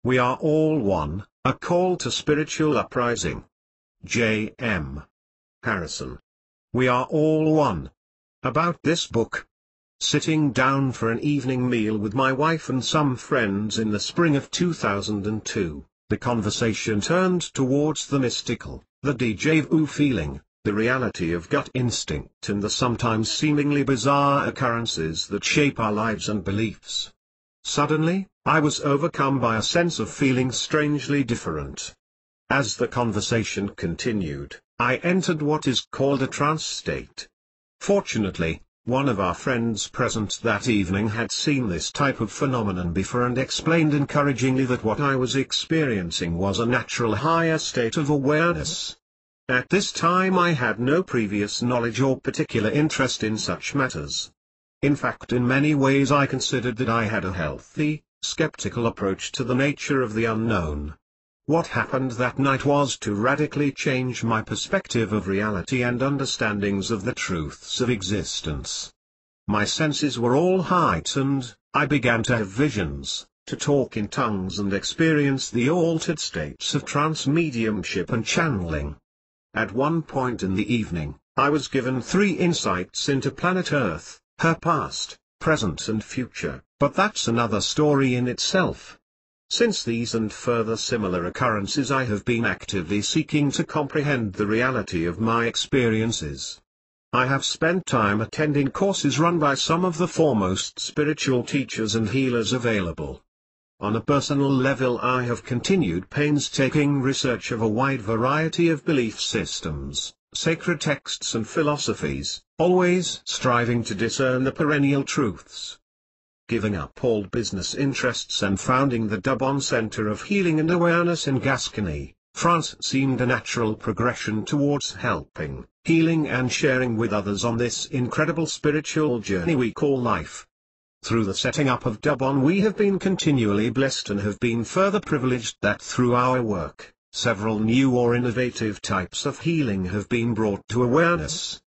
We Are All One, A Call to Spiritual Uprising. J. M. Harrison. We Are All One. About this book. Sitting down for an evening meal with my wife and some friends in the spring of 2002, the conversation turned towards the mystical, the déjà vu feeling, the reality of gut instinct and the sometimes seemingly bizarre occurrences that shape our lives and beliefs. Suddenly, I was overcome by a sense of feeling strangely different. As the conversation continued, I entered what is called a trance state. Fortunately, one of our friends present that evening had seen this type of phenomenon before and explained encouragingly that what I was experiencing was a natural higher state of awareness. At this time I had no previous knowledge or particular interest in such matters. In fact, in many ways I considered that I had a healthy, skeptical approach to the nature of the unknown. What happened that night was to radically change my perspective of reality and understandings of the truths of existence. My senses were all heightened, I began to have visions, to talk in tongues and experience the altered states of trance mediumship and channeling. At one point in the evening, I was given 3 insights into planet Earth, her past, present and future, but that's another story in itself. Since these and further similar occurrences I have been actively seeking to comprehend the reality of my experiences. I have spent time attending courses run by some of the foremost spiritual teachers and healers available. On a personal level I have continued painstaking research of a wide variety of belief systems, sacred texts and philosophies, always striving to discern the perennial truths. Giving up all business interests and founding the Dubon Center of Healing and Awareness in Gascony, France seemed a natural progression towards helping, healing and sharing with others on this incredible spiritual journey we call life. Through the setting up of Dubon we have been continually blessed and have been further privileged that through our work, several new or innovative types of healing have been brought to awareness.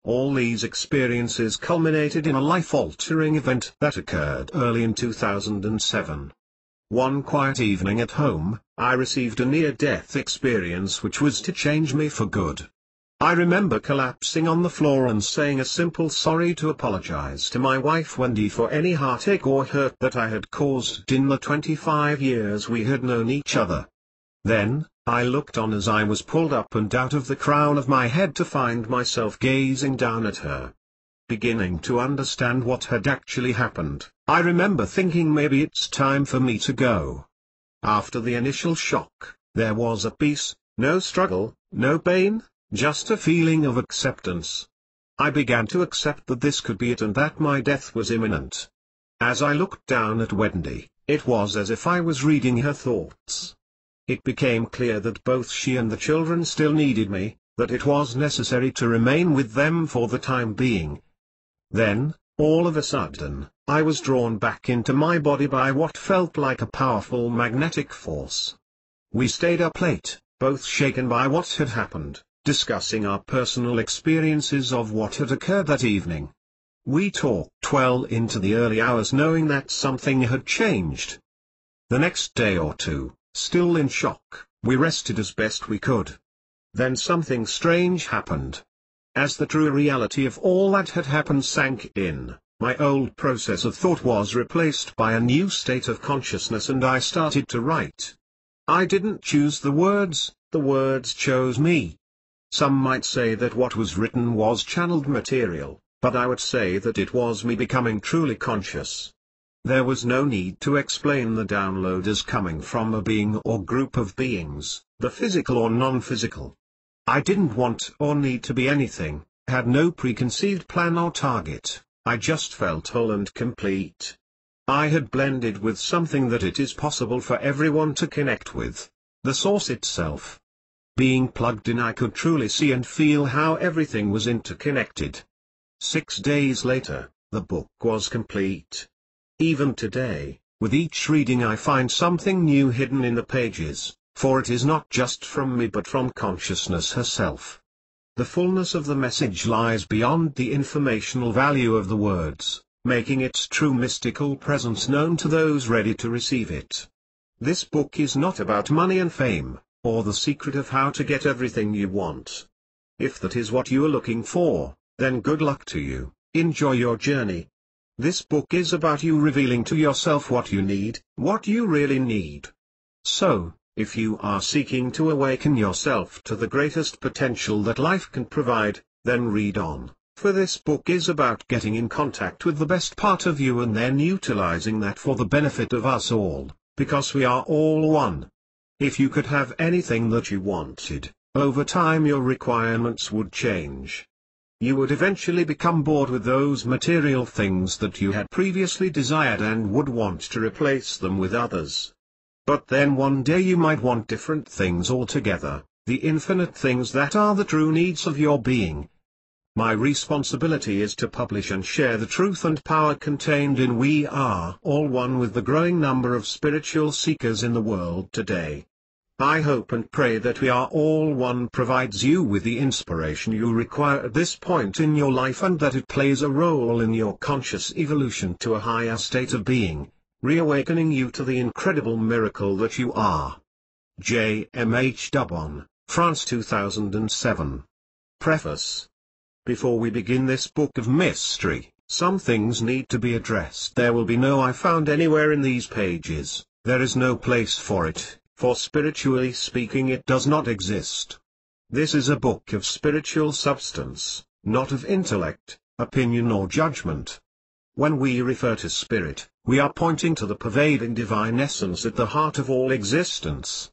All these experiences culminated in a life-altering event that occurred early in 2007. One quiet evening at home, I received a near-death experience which was to change me for good. I remember collapsing on the floor and saying a simple sorry to apologize to my wife Wendy for any heartache or hurt that I had caused in the 25 years we had known each other. Then, I looked on as I was pulled up and out of the crown of my head to find myself gazing down at her. Beginning to understand what had actually happened, I remember thinking maybe it's time for me to go. After the initial shock, there was a peace, no struggle, no pain, just a feeling of acceptance. I began to accept that this could be it and that my death was imminent. As I looked down at Wendy, it was as if I was reading her thoughts. It became clear that both she and the children still needed me, that it was necessary to remain with them for the time being. Then, all of a sudden, I was drawn back into my body by what felt like a powerful magnetic force. We stayed up late, both shaken by what had happened, discussing our personal experiences of what had occurred that evening. We talked well into the early hours knowing that something had changed. The next day or two, still in shock, we rested as best we could. Then something strange happened. As the true reality of all that had happened sank in, my old process of thought was replaced by a new state of consciousness and I started to write. I didn't choose the words chose me. Some might say that what was written was channeled material, but I would say that it was me becoming truly conscious. There was no need to explain the download as coming from a being or group of beings, the physical or non-physical. I didn't want or need to be anything, had no preconceived plan or target, I just felt whole and complete. I had blended with something that it is possible for everyone to connect with, the source itself. Being plugged in I could truly see and feel how everything was interconnected. 6 days later, the book was complete. Even today, with each reading I find something new hidden in the pages, for it is not just from me but from consciousness herself. The fullness of the message lies beyond the informational value of the words, making its true mystical presence known to those ready to receive it. This book is not about money and fame, or the secret of how to get everything you want. If that is what you are looking for, then good luck to you, enjoy your journey. This book is about you revealing to yourself what you need, what you really need. So, if you are seeking to awaken yourself to the greatest potential that life can provide, then read on, for this book is about getting in contact with the best part of you and then utilizing that for the benefit of us all, because we are all one. If you could have anything that you wanted, over time your requirements would change. You would eventually become bored with those material things that you had previously desired and would want to replace them with others. But then one day you might want different things altogether, the infinite things that are the true needs of your being. My responsibility is to publish and share the truth and power contained in We Are All One with the growing number of spiritual seekers in the world today. I hope and pray that We Are All One provides you with the inspiration you require at this point in your life and that it plays a role in your conscious evolution to a higher state of being, reawakening you to the incredible miracle that you are. J.M.H. Dubon, France 2007. Preface. Before we begin this book of mystery, some things need to be addressed. There will be no I found anywhere in these pages, there is no place for it, for spiritually speaking it does not exist. This is a book of spiritual substance, not of intellect, opinion or judgment. When we refer to spirit, we are pointing to the pervading divine essence at the heart of all existence.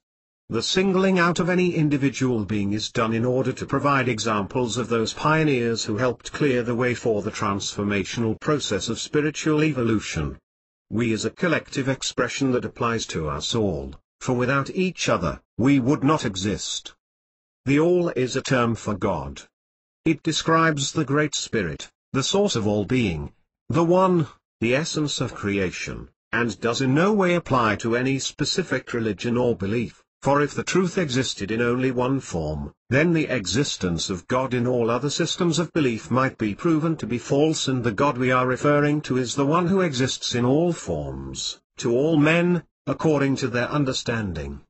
The singling out of any individual being is done in order to provide examples of those pioneers who helped clear the way for the transformational process of spiritual evolution. We is a collective expression that applies to us all, for without each other, we would not exist. The All is a term for God. It describes the Great Spirit, the source of all being, the One, the essence of creation, and does in no way apply to any specific religion or belief. For if the truth existed in only one form, then the existence of God in all other systems of belief might be proven to be false, and the God we are referring to is the one who exists in all forms, to all men, according to their understanding.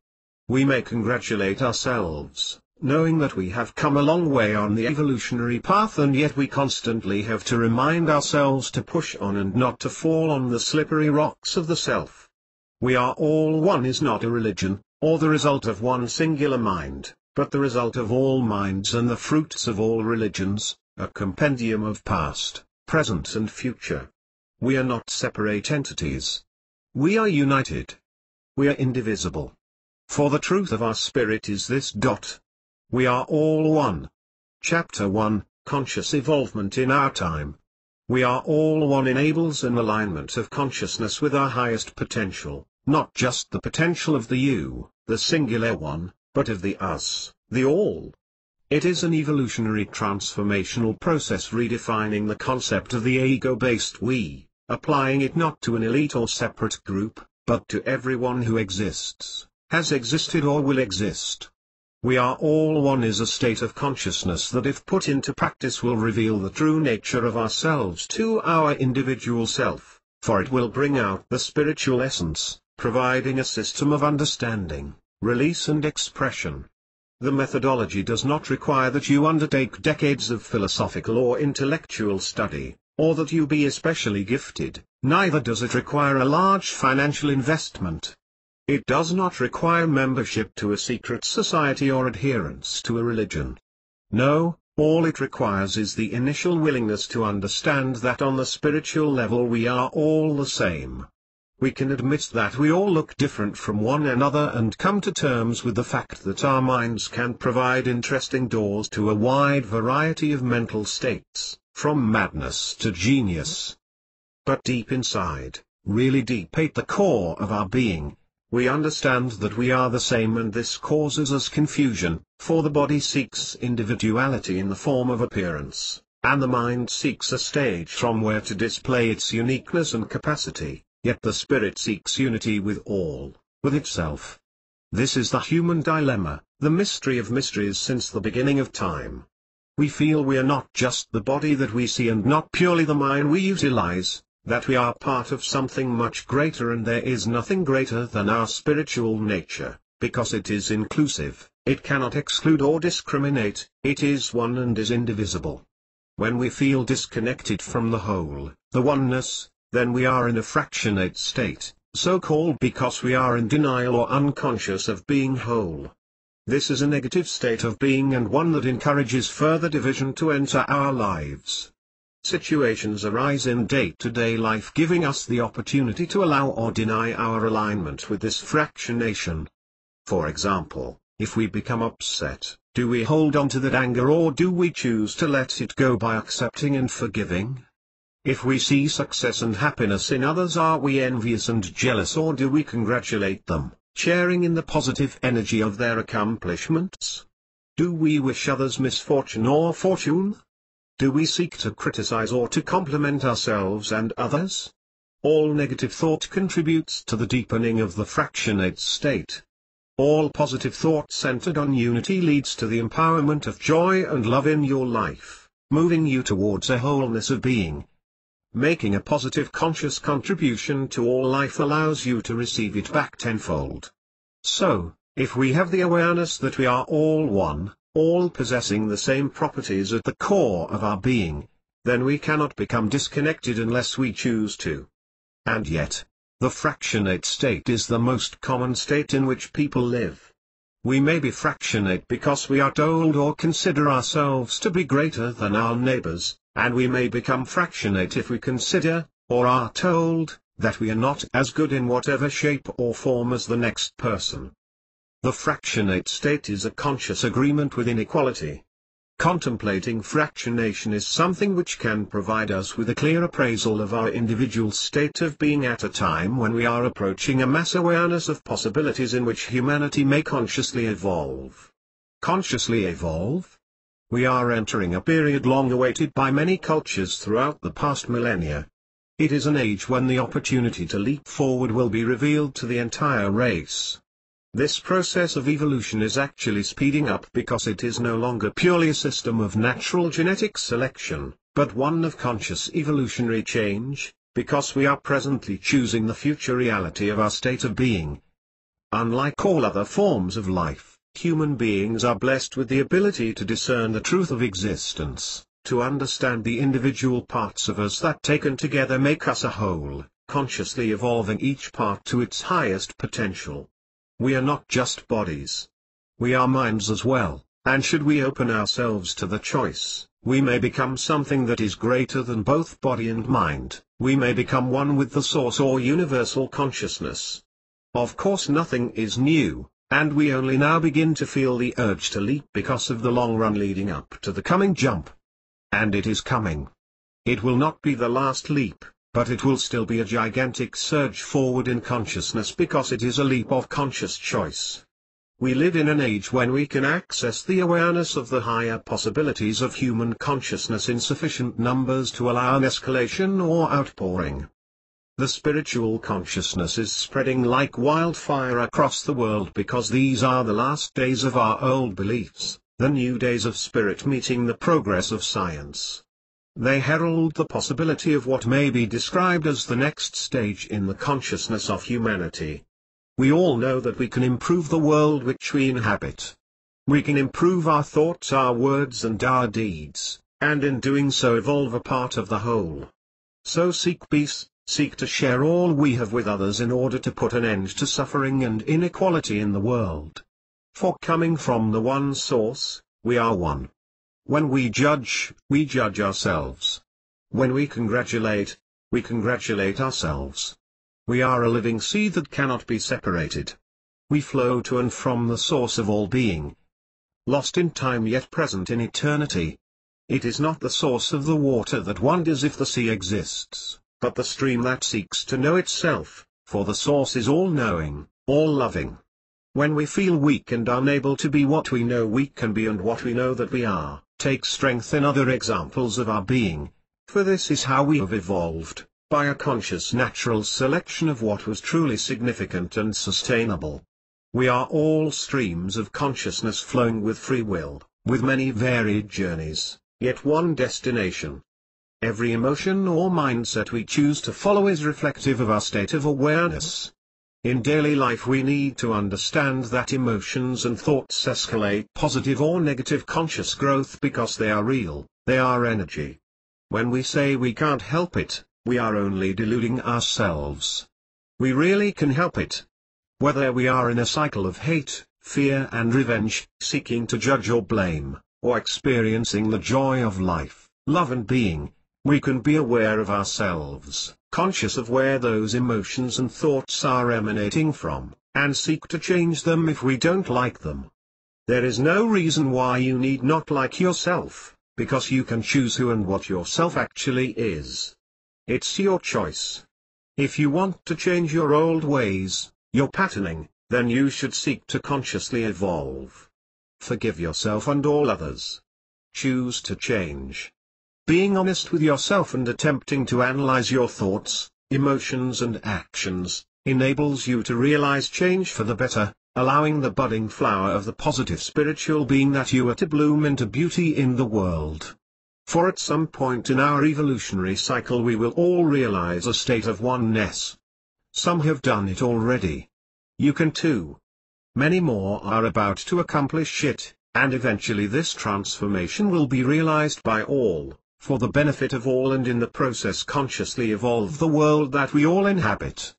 We may congratulate ourselves, knowing that we have come a long way on the evolutionary path, and yet we constantly have to remind ourselves to push on and not to fall on the slippery rocks of the self. We Are All One is not a religion, or the result of one singular mind, but the result of all minds and the fruits of all religions, a compendium of past, present and future. We are not separate entities. We are united. We are indivisible. For the truth of our spirit is this. We are all one. Chapter 1, Conscious Evolvement in Our Time. We Are All One enables an alignment of consciousness with our highest potential, not just the potential of the you, the singular one, but of the us, the all. It is an evolutionary transformational process redefining the concept of the ego-based we, applying it not to an elite or separate group, but to everyone who exists, has existed or will exist. We Are All One is a state of consciousness that if put into practice will reveal the true nature of ourselves to our individual self, for it will bring out the spiritual essence, providing a system of understanding, release and expression. The methodology does not require that you undertake decades of philosophical or intellectual study, or that you be especially gifted, neither does it require a large financial investment. It does not require membership to a secret society or adherence to a religion. No, all it requires is the initial willingness to understand that on the spiritual level we are all the same. We can admit that we all look different from one another and come to terms with the fact that our minds can provide interesting doors to a wide variety of mental states, from madness to genius. But deep inside, really deep at the core of our being, we understand that we are the same, and this causes us confusion, for the body seeks individuality in the form of appearance, and the mind seeks a stage from where to display its uniqueness and capacity, yet the spirit seeks unity with all, with itself. This is the human dilemma, the mystery of mysteries since the beginning of time. We feel we are not just the body that we see and not purely the mind we utilize, that we are part of something much greater, and there is nothing greater than our spiritual nature, because it is inclusive, it cannot exclude or discriminate, it is one and is indivisible. When we feel disconnected from the whole, the oneness, then we are in a fractionate state, so called because we are in denial or unconscious of being whole. This is a negative state of being and one that encourages further division to enter our lives. Situations arise in day-to-day life giving us the opportunity to allow or deny our alignment with this fractionation. For example, if we become upset, do we hold on to that anger or do we choose to let it go by accepting and forgiving? If we see success and happiness in others, are we envious and jealous, or do we congratulate them, sharing in the positive energy of their accomplishments? Do we wish others misfortune or fortune? Do we seek to criticize or to compliment ourselves and others? All negative thought contributes to the deepening of the fractionate state. All positive thought centered on unity leads to the empowerment of joy and love in your life, moving you towards a wholeness of being. Making a positive conscious contribution to all life allows you to receive it back tenfold. So, if we have the awareness that we are all one, all possessing the same properties at the core of our being, then we cannot become disconnected unless we choose to. And yet, the fractionate state is the most common state in which people live. We may be fractionate because we are told or consider ourselves to be greater than our neighbors, and we may become fractionate if we consider, or are told, that we are not as good in whatever shape or form as the next person. The fractionate state is a conscious agreement with inequality. Contemplating fractionation is something which can provide us with a clear appraisal of our individual state of being at a time when we are approaching a mass awareness of possibilities in which humanity may consciously evolve. Consciously evolve? We are entering a period long awaited by many cultures throughout the past millennia. It is an age when the opportunity to leap forward will be revealed to the entire race. This process of evolution is actually speeding up because it is no longer purely a system of natural genetic selection, but one of conscious evolutionary change, because we are presently choosing the future reality of our state of being. Unlike all other forms of life, human beings are blessed with the ability to discern the truth of existence, to understand the individual parts of us that taken together make us a whole, consciously evolving each part to its highest potential. We are not just bodies. We are minds as well, and should we open ourselves to the choice, we may become something that is greater than both body and mind. We may become one with the source or universal consciousness. Of course, nothing is new, and we only now begin to feel the urge to leap because of the long run leading up to the coming jump. And it is coming. It will not be the last leap, but it will still be a gigantic surge forward in consciousness because it is a leap of conscious choice. We live in an age when we can access the awareness of the higher possibilities of human consciousness in sufficient numbers to allow an escalation or outpouring. The spiritual consciousness is spreading like wildfire across the world because these are the last days of our old beliefs, the new days of spirit meeting the progress of science. They herald the possibility of what may be described as the next stage in the consciousness of humanity. We all know that we can improve the world which we inhabit. We can improve our thoughts, our words and our deeds, and in doing so evolve a part of the whole. So seek peace, seek to share all we have with others in order to put an end to suffering and inequality in the world. For coming from the one source, we are one. When we judge ourselves. When we congratulate ourselves. We are a living seed that cannot be separated. We flow to and from the source of all being. Lost in time yet present in eternity. It is not the source of the water that wonders if the sea exists, but the stream that seeks to know itself, for the source is all-knowing, all-loving. When we feel weak and unable to be what we know we can be and what we know that we are, take strength in other examples of our being, for this is how we have evolved, by a conscious natural selection of what was truly significant and sustainable. We are all streams of consciousness flowing with free will, with many varied journeys, yet one destination. Every emotion or mindset we choose to follow is reflective of our state of awareness. In daily life we need to understand that emotions and thoughts escalate positive or negative conscious growth because they are real, they are energy. When we say we can't help it, we are only deluding ourselves. We really can help it. Whether we are in a cycle of hate, fear and revenge, seeking to judge or blame, or experiencing the joy of life, love and being, we can be aware of ourselves, conscious of where those emotions and thoughts are emanating from, and seek to change them if we don't like them. There is no reason why you need not like yourself, because you can choose who and what yourself actually is. It's your choice. If you want to change your old ways, your patterning, then you should seek to consciously evolve. Forgive yourself and all others. Choose to change. Being honest with yourself and attempting to analyze your thoughts, emotions and actions, enables you to realize change for the better, allowing the budding flower of the positive spiritual being that you are to bloom into beauty in the world. For at some point in our evolutionary cycle we will all realize a state of oneness. Some have done it already. You can too. Many more are about to accomplish it, and eventually this transformation will be realized by all, for the benefit of all, and in the process consciously evolve the world that we all inhabit.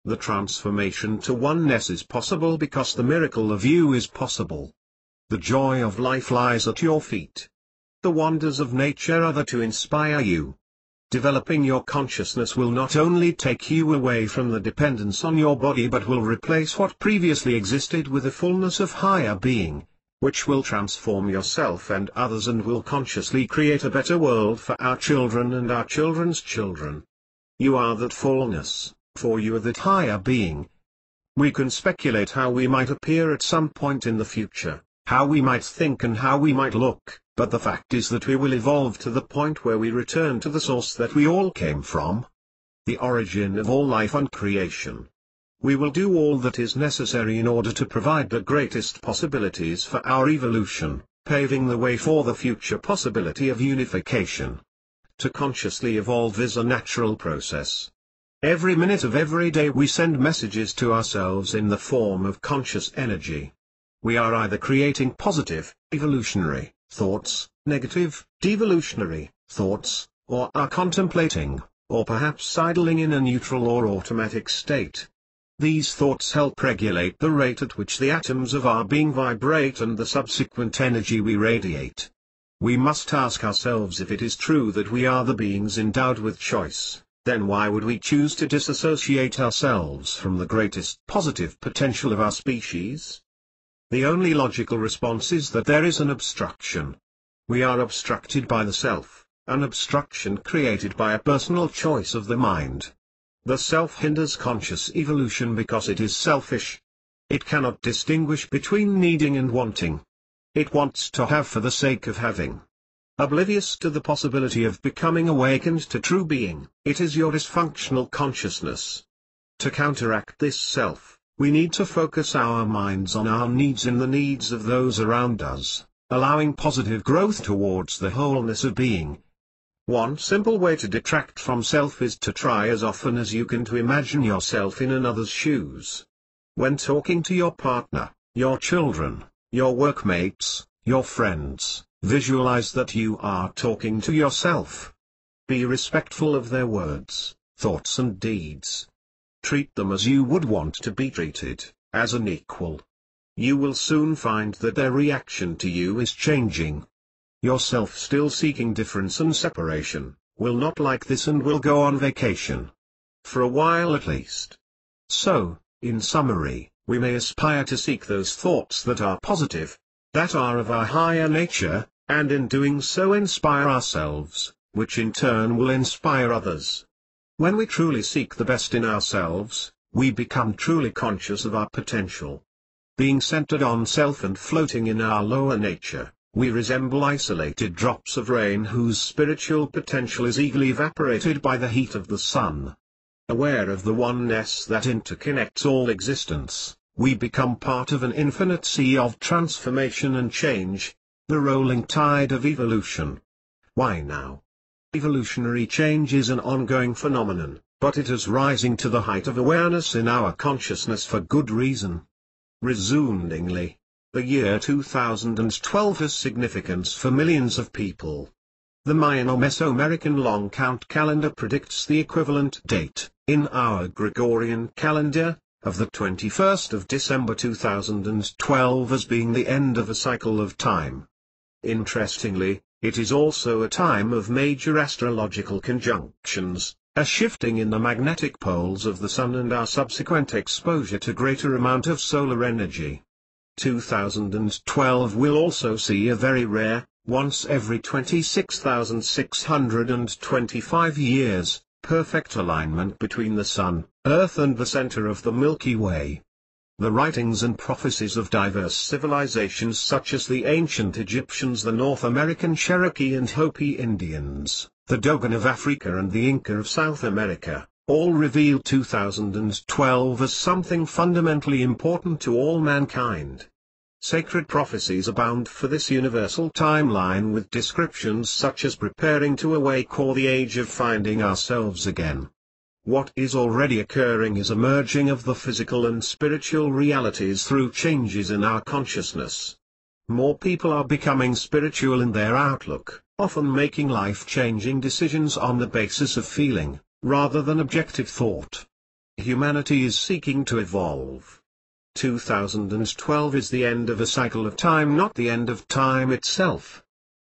The transformation to oneness is possible because the miracle of you is possible. The joy of life lies at your feet. The wonders of nature are there to inspire you. Developing your consciousness will not only take you away from the dependence on your body but will replace what previously existed with the fullness of higher being, which will transform yourself and others and will consciously create a better world for our children and our children's children. You are that fullness, for you are that higher being. We can speculate how we might appear at some point in the future, how we might think and how we might look, but the fact is that we will evolve to the point where we return to the source that we all came from. The origin of all life and creation. We will do all that is necessary in order to provide the greatest possibilities for our evolution, paving the way for the future possibility of unification. To consciously evolve is a natural process. Every minute of every day we send messages to ourselves in the form of conscious energy. We are either creating positive, evolutionary, thoughts, negative, devolutionary, thoughts, or are contemplating, or perhaps idling in a neutral or automatic state. These thoughts help regulate the rate at which the atoms of our being vibrate and the subsequent energy we radiate. We must ask ourselves if it is true that we are the beings endowed with choice, then why would we choose to disassociate ourselves from the greatest positive potential of our species? The only logical response is that there is an obstruction. We are obstructed by the self, an obstruction created by a personal choice of the mind. The self hinders conscious evolution because it is selfish. It cannot distinguish between needing and wanting. It wants to have for the sake of having. Oblivious to the possibility of becoming awakened to true being, it is your dysfunctional consciousness. To counteract this self, we need to focus our minds on our needs and the needs of those around us, allowing positive growth towards the wholeness of being. One simple way to detract from self is to try as often as you can to imagine yourself in another's shoes. When talking to your partner, your children, your workmates, your friends, visualize that you are talking to yourself. Be respectful of their words, thoughts and deeds. Treat them as you would want to be treated, as an equal. You will soon find that their reaction to you is changing. Yourself still seeking difference and separation, will not like this and will go on vacation. For a while at least. So, in summary, we may aspire to seek those thoughts that are positive, that are of our higher nature, and in doing so inspire ourselves, which in turn will inspire others. When we truly seek the best in ourselves, we become truly conscious of our potential. Being centered on self and floating in our lower nature, we resemble isolated drops of rain whose spiritual potential is eagerly evaporated by the heat of the sun. Aware of the oneness that interconnects all existence, we become part of an infinite sea of transformation and change, the rolling tide of evolution. Why now? Evolutionary change is an ongoing phenomenon, but it is rising to the height of awareness in our consciousness for good reason. Resoundingly, the year 2012 has significance for millions of people. The Mayan or Mesoamerican long count calendar predicts the equivalent date, in our Gregorian calendar, of the 21st of December 2012 as being the end of a cycle of time. Interestingly, it is also a time of major astrological conjunctions, a shifting in the magnetic poles of the Sun and our subsequent exposure to greater amount of solar energy. 2012 will also see a very rare, once every 26,625 years, perfect alignment between the Sun, Earth and the center of the Milky Way. The writings and prophecies of diverse civilizations such as the ancient Egyptians, the North American Cherokee and Hopi Indians, the Dogon of Africa and the Inca of South America, all reveal 2012 as something fundamentally important to all mankind. Sacred prophecies abound for this universal timeline with descriptions such as preparing to awake or the age of finding ourselves again. What is already occurring is a merging of the physical and spiritual realities through changes in our consciousness. More people are becoming spiritual in their outlook, often making life-changing decisions on the basis of feeling, rather than objective thought. Humanity is seeking to evolve. 2012 is the end of a cycle of time, not the end of time itself.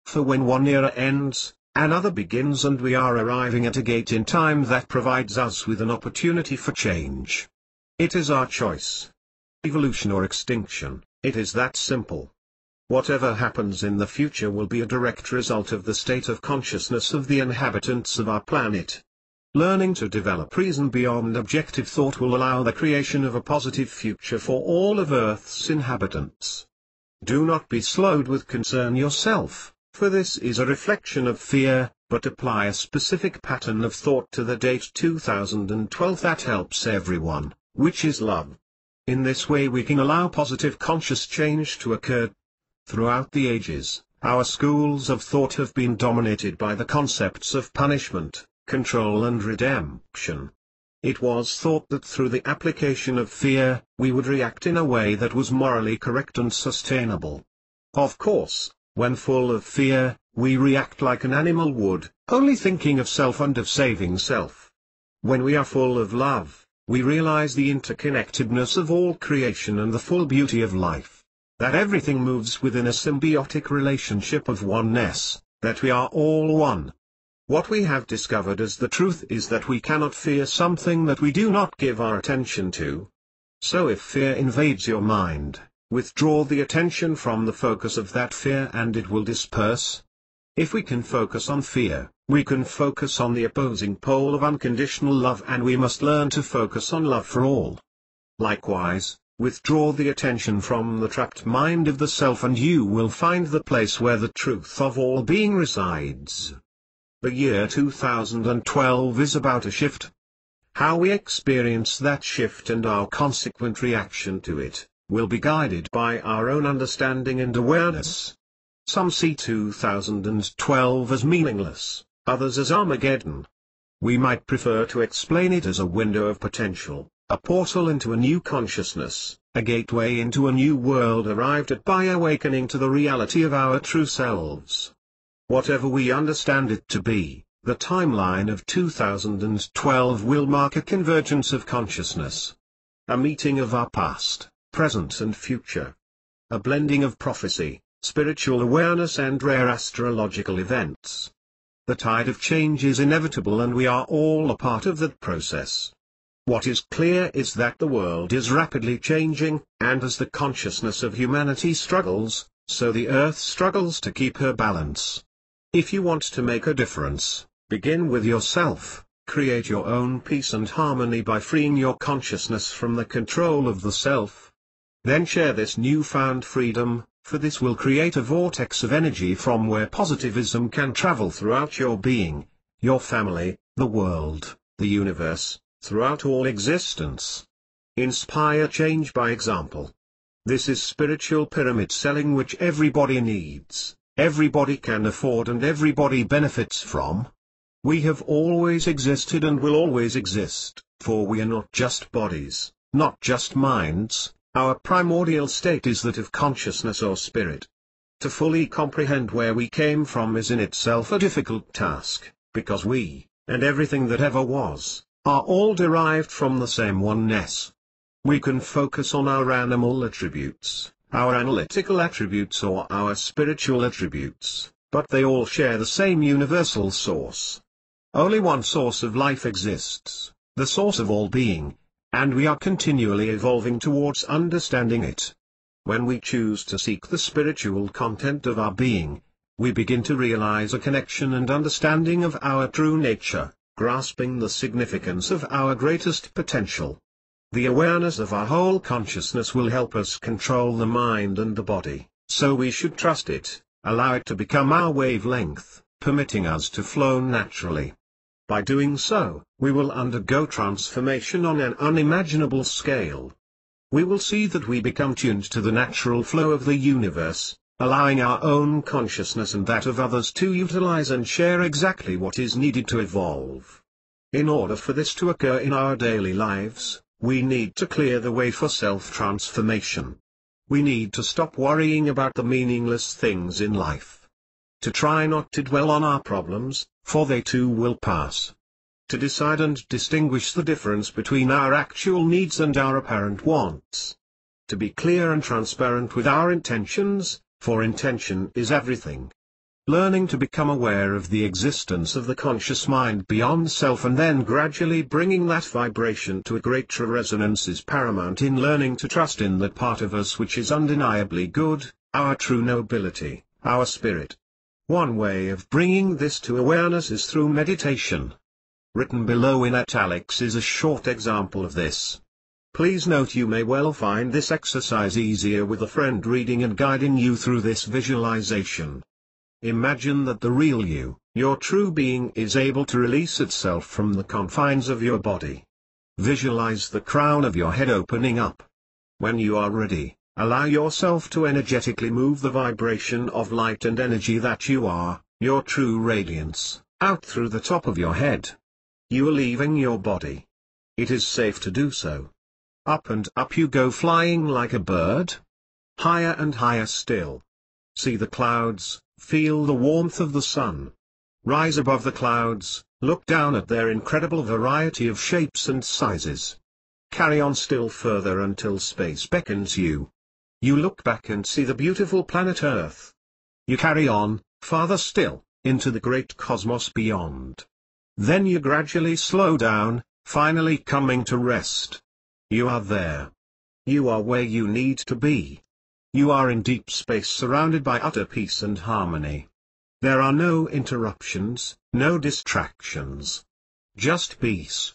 For when one era ends, another begins, and we are arriving at a gate in time that provides us with an opportunity for change. It is our choice. Evolution or extinction, it is that simple. Whatever happens in the future will be a direct result of the state of consciousness of the inhabitants of our planet. Learning to develop reason beyond objective thought will allow the creation of a positive future for all of Earth's inhabitants. Do not be slowed with concern yourself, for this is a reflection of fear, but apply a specific pattern of thought to the date 2012 that helps everyone, which is love. In this way we can allow positive conscious change to occur. Throughout the ages, our schools of thought have been dominated by the concepts of punishment, control and redemption. It was thought that through the application of fear, we would react in a way that was morally correct and sustainable. Of course, when full of fear, we react like an animal would, only thinking of self and of saving self. When we are full of love, we realize the interconnectedness of all creation and the full beauty of life. That everything moves within a symbiotic relationship of oneness, that we are all one. What we have discovered as the truth is that we cannot fear something that we do not give our attention to. So if fear invades your mind, withdraw the attention from the focus of that fear and it will disperse. If we can focus on fear, we can focus on the opposing pole of unconditional love, and we must learn to focus on love for all. Likewise, withdraw the attention from the trapped mind of the self and you will find the place where the truth of all being resides. The year 2012 is about a shift. How we experience that shift and our consequent reaction to it, will be guided by our own understanding and awareness. Some see 2012 as meaningless, others as Armageddon. We might prefer to explain it as a window of potential, a portal into a new consciousness, a gateway into a new world arrived at by awakening to the reality of our true selves. Whatever we understand it to be, the timeline of 2012 will mark a convergence of consciousness. A meeting of our past, present and future. A blending of prophecy, spiritual awareness and rare astrological events. The tide of change is inevitable and we are all a part of that process. What is clear is that the world is rapidly changing, and as the consciousness of humanity struggles, so the earth struggles to keep her balance. If you want to make a difference, begin with yourself, create your own peace and harmony by freeing your consciousness from the control of the self. Then share this newfound freedom, for this will create a vortex of energy from where positivism can travel throughout your being, your family, the world, the universe, throughout all existence. Inspire change by example. This is spiritual pyramid selling which everybody needs, everybody can afford and everybody benefits from. We have always existed and will always exist, for we are not just bodies, not just minds. Our primordial state is that of consciousness or spirit. To fully comprehend where we came from is in itself a difficult task, because we, and everything that ever was, are all derived from the same oneness. We can focus on our animal attributes, our analytical attributes or our spiritual attributes, but they all share the same universal source. Only one source of life exists, the source of all being, and we are continually evolving towards understanding it. When we choose to seek the spiritual content of our being, we begin to realize a connection and understanding of our true nature, grasping the significance of our greatest potential. The awareness of our whole consciousness will help us control the mind and the body, so we should trust it, allow it to become our wavelength, permitting us to flow naturally. By doing so, we will undergo transformation on an unimaginable scale. We will see that we become tuned to the natural flow of the universe, allowing our own consciousness and that of others to utilize and share exactly what is needed to evolve. In order for this to occur in our daily lives, we need to clear the way for self-transformation. We need to stop worrying about the meaningless things in life. To try not to dwell on our problems, for they too will pass. To decide and distinguish the difference between our actual needs and our apparent wants. To be clear and transparent with our intentions, for intention is everything. Learning to become aware of the existence of the conscious mind beyond self and then gradually bringing that vibration to a greater resonance is paramount in learning to trust in that part of us which is undeniably good, our true nobility, our spirit. One way of bringing this to awareness is through meditation. Written below in italics is a short example of this. Please note you may well find this exercise easier with a friend reading and guiding you through this visualization. Imagine that the real you, your true being, is able to release itself from the confines of your body. Visualize the crown of your head opening up. When you are ready, allow yourself to energetically move the vibration of light and energy that you are, your true radiance, out through the top of your head. You are leaving your body. It is safe to do so. Up and up you go, flying like a bird. Higher and higher still. See the clouds, feel the warmth of the sun. Rise above the clouds, look down at their incredible variety of shapes and sizes. Carry on still further until space beckons you. You look back and see the beautiful planet Earth. You carry on, farther still, into the great cosmos beyond. Then you gradually slow down, finally coming to rest. You are there. You are where you need to be. You are in deep space surrounded by utter peace and harmony. There are no interruptions, no distractions. Just peace.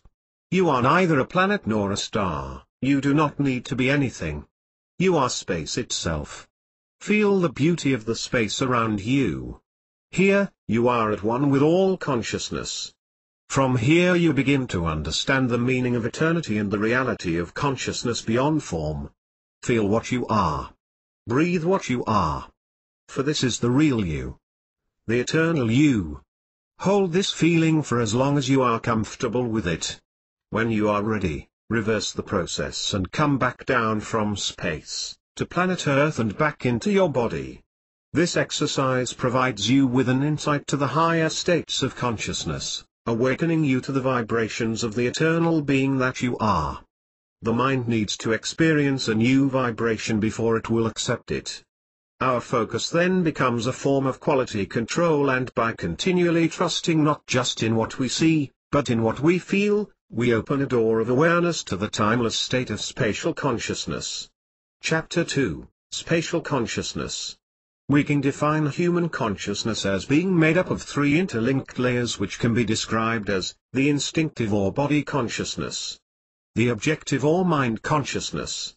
You are neither a planet nor a star, you do not need to be anything. You are space itself. Feel the beauty of the space around you. Here, you are at one with all consciousness. From here you begin to understand the meaning of eternity and the reality of consciousness beyond form. Feel what you are. Breathe what you are. For this is the real you. The eternal you. Hold this feeling for as long as you are comfortable with it. When you are ready, reverse the process and come back down from space, to planet Earth and back into your body. This exercise provides you with an insight to the higher states of consciousness, awakening you to the vibrations of the eternal being that you are. The mind needs to experience a new vibration before it will accept it. Our focus then becomes a form of quality control, and by continually trusting not just in what we see, but in what we feel, we open a door of awareness to the timeless state of spatial consciousness. Chapter 2, Spatial Consciousness. We can define human consciousness as being made up of three interlinked layers which can be described as the instinctive or body consciousness, the objective or mind consciousness,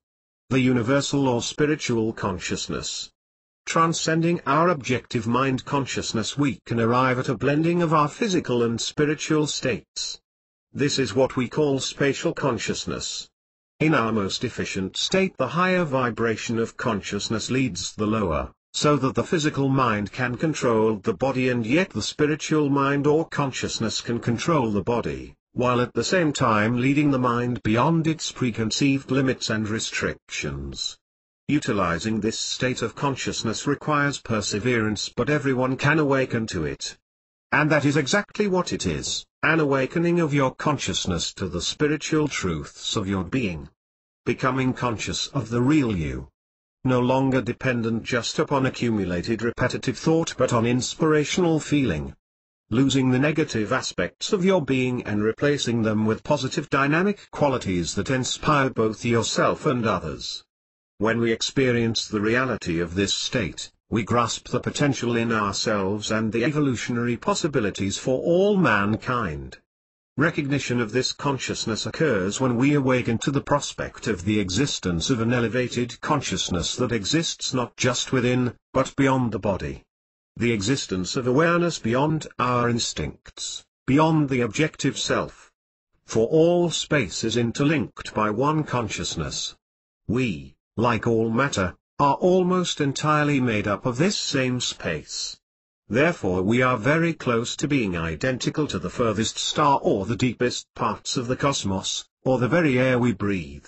the universal or spiritual consciousness. Transcending our objective mind consciousness, we can arrive at a blending of our physical and spiritual states. This is what we call spatial consciousness. In our most efficient state, the higher vibration of consciousness leads the lower, so that the physical mind can control the body and yet the spiritual mind or consciousness can control the body, while at the same time leading the mind beyond its preconceived limits and restrictions. Utilizing this state of consciousness requires perseverance, but everyone can awaken to it. And that is exactly what it is, an awakening of your consciousness to the spiritual truths of your being. Becoming conscious of the real you. No longer dependent just upon accumulated repetitive thought but on inspirational feeling. Losing the negative aspects of your being and replacing them with positive dynamic qualities that inspire both yourself and others. When we experience the reality of this state, we grasp the potential in ourselves and the evolutionary possibilities for all mankind. Recognition of this consciousness occurs when we awaken to the prospect of the existence of an elevated consciousness that exists not just within, but beyond the body. The existence of awareness beyond our instincts, beyond the objective self. For all space is interlinked by one consciousness. We, like all matter, are almost entirely made up of this same space. Therefore we are very close to being identical to the furthest star or the deepest parts of the cosmos, or the very air we breathe.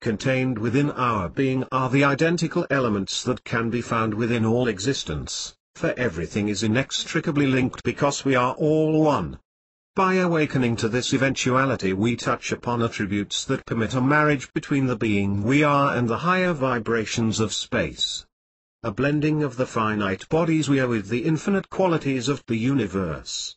Contained within our being are the identical elements that can be found within all existence, for everything is inextricably linked because we are all one. By awakening to this eventuality we touch upon attributes that permit a marriage between the being we are and the higher vibrations of space. A blending of the finite bodies we are with the infinite qualities of the universe.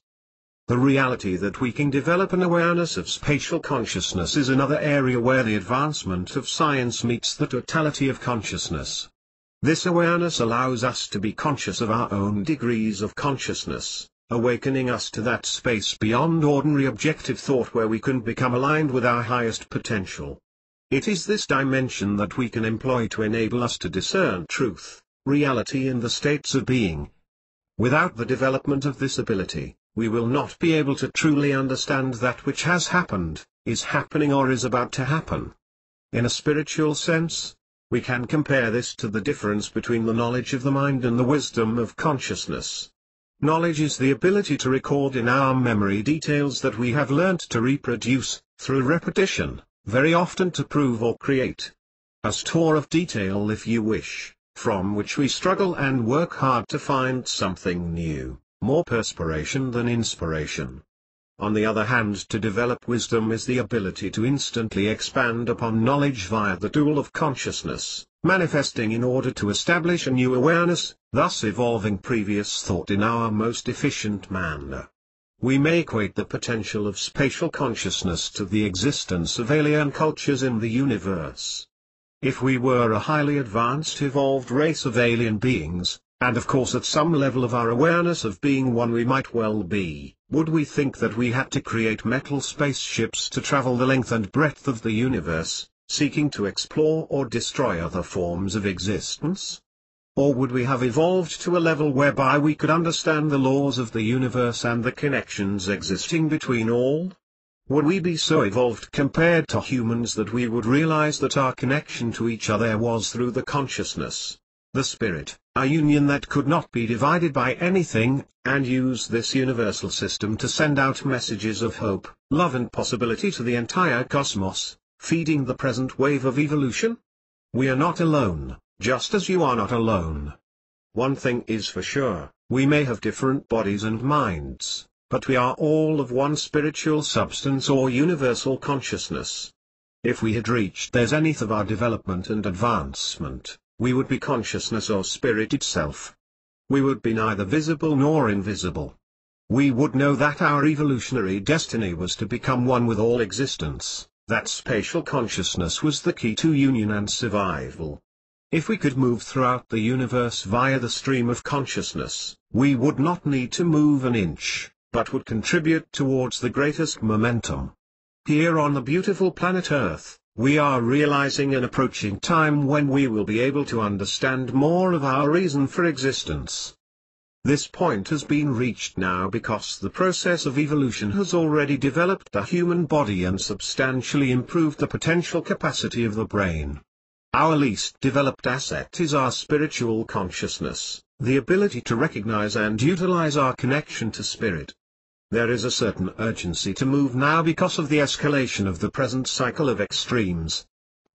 The reality that we can develop an awareness of spatial consciousness is another area where the advancement of science meets the totality of consciousness. This awareness allows us to be conscious of our own degrees of consciousness, awakening us to that space beyond ordinary objective thought where we can become aligned with our highest potential. It is this dimension that we can employ to enable us to discern truth, reality and the states of being. Without the development of this ability, we will not be able to truly understand that which has happened, is happening or is about to happen. In a spiritual sense, we can compare this to the difference between the knowledge of the mind and the wisdom of consciousness. Knowledge is the ability to record in our memory details that we have learnt to reproduce, through repetition, very often to prove or create. A store of detail if you wish, from which we struggle and work hard to find something new, more perspiration than inspiration. On the other hand, to develop wisdom is the ability to instantly expand upon knowledge via the tool of consciousness, manifesting in order to establish a new awareness, thus evolving previous thought in our most efficient manner. We may equate the potential of spatial consciousness to the existence of alien cultures in the universe. If we were a highly advanced evolved race of alien beings, and of course at some level of our awareness of being one we might well be, would we think that we had to create metal spaceships to travel the length and breadth of the universe, seeking to explore or destroy other forms of existence? Or would we have evolved to a level whereby we could understand the laws of the universe and the connections existing between all? Would we be so evolved compared to humans that we would realize that our connection to each other was through the consciousness, the spirit, a union that could not be divided by anything, and use this universal system to send out messages of hope, love and possibility to the entire cosmos, feeding the present wave of evolution? We are not alone, just as you are not alone. One thing is for sure, we may have different bodies and minds, but we are all of one spiritual substance or universal consciousness. If we had reached the zenith of our development and advancement, we would be consciousness or spirit itself. We would be neither visible nor invisible. We would know that our evolutionary destiny was to become one with all existence, that spatial consciousness was the key to union and survival. If we could move throughout the universe via the stream of consciousness, we would not need to move an inch, but would contribute towards the greatest momentum. Here on the beautiful planet Earth, we are realizing an approaching time when we will be able to understand more of our reason for existence. This point has been reached now because the process of evolution has already developed the human body and substantially improved the potential capacity of the brain. Our least developed asset is our spiritual consciousness, the ability to recognize and utilize our connection to spirit. There is a certain urgency to move now because of the escalation of the present cycle of extremes.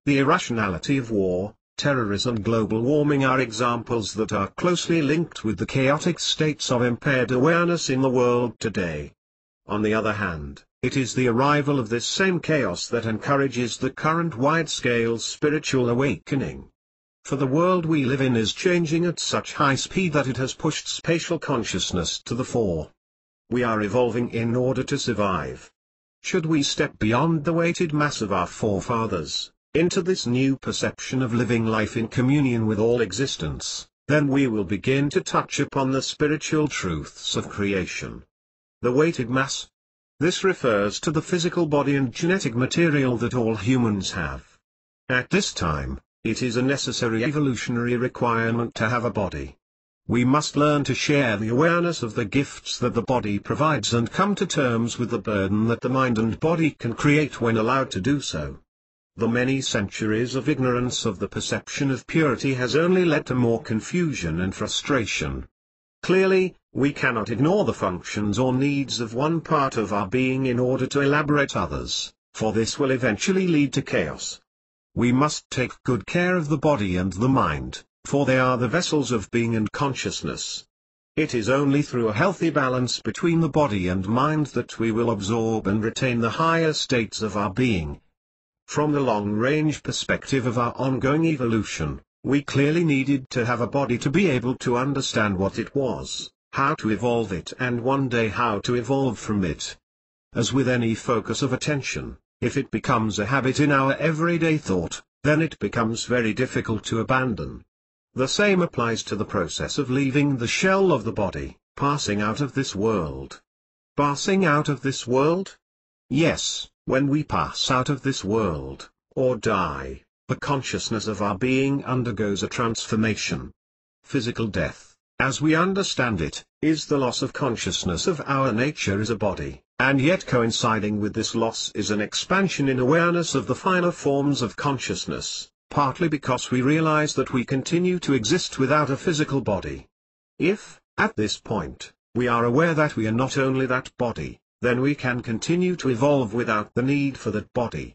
The irrationality of war, terrorism and global warming are examples that are closely linked with the chaotic states of impaired awareness in the world today. On the other hand, it is the arrival of this same chaos that encourages the current wide-scale spiritual awakening. For the world we live in is changing at such high speed that it has pushed spatial consciousness to the fore. We are evolving in order to survive. Should we step beyond the weighted mass of our forefathers, into this new perception of living life in communion with all existence, then we will begin to touch upon the spiritual truths of creation. The weighted mass. This refers to the physical body and genetic material that all humans have. At this time, it is a necessary evolutionary requirement to have a body. We must learn to share the awareness of the gifts that the body provides and come to terms with the burden that the mind and body can create when allowed to do so. The many centuries of ignorance of the perception of purity has only led to more confusion and frustration. Clearly, we cannot ignore the functions or needs of one part of our being in order to elaborate others, for this will eventually lead to chaos. We must take good care of the body and the mind, for they are the vessels of being and consciousness. It is only through a healthy balance between the body and mind that we will absorb and retain the higher states of our being. From the long-range perspective of our ongoing evolution, we clearly needed to have a body to be able to understand what it was, how to evolve it and one day how to evolve from it. As with any focus of attention, if it becomes a habit in our everyday thought, then it becomes very difficult to abandon. The same applies to the process of leaving the shell of the body, passing out of this world. Passing out of this world? Yes, when we pass out of this world, or die, the consciousness of our being undergoes a transformation. Physical death, as we understand it, is the loss of consciousness of our nature as a body, and yet coinciding with this loss is an expansion in awareness of the finer forms of consciousness, partly because we realize that we continue to exist without a physical body. If, at this point, we are aware that we are not only that body, then we can continue to evolve without the need for that body.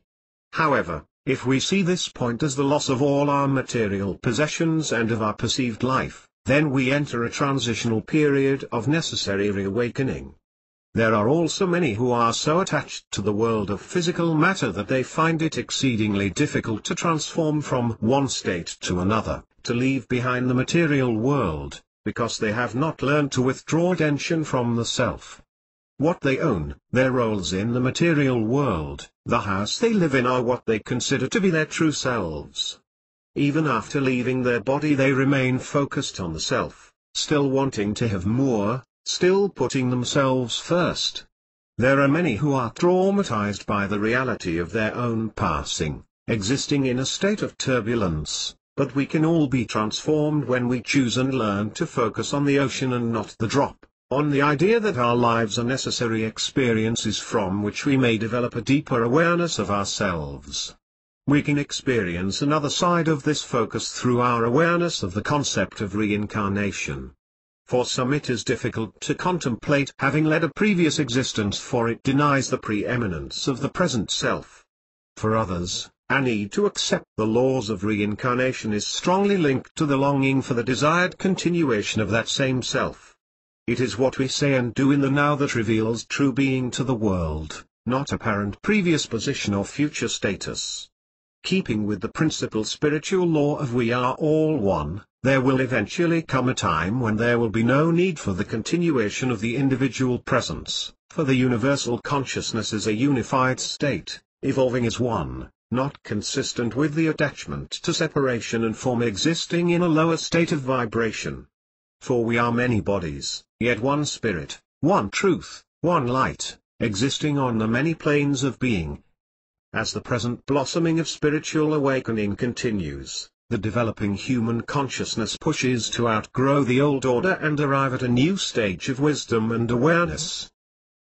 However, if we see this point as the loss of all our material possessions and of our perceived life, then we enter a transitional period of necessary reawakening. There are also many who are so attached to the world of physical matter that they find it exceedingly difficult to transform from one state to another, to leave behind the material world, because they have not learned to withdraw attention from the self. What they own, their roles in the material world, the house they live in are what they consider to be their true selves. Even after leaving their body they remain focused on the self, still wanting to have more, still putting themselves first. There are many who are traumatized by the reality of their own passing, existing in a state of turbulence, but we can all be transformed when we choose and learn to focus on the ocean and not the drop, on the idea that our lives are necessary experiences from which we may develop a deeper awareness of ourselves. We can experience another side of this focus through our awareness of the concept of reincarnation. For some it is difficult to contemplate having led a previous existence, for it denies the preeminence of the present self. For others, a need to accept the laws of reincarnation is strongly linked to the longing for the desired continuation of that same self. It is what we say and do in the now that reveals true being to the world, not apparent previous position or future status. Keeping with the principal spiritual law of we are all one, there will eventually come a time when there will be no need for the continuation of the individual presence, for the universal consciousness is a unified state, evolving as one, not consistent with the attachment to separation and form existing in a lower state of vibration. For we are many bodies, yet one spirit, one truth, one light, existing on the many planes of being. As the present blossoming of spiritual awakening continues, the developing human consciousness pushes to outgrow the old order and arrive at a new stage of wisdom and awareness.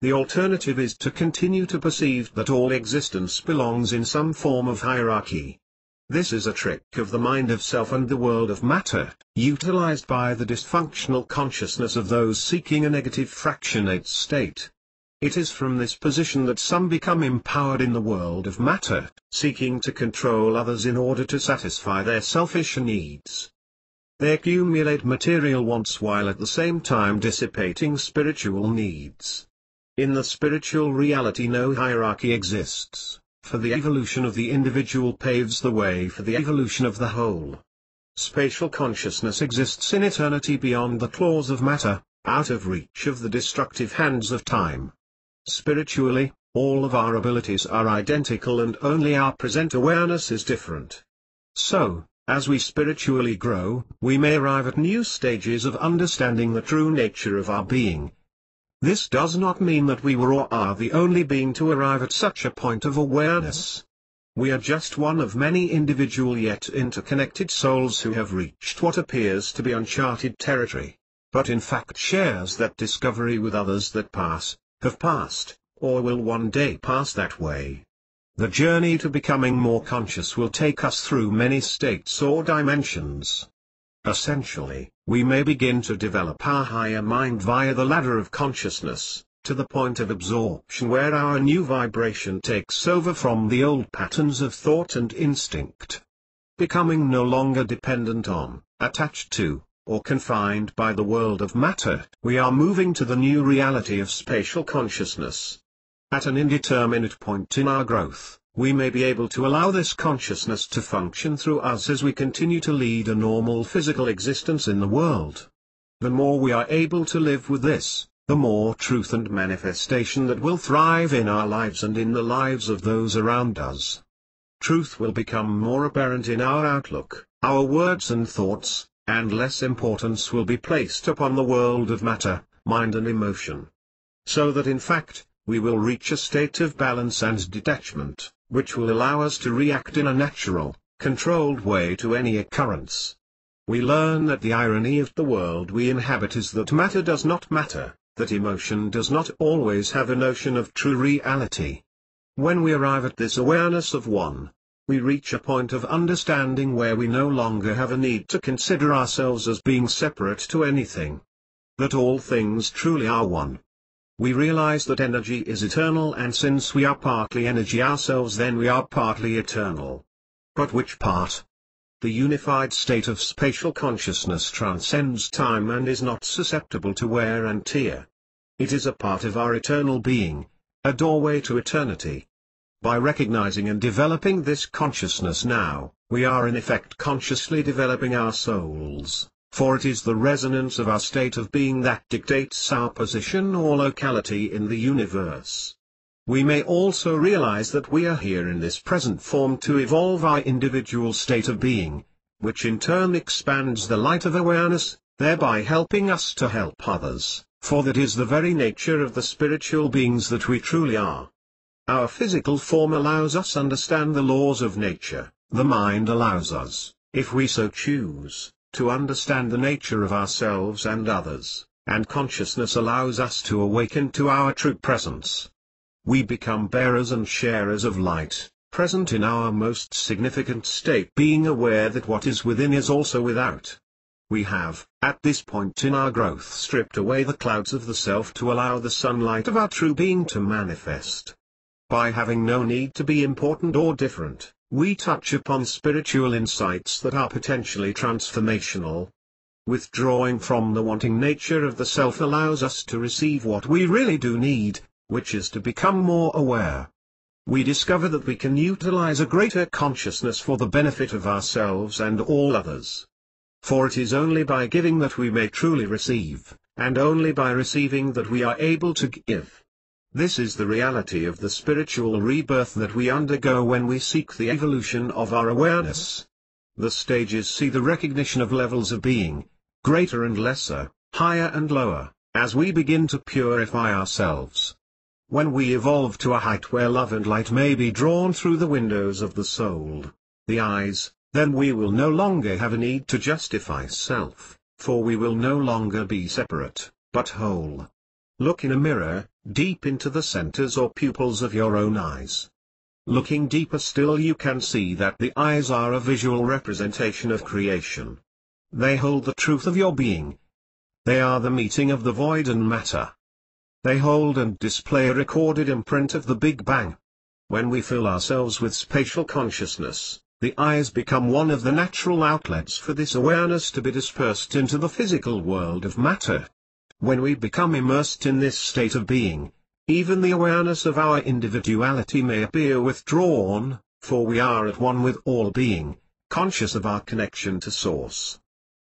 The alternative is to continue to perceive that all existence belongs in some form of hierarchy. This is a trick of the mind of self and the world of matter, utilized by the dysfunctional consciousness of those seeking a negative fractionate state. It is from this position that some become empowered in the world of matter, seeking to control others in order to satisfy their selfish needs. They accumulate material wants while at the same time dissipating spiritual needs. In the spiritual reality no hierarchy exists, for the evolution of the individual paves the way for the evolution of the whole. Spatial consciousness exists in eternity beyond the claws of matter, out of reach of the destructive hands of time. Spiritually, all of our abilities are identical and only our present awareness is different. So, as we spiritually grow, we may arrive at new stages of understanding the true nature of our being. This does not mean that we were or are the only being to arrive at such a point of awareness. We are just one of many individual yet interconnected souls who have reached what appears to be uncharted territory, but in fact shares that discovery with others that have passed, or will one day pass that way. The journey to becoming more conscious will take us through many states or dimensions. Essentially, we may begin to develop our higher mind via the ladder of consciousness, to the point of absorption where our new vibration takes over from the old patterns of thought and instinct. Becoming no longer dependent on, attached to, or confined by the world of matter, we are moving to the new reality of spatial consciousness. At an indeterminate point in our growth, we may be able to allow this consciousness to function through us as we continue to lead a normal physical existence in the world. The more we are able to live with this, the more truth and manifestation that will thrive in our lives and in the lives of those around us. Truth will become more apparent in our outlook, our words and thoughts, and less importance will be placed upon the world of matter, mind and emotion. So that in fact, we will reach a state of balance and detachment, which will allow us to react in a natural, controlled way to any occurrence. We learn that the irony of the world we inhabit is that matter does not matter, that emotion does not always have a notion of true reality. When we arrive at this awareness of one, we reach a point of understanding where we no longer have a need to consider ourselves as being separate to anything. That all things truly are one. We realize that energy is eternal, and since we are partly energy ourselves, then we are partly eternal. But which part? The unified state of spatial consciousness transcends time and is not susceptible to wear and tear. It is a part of our eternal being, a doorway to eternity. By recognizing and developing this consciousness now, we are in effect consciously developing our souls. For it is the resonance of our state of being that dictates our position or locality in the universe. We may also realize that we are here in this present form to evolve our individual state of being, which in turn expands the light of awareness, thereby helping us to help others, for that is the very nature of the spiritual beings that we truly are. Our physical form allows us understand the laws of nature, the mind allows us, if we so choose, to understand the nature of ourselves and others, and consciousness allows us to awaken to our true presence. We become bearers and sharers of light, present in our most significant state, being aware that what is within is also without. We have, at this point in our growth, stripped away the clouds of the self to allow the sunlight of our true being to manifest. By having no need to be important or different, we touch upon spiritual insights that are potentially transformational. Withdrawing from the wanting nature of the self allows us to receive what we really do need, which is to become more aware. We discover that we can utilize a greater consciousness for the benefit of ourselves and all others. For it is only by giving that we may truly receive, and only by receiving that we are able to give. This is the reality of the spiritual rebirth that we undergo when we seek the evolution of our awareness. The stages see the recognition of levels of being, greater and lesser, higher and lower, as we begin to purify ourselves. When we evolve to a height where love and light may be drawn through the windows of the soul, the eyes, then we will no longer have a need to justify self, for we will no longer be separate, but whole. Look in a mirror, deep into the centers or pupils of your own eyes. Looking deeper still, you can see that the eyes are a visual representation of creation. They hold the truth of your being. They are the meeting of the void and matter. They hold and display a recorded imprint of the Big Bang. When we fill ourselves with spatial consciousness, the eyes become one of the natural outlets for this awareness to be dispersed into the physical world of matter. When we become immersed in this state of being, even the awareness of our individuality may appear withdrawn, for we are at one with all being, conscious of our connection to Source.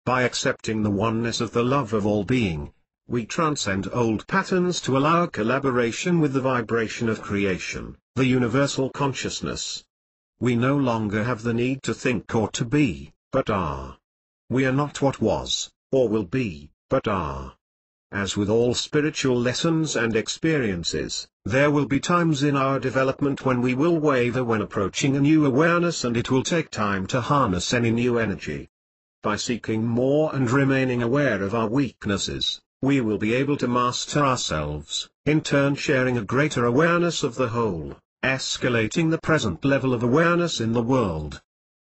By accepting the oneness of the love of all being, we transcend old patterns to allow collaboration with the vibration of creation, the universal consciousness. We no longer have the need to think or to be, but are. We are not what was, or will be, but are. As with all spiritual lessons and experiences, there will be times in our development when we will waver when approaching a new awareness, and it will take time to harness any new energy. By seeking more and remaining aware of our weaknesses, we will be able to master ourselves, in turn sharing a greater awareness of the whole, escalating the present level of awareness in the world.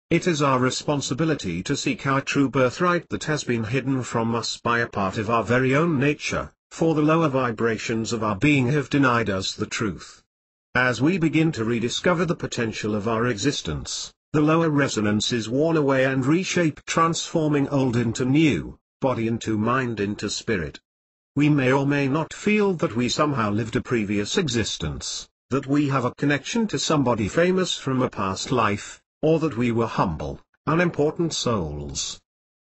It is our responsibility to seek our true birthright that has been hidden from us by a part of our very own nature, for the lower vibrations of our being have denied us the truth. As we begin to rediscover the potential of our existence, the lower resonance is worn away and reshaped, transforming old into new, body into mind into spirit. We may or may not feel that we somehow lived a previous existence, that we have a connection to somebody famous from a past life, or that we were humble, unimportant souls.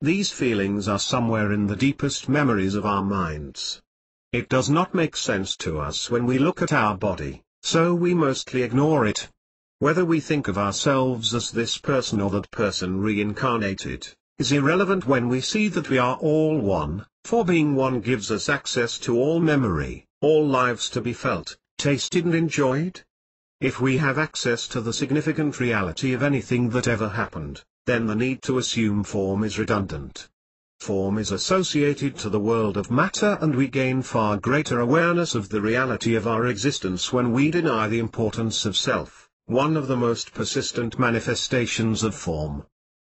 These feelings are somewhere in the deepest memories of our minds. It does not make sense to us when we look at our body, so we mostly ignore it. Whether we think of ourselves as this person or that person reincarnated, is irrelevant when we see that we are all one, for being one gives us access to all memory, all lives to be felt, tasted and enjoyed. If we have access to the significant reality of anything that ever happened, then the need to assume form is redundant. Form is associated to the world of matter, and we gain far greater awareness of the reality of our existence when we deny the importance of self, one of the most persistent manifestations of form.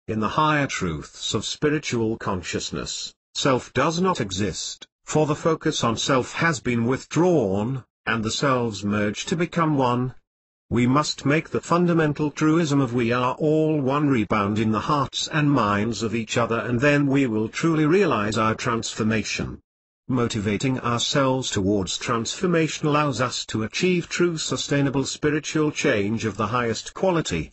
In the higher truths of spiritual consciousness, self does not exist, for the focus on self has been withdrawn, and the selves merge to become one. We must make the fundamental truism of we are all one rebound in the hearts and minds of each other, and then we will truly realize our transformation. Motivating ourselves towards transformation allows us to achieve true sustainable spiritual change of the highest quality.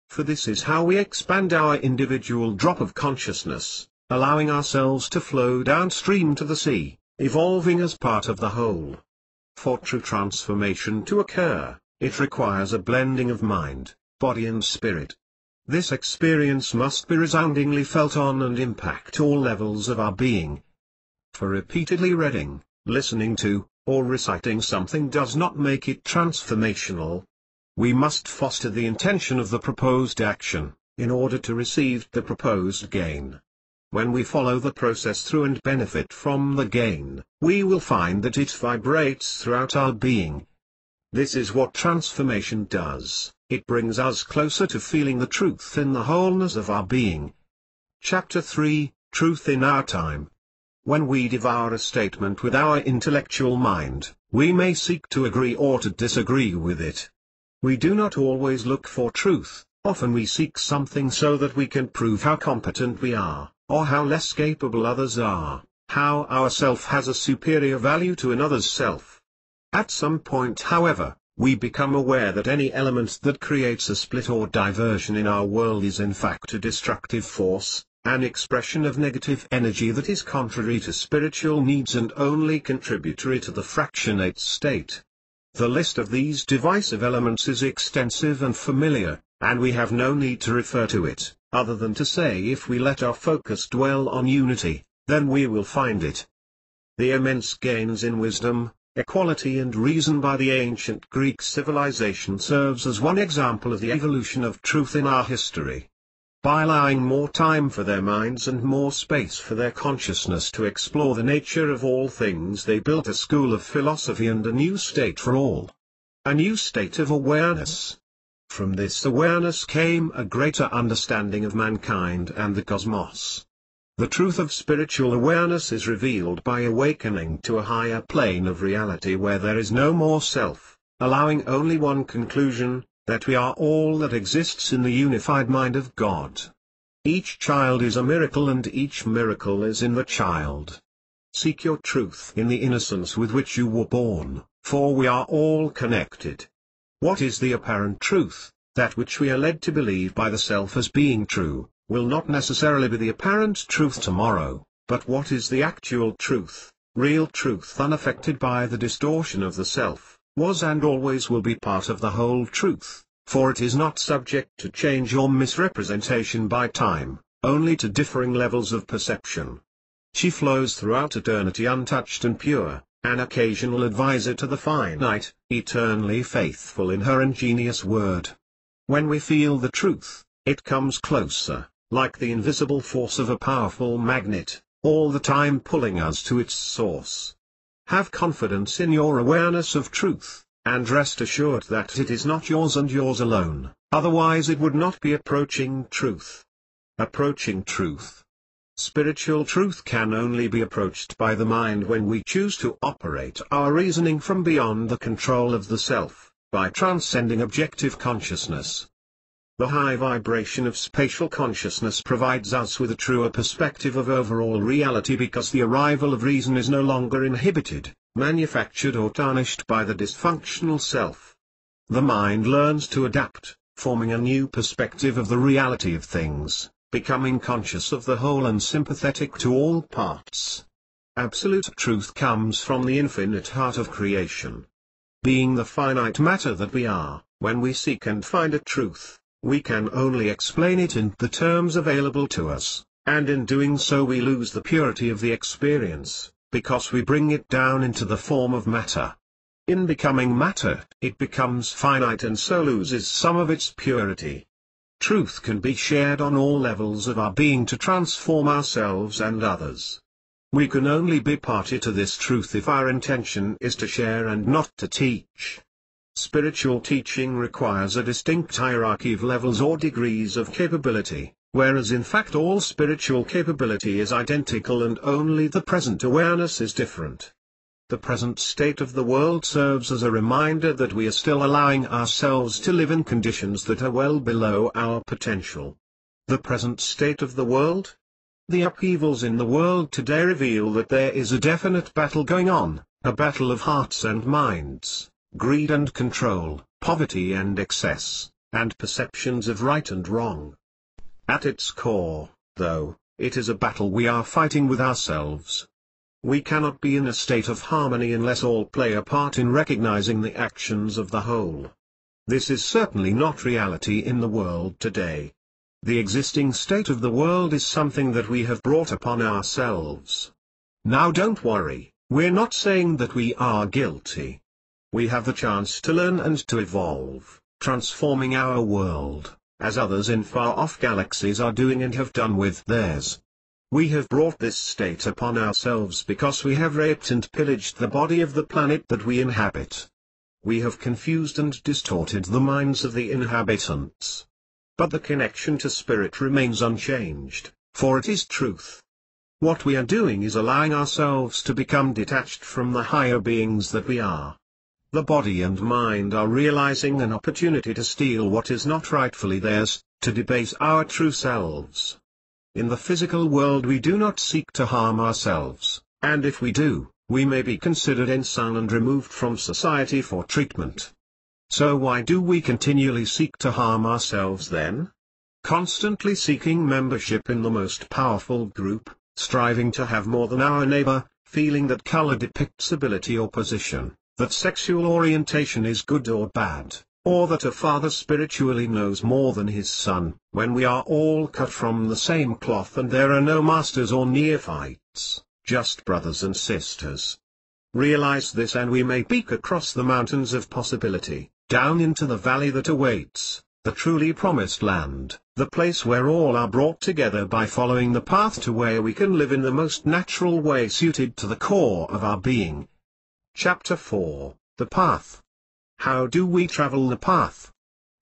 For this is how we expand our individual drop of consciousness, allowing ourselves to flow downstream to the sea, evolving as part of the whole. For true transformation to occur, it requires a blending of mind, body and spirit. This experience must be resoundingly felt on and impact all levels of our being. For repeatedly reading, listening to, or reciting something does not make it transformational. We must foster the intention of the proposed action, in order to receive the proposed gain. When we follow the process through and benefit from the gain, we will find that it vibrates throughout our being. This is what transformation does, it brings us closer to feeling the truth in the wholeness of our being. Chapter 3, Truth in Our Time. When we devour a statement with our intellectual mind, we may seek to agree or to disagree with it. We do not always look for truth, often we seek something so that we can prove how competent we are, or how less capable others are, how our self has a superior value to another's self. At some point, however, we become aware that any element that creates a split or diversion in our world is in fact a destructive force, an expression of negative energy that is contrary to spiritual needs and only contributory to the fractionate state. The list of these divisive elements is extensive and familiar, and we have no need to refer to it, other than to say if we let our focus dwell on unity, then we will find it. The immense gains in wisdom, equality and reason by the ancient Greek civilization serves as one example of the evolution of truth in our history. By allowing more time for their minds and more space for their consciousness to explore the nature of all things, they built a school of philosophy and a new state for all. A new state of awareness. From this awareness came a greater understanding of mankind and the cosmos. The truth of spiritual awareness is revealed by awakening to a higher plane of reality where there is no more self, allowing only one conclusion, that we are all that exists in the unified mind of God. Each child is a miracle and each miracle is in the child. Seek your truth in the innocence with which you were born, for we are all connected. What is the apparent truth? That which we are led to believe by the self as being true, will not necessarily be the apparent truth tomorrow, but what is the actual truth, real truth unaffected by the distortion of the self, was and always will be part of the whole truth, for it is not subject to change or misrepresentation by time, only to differing levels of perception. She flows throughout eternity untouched and pure, an occasional advisor to the finite, eternally faithful in her ingenious word. When we feel the truth, it comes closer, like the invisible force of a powerful magnet, all the time pulling us to its source. Have confidence in your awareness of truth, and rest assured that it is not yours and yours alone, otherwise it would not be approaching truth. Approaching truth. Spiritual truth can only be approached by the mind when we choose to operate our reasoning from beyond the control of the self, by transcending objective consciousness. The high vibration of spatial consciousness provides us with a truer perspective of overall reality because the arrival of reason is no longer inhibited, manufactured or tarnished by the dysfunctional self. The mind learns to adapt, forming a new perspective of the reality of things, becoming conscious of the whole and sympathetic to all parts. Absolute truth comes from the infinite heart of creation. Being the finite matter that we are, when we seek and find a truth, we can only explain it in the terms available to us, and in doing so we lose the purity of the experience, because we bring it down into the form of matter. In becoming matter, it becomes finite and so loses some of its purity. Truth can be shared on all levels of our being to transform ourselves and others. We can only be party to this truth if our intention is to share and not to teach. Spiritual teaching requires a distinct hierarchy of levels or degrees of capability, whereas in fact all spiritual capability is identical and only the present awareness is different. The present state of the world serves as a reminder that we are still allowing ourselves to live in conditions that are well below our potential. The present state of the world? The upheavals in the world today reveal that there is a definite battle going on, a battle of hearts and minds, greed and control, poverty and excess, and perceptions of right and wrong. At its core, though, it is a battle we are fighting with ourselves. We cannot be in a state of harmony unless all play a part in recognizing the actions of the whole. This is certainly not reality in the world today. The existing state of the world is something that we have brought upon ourselves. Now don't worry, we're not saying that we are guilty. We have the chance to learn and to evolve, transforming our world, as others in far-off galaxies are doing and have done with theirs. We have brought this state upon ourselves because we have raped and pillaged the body of the planet that we inhabit. We have confused and distorted the minds of the inhabitants. But the connection to spirit remains unchanged, for it is truth. What we are doing is allowing ourselves to become detached from the higher beings that we are. The body and mind are realizing an opportunity to steal what is not rightfully theirs, to debase our true selves. In the physical world we do not seek to harm ourselves, and if we do, we may be considered insane and removed from society for treatment. So why do we continually seek to harm ourselves then? Constantly seeking membership in the most powerful group, striving to have more than our neighbor, feeling that color depicts ability or position, that sexual orientation is good or bad, or that a father spiritually knows more than his son, when we are all cut from the same cloth and there are no masters or neophytes, just brothers and sisters. Realize this and we may peek across the mountains of possibility, down into the valley that awaits, the truly promised land, the place where all are brought together by following the path to where we can live in the most natural way suited to the core of our being. Chapter 4, The Path. How do we travel the path?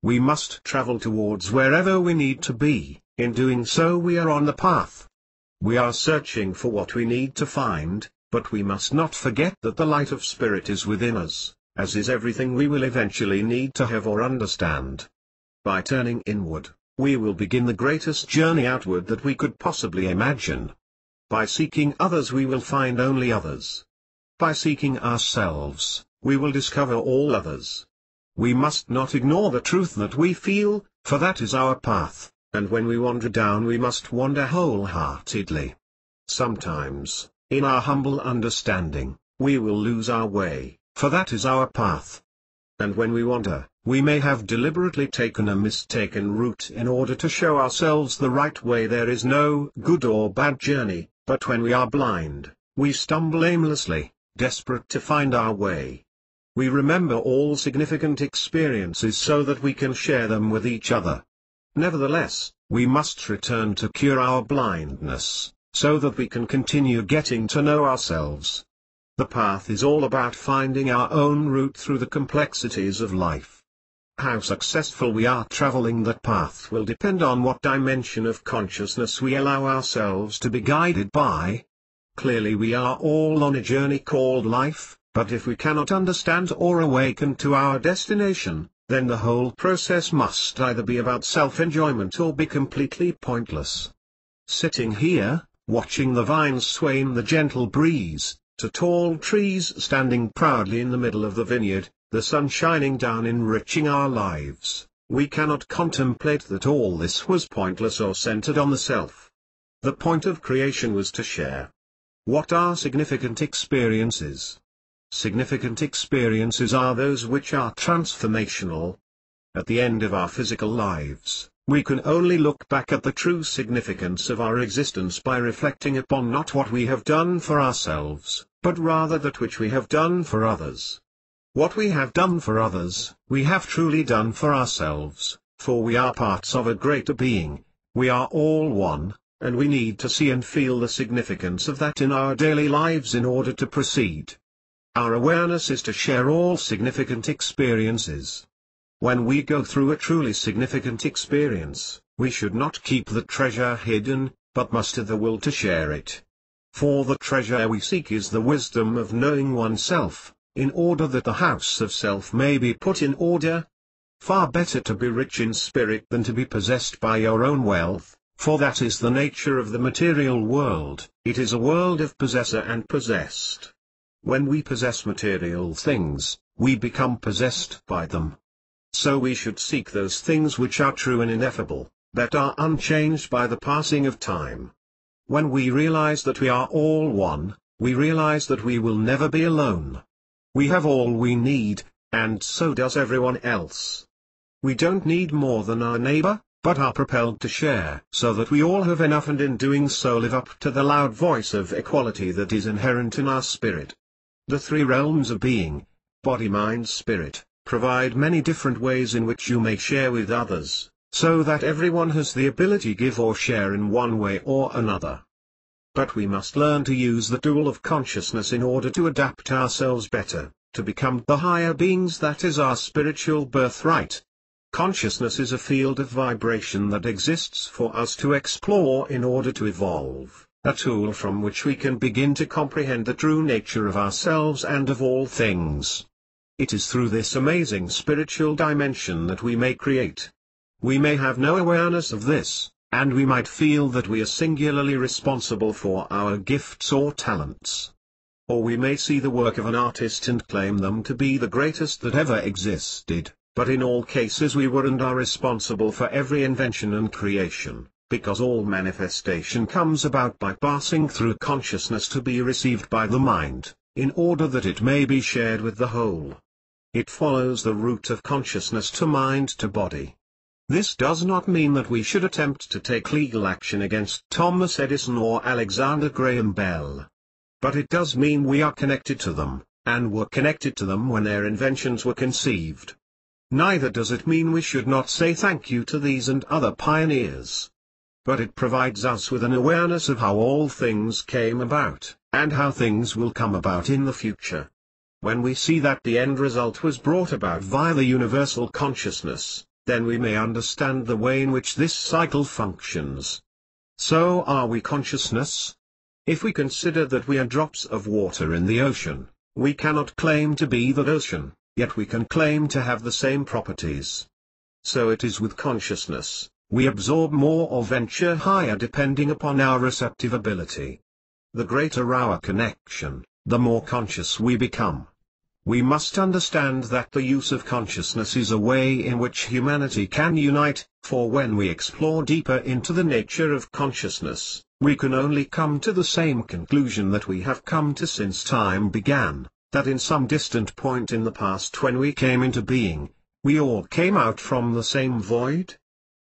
We must travel towards wherever we need to be. In doing so we are on the path. We are searching for what we need to find, but we must not forget that the light of spirit is within us, as is everything we will eventually need to have or understand. By turning inward, we will begin the greatest journey outward that we could possibly imagine. By seeking others we will find only others. By seeking ourselves, we will discover all others. We must not ignore the truth that we feel, for that is our path, and when we wander down we must wander wholeheartedly. Sometimes, in our humble understanding, we will lose our way, for that is our path. And when we wander, we may have deliberately taken a mistaken route in order to show ourselves the right way. There is no good or bad journey, but when we are blind, we stumble aimlessly, desperate to find our way. We remember all significant experiences so that we can share them with each other. Nevertheless, we must return to cure our blindness, so that we can continue getting to know ourselves. The path is all about finding our own route through the complexities of life. How successful we are traveling that path will depend on what dimension of consciousness we allow ourselves to be guided by. Clearly we are all on a journey called life, but if we cannot understand or awaken to our destination, then the whole process must either be about self-enjoyment or be completely pointless. Sitting here, watching the vines sway in the gentle breeze, to tall trees standing proudly in the middle of the vineyard, the sun shining down enriching our lives, we cannot contemplate that all this was pointless or centered on the self. The point of creation was to share. What are significant experiences? Significant experiences are those which are transformational. At the end of our physical lives, we can only look back at the true significance of our existence by reflecting upon not what we have done for ourselves, but rather that which we have done for others. What we have done for others, we have truly done for ourselves, for we are parts of a greater being, we are all one, and we need to see and feel the significance of that in our daily lives in order to proceed. Our awareness is to share all significant experiences. When we go through a truly significant experience, we should not keep the treasure hidden, but muster the will to share it. For the treasure we seek is the wisdom of knowing oneself, in order that the house of self may be put in order. Far better to be rich in spirit than to be possessed by your own wealth, for that is the nature of the material world. It is a world of possessor and possessed. When we possess material things, we become possessed by them. So we should seek those things which are true and ineffable, that are unchanged by the passing of time. When we realize that we are all one, we realize that we will never be alone. We have all we need, and so does everyone else. We don't need more than our neighbor, but are propelled to share so that we all have enough, and in doing so live up to the loud voice of equality that is inherent in our spirit. The three realms of being, body, mind, spirit, provide many different ways in which you may share with others, so that everyone has the ability to give or share in one way or another. But we must learn to use the tool of consciousness in order to adapt ourselves better, to become the higher beings that is our spiritual birthright. Consciousness is a field of vibration that exists for us to explore in order to evolve. A tool from which we can begin to comprehend the true nature of ourselves and of all things. It is through this amazing spiritual dimension that we may create. We may have no awareness of this, and we might feel that we are singularly responsible for our gifts or talents. Or we may see the work of an artist and claim them to be the greatest that ever existed, but in all cases we were and are responsible for every invention and creation. Because all manifestation comes about by passing through consciousness to be received by the mind, in order that it may be shared with the whole. It follows the route of consciousness to mind to body. This does not mean that we should attempt to take legal action against Thomas Edison or Alexander Graham Bell. But it does mean we are connected to them, and were connected to them when their inventions were conceived. Neither does it mean we should not say thank you to these and other pioneers. But it provides us with an awareness of how all things came about, and how things will come about in the future. When we see that the end result was brought about via the universal consciousness, then we may understand the way in which this cycle functions. So are we consciousness? If we consider that we are drops of water in the ocean, we cannot claim to be that ocean, yet we can claim to have the same properties. So it is with consciousness, we absorb more or venture higher depending upon our receptive ability. The greater our connection, the more conscious we become. We must understand that the use of consciousness is a way in which humanity can unite, for when we explore deeper into the nature of consciousness, we can only come to the same conclusion that we have come to since time began, that in some distant point in the past when we came into being, we all came out from the same void.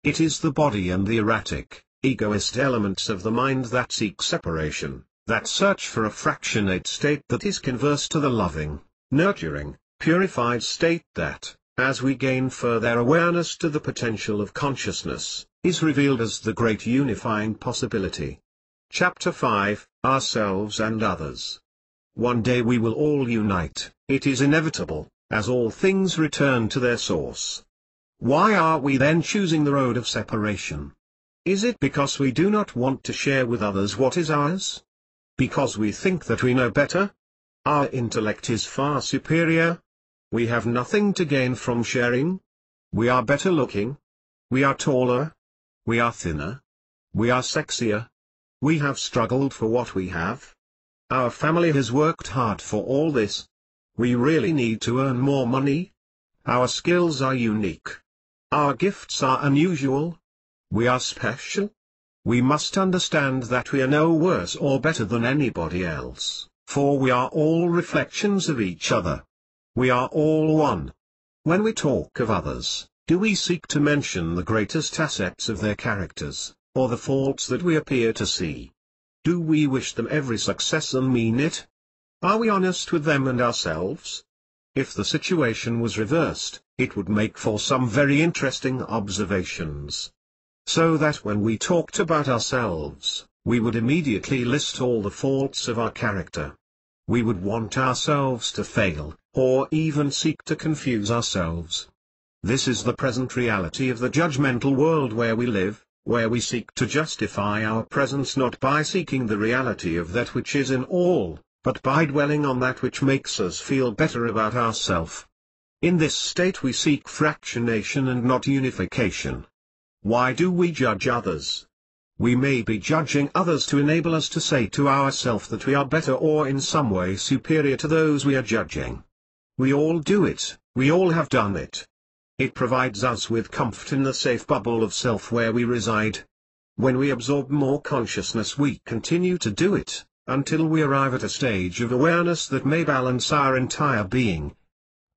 It is the body and the erratic, egoist elements of the mind that seek separation, that search for a fractionate state that is converse to the loving, nurturing, purified state that, as we gain further awareness to the potential of consciousness, is revealed as the great unifying possibility. Chapter 5, Ourselves and Others. One day we will all unite, it is inevitable, as all things return to their source. Why are we then choosing the road of separation? Is it because we do not want to share with others what is ours? Because we think that we know better? Our intellect is far superior? We have nothing to gain from sharing? We are better looking? We are taller? We are thinner? We are sexier? We have struggled for what we have? Our family has worked hard for all this? We really need to earn more money? Our skills are unique. Our gifts are unusual? We are special? We must understand that we are no worse or better than anybody else, for we are all reflections of each other. We are all one. When we talk of others, do we seek to mention the greatest assets of their characters, or the faults that we appear to see? Do we wish them every success and mean it? Are we honest with them and ourselves? If the situation was reversed, it would make for some very interesting observations. So that when we talked about ourselves, we would immediately list all the faults of our character. We would want ourselves to fail, or even seek to confuse ourselves. This is the present reality of the judgmental world where we live, where we seek to justify our presence not by seeking the reality of that which is in all, but by dwelling on that which makes us feel better about ourselves. In this state we seek fractionation and not unification. Why do we judge others? We may be judging others to enable us to say to ourselves that we are better or in some way superior to those we are judging. We all do it, we all have done it. It provides us with comfort in the safe bubble of self where we reside. When we absorb more consciousness we continue to do it, until we arrive at a stage of awareness that may balance our entire being.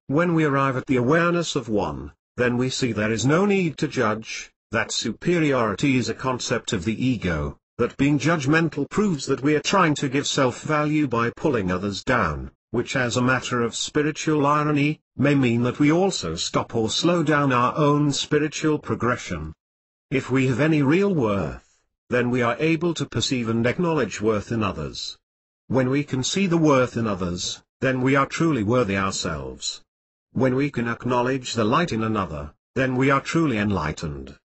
When we arrive at the awareness of one, then we see there is no need to judge, that superiority is a concept of the ego, that being judgmental proves that we are trying to give self-value by pulling others down, which as a matter of spiritual irony, may mean that we also stop or slow down our own spiritual progression. If we have any real worth, then we are able to perceive and acknowledge worth in others. When we can see the worth in others, then we are truly worthy ourselves. When we can acknowledge the light in another, then we are truly enlightened.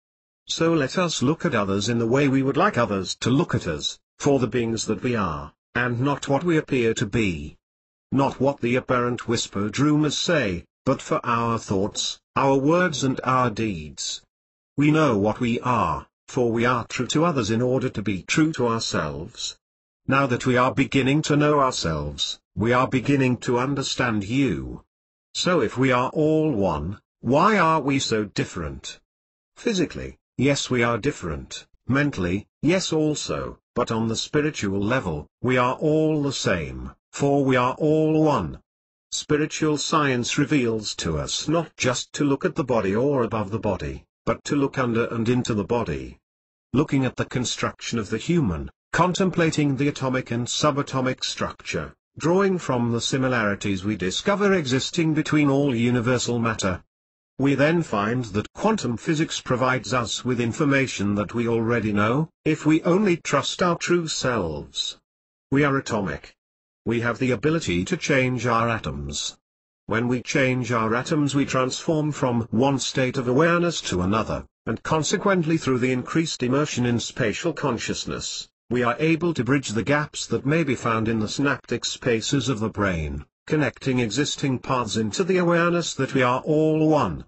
So let us look at others in the way we would like others to look at us, for the beings that we are, and not what we appear to be. Not what the apparent whispered rumors say, but for our thoughts, our words and our deeds. We know what we are, for we are true to others in order to be true to ourselves. Now that we are beginning to know ourselves, we are beginning to understand you. So if we are all one, why are we so different? Physically, yes we are different, mentally, yes also, but on the spiritual level, we are all the same, for we are all one. Spiritual science reveals to us not just to look at the body or above the body, but to look under and into the body. Looking at the construction of the human, contemplating the atomic and subatomic structure, drawing from the similarities we discover existing between all universal matter. We then find that quantum physics provides us with information that we already know, if we only trust our true selves. We are atomic. We have the ability to change our atoms. When we change our atoms we transform from one state of awareness to another, and consequently through the increased immersion in spatial consciousness, we are able to bridge the gaps that may be found in the synaptic spaces of the brain, connecting existing paths into the awareness that we are all one.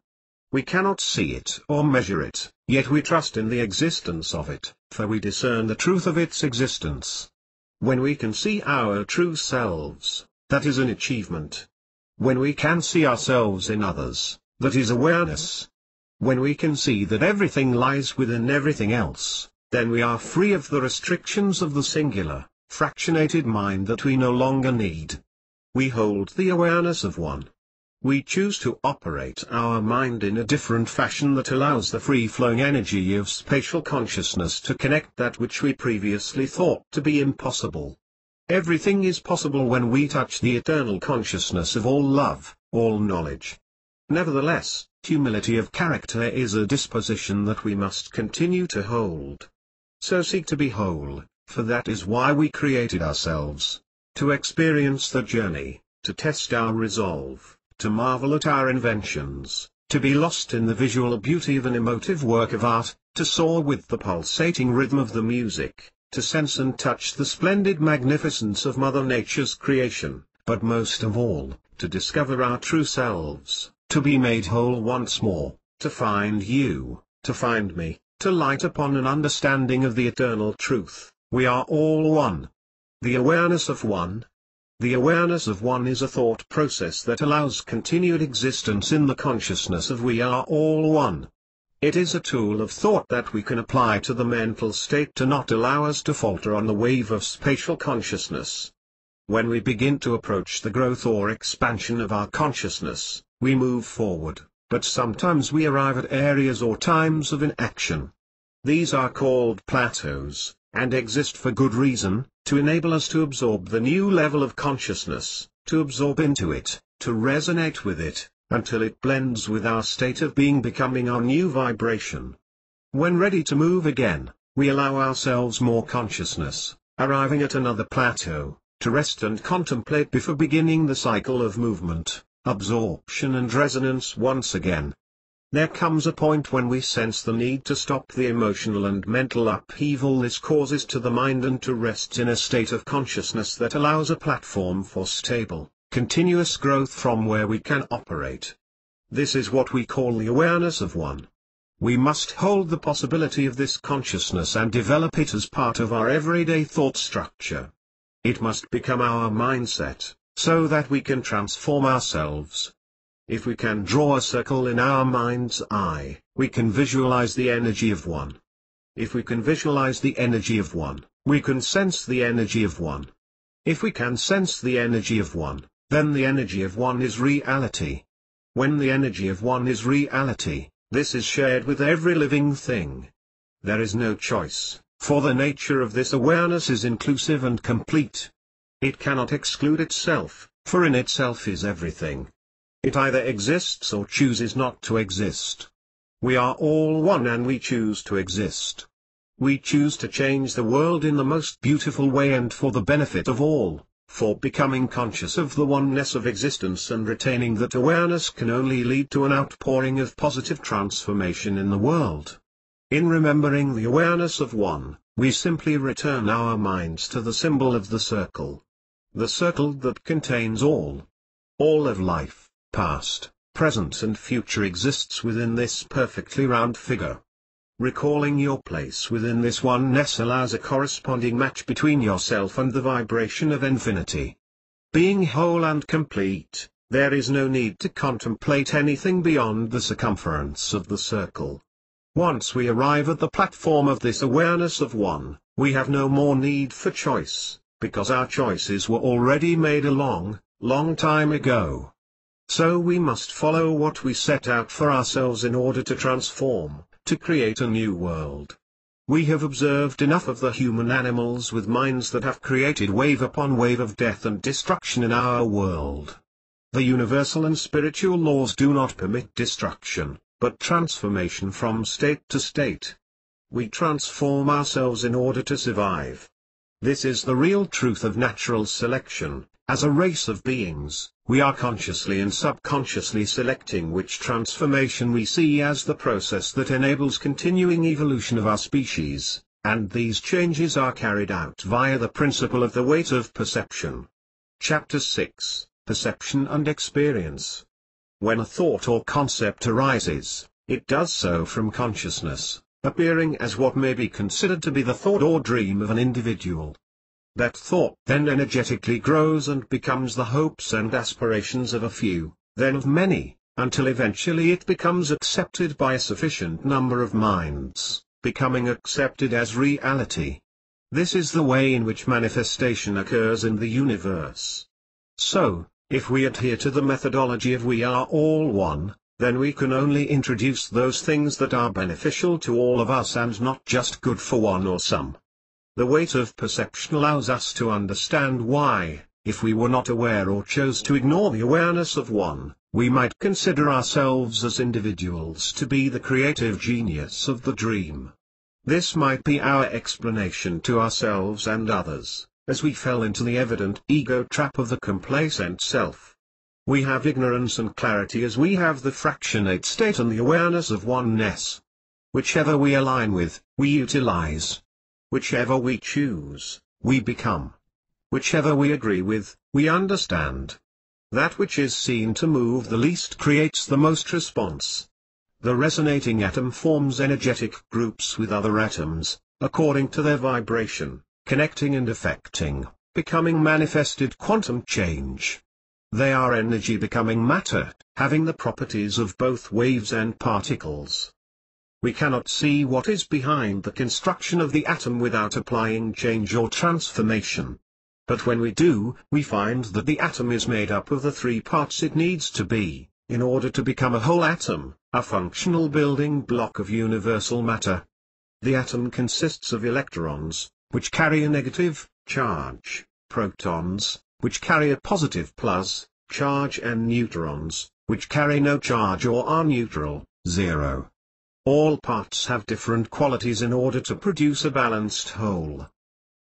We cannot see it or measure it, yet we trust in the existence of it, for we discern the truth of its existence. When we can see our true selves, that is an achievement. When we can see ourselves in others, that is awareness. When we can see that everything lies within everything else, then we are free of the restrictions of the singular, fractionated mind that we no longer need. We hold the awareness of one. We choose to operate our mind in a different fashion that allows the free-flowing energy of spatial consciousness to connect that which we previously thought to be impossible. Everything is possible when we touch the eternal consciousness of all love, all knowledge. Nevertheless, humility of character is a disposition that we must continue to hold. So seek to be whole, for that is why we created ourselves. To experience the journey, to test our resolve, to marvel at our inventions, to be lost in the visual beauty of an emotive work of art, to soar with the pulsating rhythm of the music, to sense and touch the splendid magnificence of Mother Nature's creation, but most of all, to discover our true selves, to be made whole once more, to find you, to find me, to light upon an understanding of the eternal truth. We are all one. The awareness of one. The awareness of one is a thought process that allows continued existence in the consciousness of we are all one. It is a tool of thought that we can apply to the mental state to not allow us to falter on the wave of spatial consciousness. When we begin to approach the growth or expansion of our consciousness, we move forward, but sometimes we arrive at areas or times of inaction. These are called plateaus, and exist for good reason, to enable us to absorb the new level of consciousness, to absorb into it, to resonate with it, until it blends with our state of being, becoming our new vibration. When ready to move again, we allow ourselves more consciousness, arriving at another plateau, to rest and contemplate before beginning the cycle of movement, absorption and resonance once again. There comes a point when we sense the need to stop the emotional and mental upheaval this causes to the mind and to rest in a state of consciousness that allows a platform for stable, continuous growth from where we can operate. This is what we call the awareness of one. We must hold the possibility of this consciousness and develop it as part of our everyday thought structure. It must become our mindset, so that we can transform ourselves. If we can draw a circle in our mind's eye, we can visualize the energy of one. If we can visualize the energy of one, we can sense the energy of one. If we can sense the energy of one, then the energy of one is reality. When the energy of one is reality, this is shared with every living thing. There is no choice, for the nature of this awareness is inclusive and complete. It cannot exclude itself, for in itself is everything. It either exists or chooses not to exist. We are all one and we choose to exist. We choose to change the world in the most beautiful way and for the benefit of all, for becoming conscious of the oneness of existence and retaining that awareness can only lead to an outpouring of positive transformation in the world. In remembering the awareness of one, we simply return our minds to the symbol of the circle. The circle that contains all. All of life, past, present and future exists within this perfectly round figure. Recalling your place within this oneness allows a corresponding match between yourself and the vibration of infinity. Being whole and complete, there is no need to contemplate anything beyond the circumference of the circle. Once we arrive at the platform of this awareness of one, we have no more need for choice, because our choices were already made a long, long time ago. So we must follow what we set out for ourselves in order to transform, to create a new world. We have observed enough of the human animals with minds that have created wave upon wave of death and destruction in our world. The universal and spiritual laws do not permit destruction, but transformation from state to state. We transform ourselves in order to survive. This is the real truth of natural selection, As a race of beings, we are consciously and subconsciously selecting which transformation we see as the process that enables continuing evolution of our species, and these changes are carried out via the principle of the weight of perception. Chapter 6, Perception and Experience. When a thought or concept arises, it does so from consciousness, appearing as what may be considered to be the thought or dream of an individual. That thought then energetically grows and becomes the hopes and aspirations of a few, then of many, until eventually it becomes accepted by a sufficient number of minds, becoming accepted as reality. This is the way in which manifestation occurs in the universe. So, if we adhere to the methodology of we are all one, then we can only introduce those things that are beneficial to all of us and not just good for one or some. The weight of perception allows us to understand why, if we were not aware or chose to ignore the awareness of one, we might consider ourselves as individuals to be the creative genius of the dream. This might be our explanation to ourselves and others, as we fell into the evident ego trap of the complacent self. We have ignorance and clarity as we have the fractionate state and the awareness of oneness. Whichever we align with, we utilize. Whichever we choose, we become. Whichever we agree with, we understand. That which is seen to move the least creates the most response. The resonating atom forms energetic groups with other atoms, according to their vibration, connecting and affecting, becoming manifested quantum change. They are energy becoming matter, having the properties of both waves and particles. We cannot see what is behind the construction of the atom without applying change or transformation. But when we do, we find that the atom is made up of the three parts it needs to be, in order to become a whole atom, a functional building block of universal matter. The atom consists of electrons, which carry a negative charge, protons, which carry a positive plus charge, and neutrons, which carry no charge or are neutral, zero. All parts have different qualities in order to produce a balanced whole.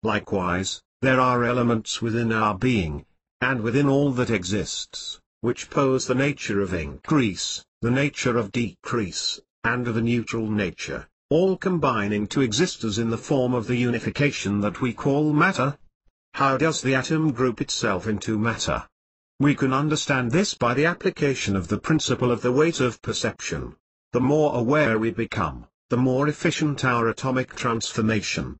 Likewise, there are elements within our being, and within all that exists, which pose the nature of increase, the nature of decrease, and of a neutral nature, all combining to exist as in the form of the unification that we call matter. How does the atom group itself into matter? We can understand this by the application of the principle of the weight of perception. The more aware we become, the more efficient our atomic transformation.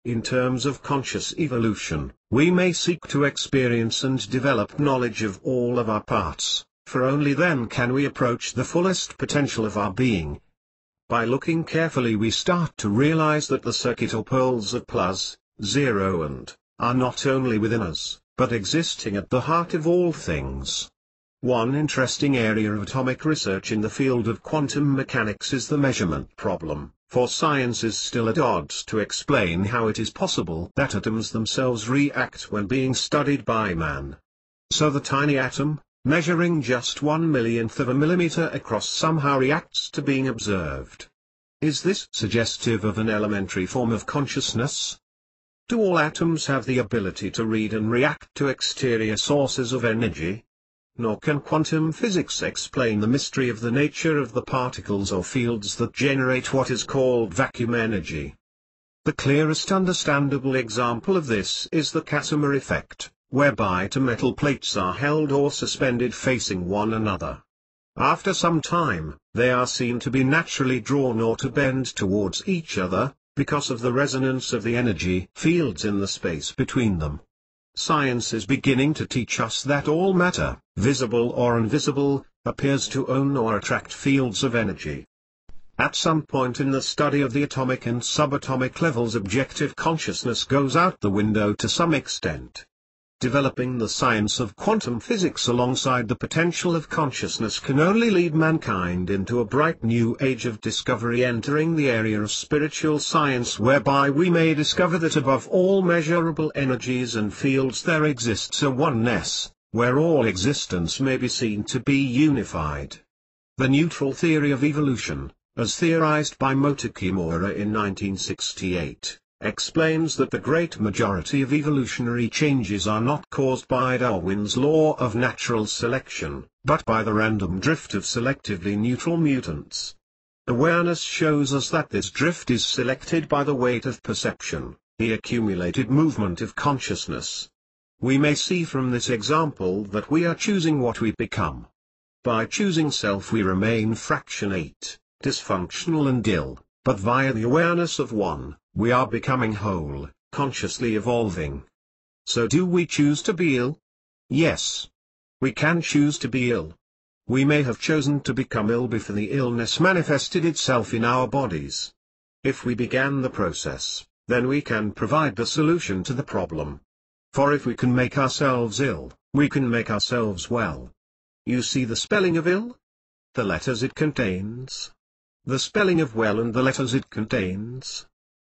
In terms of conscious evolution, we may seek to experience and develop knowledge of all of our parts, for only then can we approach the fullest potential of our being. By looking carefully we start to realize that the circuit or poles of plus, zero and are not only within us, but existing at the heart of all things. One interesting area of atomic research in the field of quantum mechanics is the measurement problem, for science is still at odds to explain how it is possible that atoms themselves react when being studied by man. So the tiny atom, measuring just 1/millionth of a millimeter across, somehow reacts to being observed. Is this suggestive of an elementary form of consciousness? Do all atoms have the ability to read and react to exterior sources of energy? Nor can quantum physics explain the mystery of the nature of the particles or fields that generate what is called vacuum energy. The clearest understandable example of this is the Casimir effect, whereby two metal plates are held or suspended facing one another. After some time, they are seen to be naturally drawn or to bend towards each other, because of the resonance of the energy fields in the space between them. Science is beginning to teach us that all matter, visible or invisible, appears to own or attract fields of energy. At some point in the study of the atomic and subatomic levels, objective consciousness goes out the window to some extent. Developing the science of quantum physics alongside the potential of consciousness can only lead mankind into a bright new age of discovery, entering the area of spiritual science, whereby we may discover that above all measurable energies and fields there exists a oneness, where all existence may be seen to be unified. The neutral theory of evolution, as theorized by Mota Kimura in 1968, explains that the great majority of evolutionary changes are not caused by Darwin's law of natural selection, but by the random drift of selectively neutral mutants. Awareness shows us that this drift is selected by the weight of perception, the accumulated movement of consciousness. We may see from this example that we are choosing what we become. By choosing self we remain fractionate, dysfunctional and ill, but via the awareness of one, we are becoming whole, consciously evolving. So do we choose to be ill? Yes. We can choose to be ill. We may have chosen to become ill before the illness manifested itself in our bodies. If we began the process, then we can provide the solution to the problem. For if we can make ourselves ill, we can make ourselves well. You see the spelling of ill? The letters it contains. The spelling of well and the letters it contains.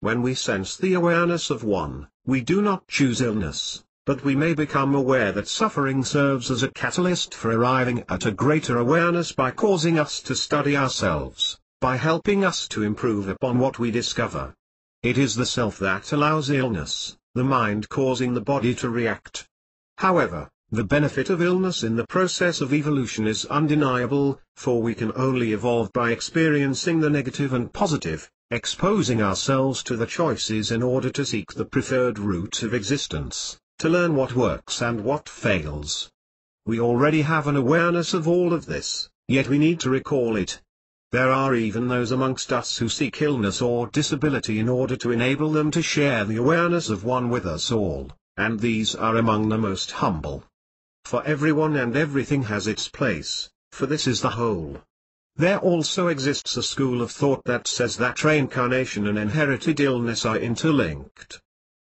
When we sense the awareness of one, we do not choose illness, but we may become aware that suffering serves as a catalyst for arriving at a greater awareness by causing us to study ourselves, by helping us to improve upon what we discover. It is the self that allows illness, the mind causing the body to react. However, the benefit of illness in the process of evolution is undeniable, for we can only evolve by experiencing the negative and positive, exposing ourselves to the choices in order to seek the preferred route of existence, to learn what works and what fails. We already have an awareness of all of this, yet we need to recall it. There are even those amongst us who seek illness or disability in order to enable them to share the awareness of one with us all, and these are among the most humble. For everyone and everything has its place, for this is the whole. There also exists a school of thought that says that reincarnation and inherited illness are interlinked.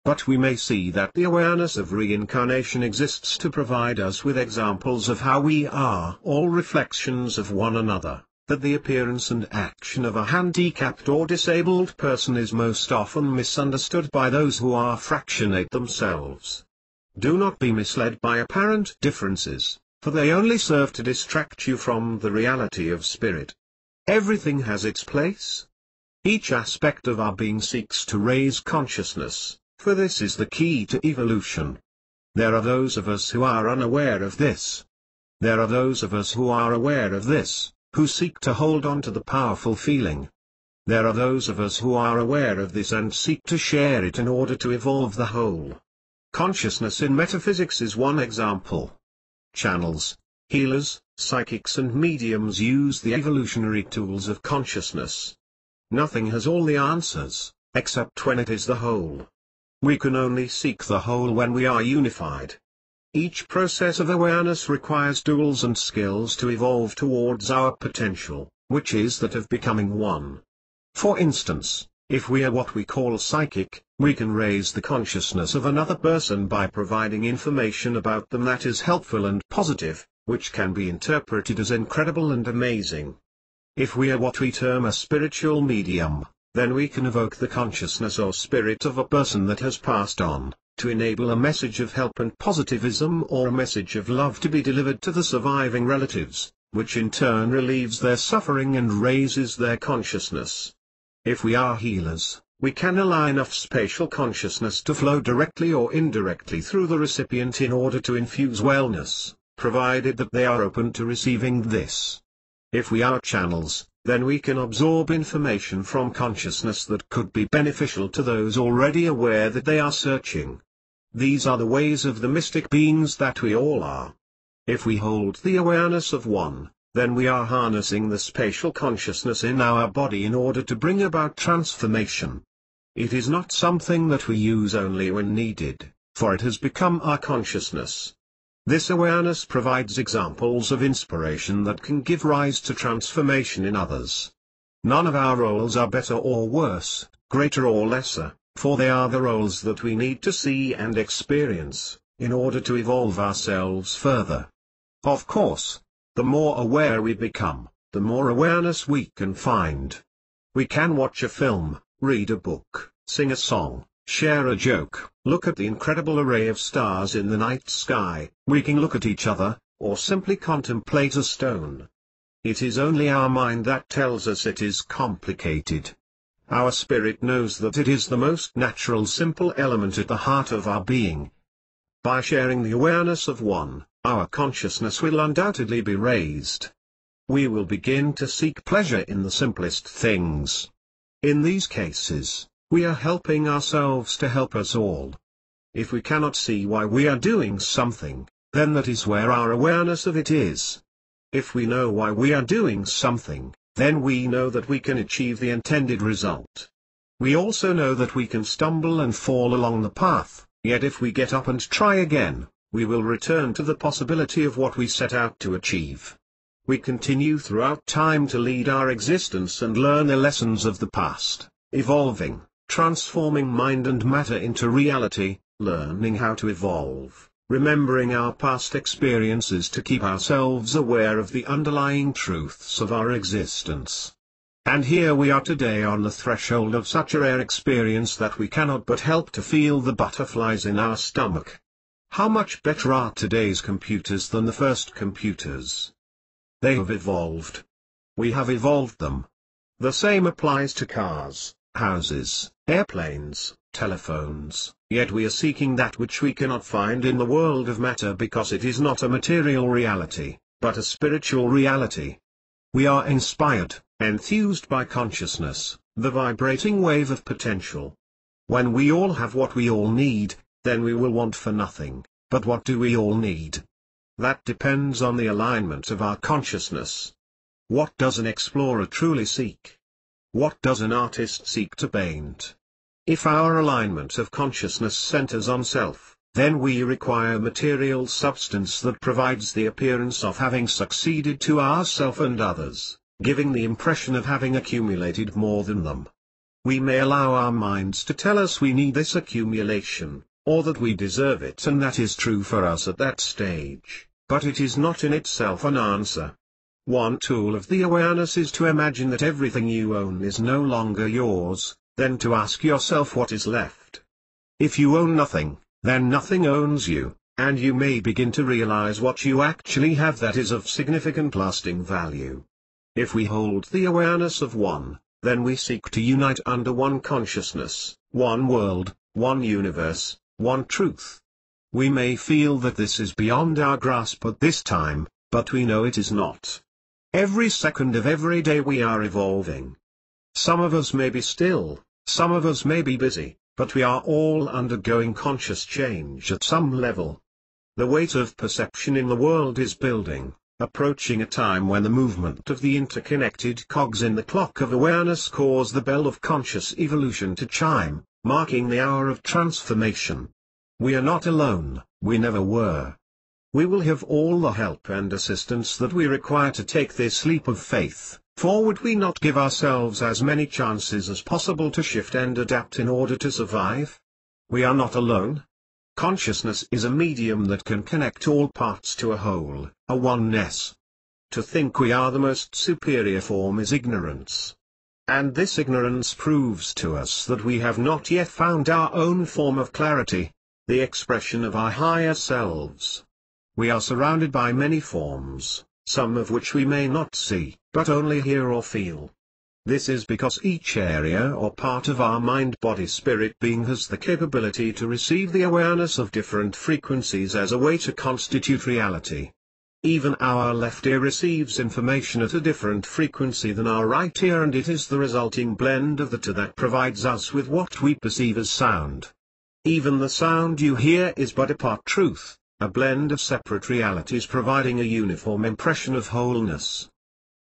But we may see that the awareness of reincarnation exists to provide us with examples of how we are all reflections of one another, that the appearance and action of a handicapped or disabled person is most often misunderstood by those who are fractionate themselves. Do not be misled by apparent differences, for they only serve to distract you from the reality of spirit. Everything has its place. Each aspect of our being seeks to raise consciousness, for this is the key to evolution. There are those of us who are unaware of this. There are those of us who are aware of this, who seek to hold on to the powerful feeling. There are those of us who are aware of this and seek to share it in order to evolve the whole. Consciousness in metaphysics is one example. Channels, healers, psychics and mediums use the evolutionary tools of consciousness. Nothing has all the answers, except when it is the whole. We can only seek the whole when we are unified. Each process of awareness requires tools and skills to evolve towards our potential, which is that of becoming one. For instance, if we are what we call psychic, we can raise the consciousness of another person by providing information about them that is helpful and positive, which can be interpreted as incredible and amazing. If we are what we term a spiritual medium, then we can evoke the consciousness or spirit of a person that has passed on, to enable a message of help and positivism or a message of love to be delivered to the surviving relatives, which in turn relieves their suffering and raises their consciousness. If we are healers, we can allow enough spatial consciousness to flow directly or indirectly through the recipient in order to infuse wellness, provided that they are open to receiving this. If we are channels, then we can absorb information from consciousness that could be beneficial to those already aware that they are searching. These are the ways of the mystic beings that we all are. If we hold the awareness of one, then we are harnessing the spatial consciousness in our body in order to bring about transformation. It is not something that we use only when needed, for it has become our consciousness. This awareness provides examples of inspiration that can give rise to transformation in others. None of our roles are better or worse, greater or lesser, for they are the roles that we need to see and experience, in order to evolve ourselves further. Of course, the more aware we become, the more awareness we can find. We can watch a film, read a book, sing a song, share a joke, look at the incredible array of stars in the night sky, we can look at each other, or simply contemplate a stone. It is only our mind that tells us it is complicated. Our spirit knows that it is the most natural simple element at the heart of our being. By sharing the awareness of one, our consciousness will undoubtedly be raised. We will begin to seek pleasure in the simplest things. In these cases, we are helping ourselves to help us all. If we cannot see why we are doing something, then that is where our awareness of it is. If we know why we are doing something, then we know that we can achieve the intended result. We also know that we can stumble and fall along the path, yet if we get up and try again, we will return to the possibility of what we set out to achieve. We continue throughout time to lead our existence and learn the lessons of the past, evolving, transforming mind and matter into reality, learning how to evolve, remembering our past experiences to keep ourselves aware of the underlying truths of our existence. And here we are today on the threshold of such a rare experience that we cannot but help to feel the butterflies in our stomach. How much better are today's computers than the first computers? They have evolved. We have evolved them. The same applies to cars, houses, airplanes, telephones, yet we are seeking that which we cannot find in the world of matter because it is not a material reality, but a spiritual reality. We are inspired, enthused by consciousness, the vibrating wave of potential. When we all have what we all need, then we will want for nothing. But what do we all need? That depends on the alignment of our consciousness. What does an explorer truly seek? What does an artist seek to paint? If our alignment of consciousness centers on self, then we require material substance that provides the appearance of having succeeded to ourself and others, giving the impression of having accumulated more than them. We may allow our minds to tell us we need this accumulation, or that we deserve it, and that is true for us at that stage, but it is not in itself an answer. One tool of the awareness is to imagine that everything you own is no longer yours, then to ask yourself what is left. If you own nothing, then nothing owns you, and you may begin to realize what you actually have that is of significant lasting value. If we hold the awareness of one, then we seek to unite under one consciousness, one world, one universe, one truth. We may feel that this is beyond our grasp at this time, but we know it is not. Every second of every day we are evolving. Some of us may be still, some of us may be busy, but we are all undergoing conscious change at some level. The weight of perception in the world is building, approaching a time when the movement of the interconnected cogs in the clock of awareness cause the bell of conscious evolution to chime, marking the hour of transformation. We are not alone, we never were. We will have all the help and assistance that we require to take this leap of faith. For would we not give ourselves as many chances as possible to shift and adapt in order to survive? We are not alone. Consciousness is a medium that can connect all parts to a whole, a oneness. To think we are the most superior form is ignorance. And this ignorance proves to us that we have not yet found our own form of clarity, the expression of our higher selves. We are surrounded by many forms, some of which we may not see, but only hear or feel. This is because each area or part of our mind-body-spirit being has the capability to receive the awareness of different frequencies as a way to constitute reality. Even our left ear receives information at a different frequency than our right ear, and it is the resulting blend of the two that provides us with what we perceive as sound. Even the sound you hear is but a part truth, a blend of separate realities providing a uniform impression of wholeness.